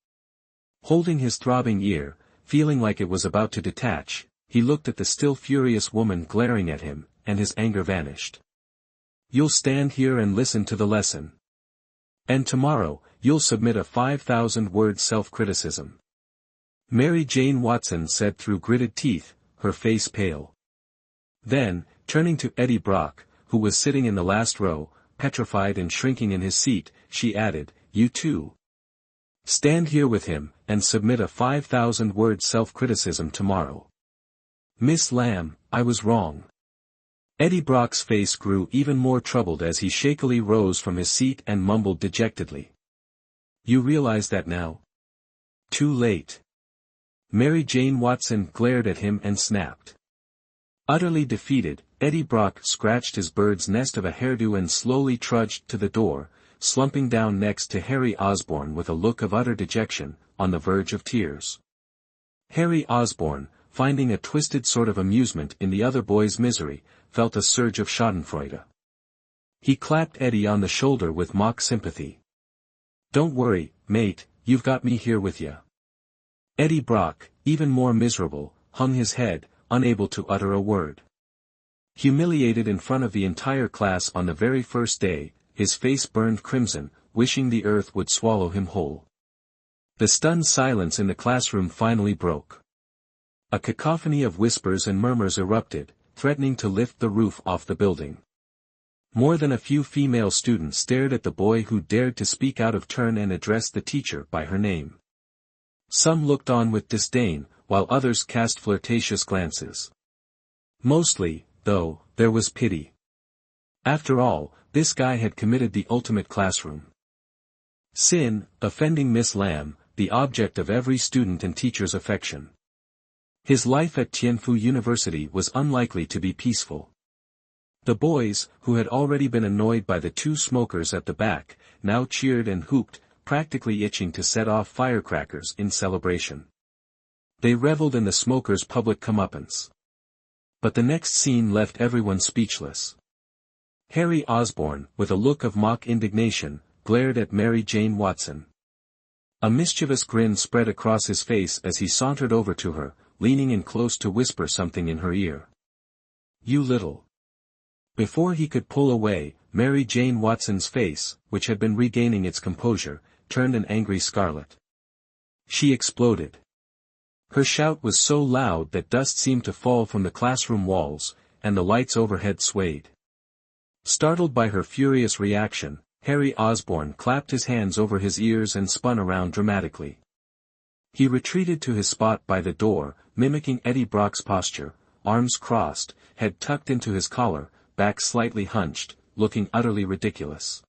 Holding his throbbing ear, feeling like it was about to detach, he looked at the still furious woman glaring at him, and his anger vanished. You'll stand here and listen to the lesson. And tomorrow, you'll submit a 5,000-word self-criticism. Mary Jane Watson said through gritted teeth, her face pale. Then, turning to Eddie Brock, who was sitting in the last row, petrified and shrinking in his seat, she added, you too. Stand here with him, and submit a 5,000-word self-criticism tomorrow. Miss Lamb, I was wrong. Eddie Brock's face grew even more troubled as he shakily rose from his seat and mumbled dejectedly. You realize that now? Too late. Mary Jane Watson glared at him and snapped. Utterly defeated, Eddie Brock scratched his bird's nest of a hairdo and slowly trudged to the door, slumping down next to Harry Osborn with a look of utter dejection, on the verge of tears. Harry Osborn, finding a twisted sort of amusement in the other boy's misery, felt a surge of schadenfreude. He clapped Eddie on the shoulder with mock sympathy. "Don't worry, mate, you've got me here with ya." Eddie Brock, even more miserable, hung his head, unable to utter a word. Humiliated in front of the entire class on the very first day, his face burned crimson, wishing the earth would swallow him whole. The stunned silence in the classroom finally broke. A cacophony of whispers and murmurs erupted, threatening to lift the roof off the building. More than a few female students stared at the boy who dared to speak out of turn and address the teacher by her name. Some looked on with disdain, while others cast flirtatious glances. Mostly, though, there was pity. After all, this guy had committed the ultimate classroom sin, offending Miss Lamb, the object of every student and teacher's affection. His life at Tianfu University was unlikely to be peaceful. The boys, who had already been annoyed by the two smokers at the back, now cheered and hooped, practically itching to set off firecrackers in celebration. They reveled in the smokers' public comeuppance. But the next scene left everyone speechless. Harry Osborn, with a look of mock indignation, glared at Mary Jane Watson. A mischievous grin spread across his face as he sauntered over to her, leaning in close to whisper something in her ear. "You little..." Before he could pull away, Mary Jane Watson's face, which had been regaining its composure, turned an angry scarlet. She exploded. Her shout was so loud that dust seemed to fall from the classroom walls, and the lights overhead swayed. Startled by her furious reaction, Harry Osborn clapped his hands over his ears and spun around dramatically. He retreated to his spot by the door, mimicking Eddie Brock's posture, arms crossed, head tucked into his collar, back slightly hunched, looking utterly ridiculous.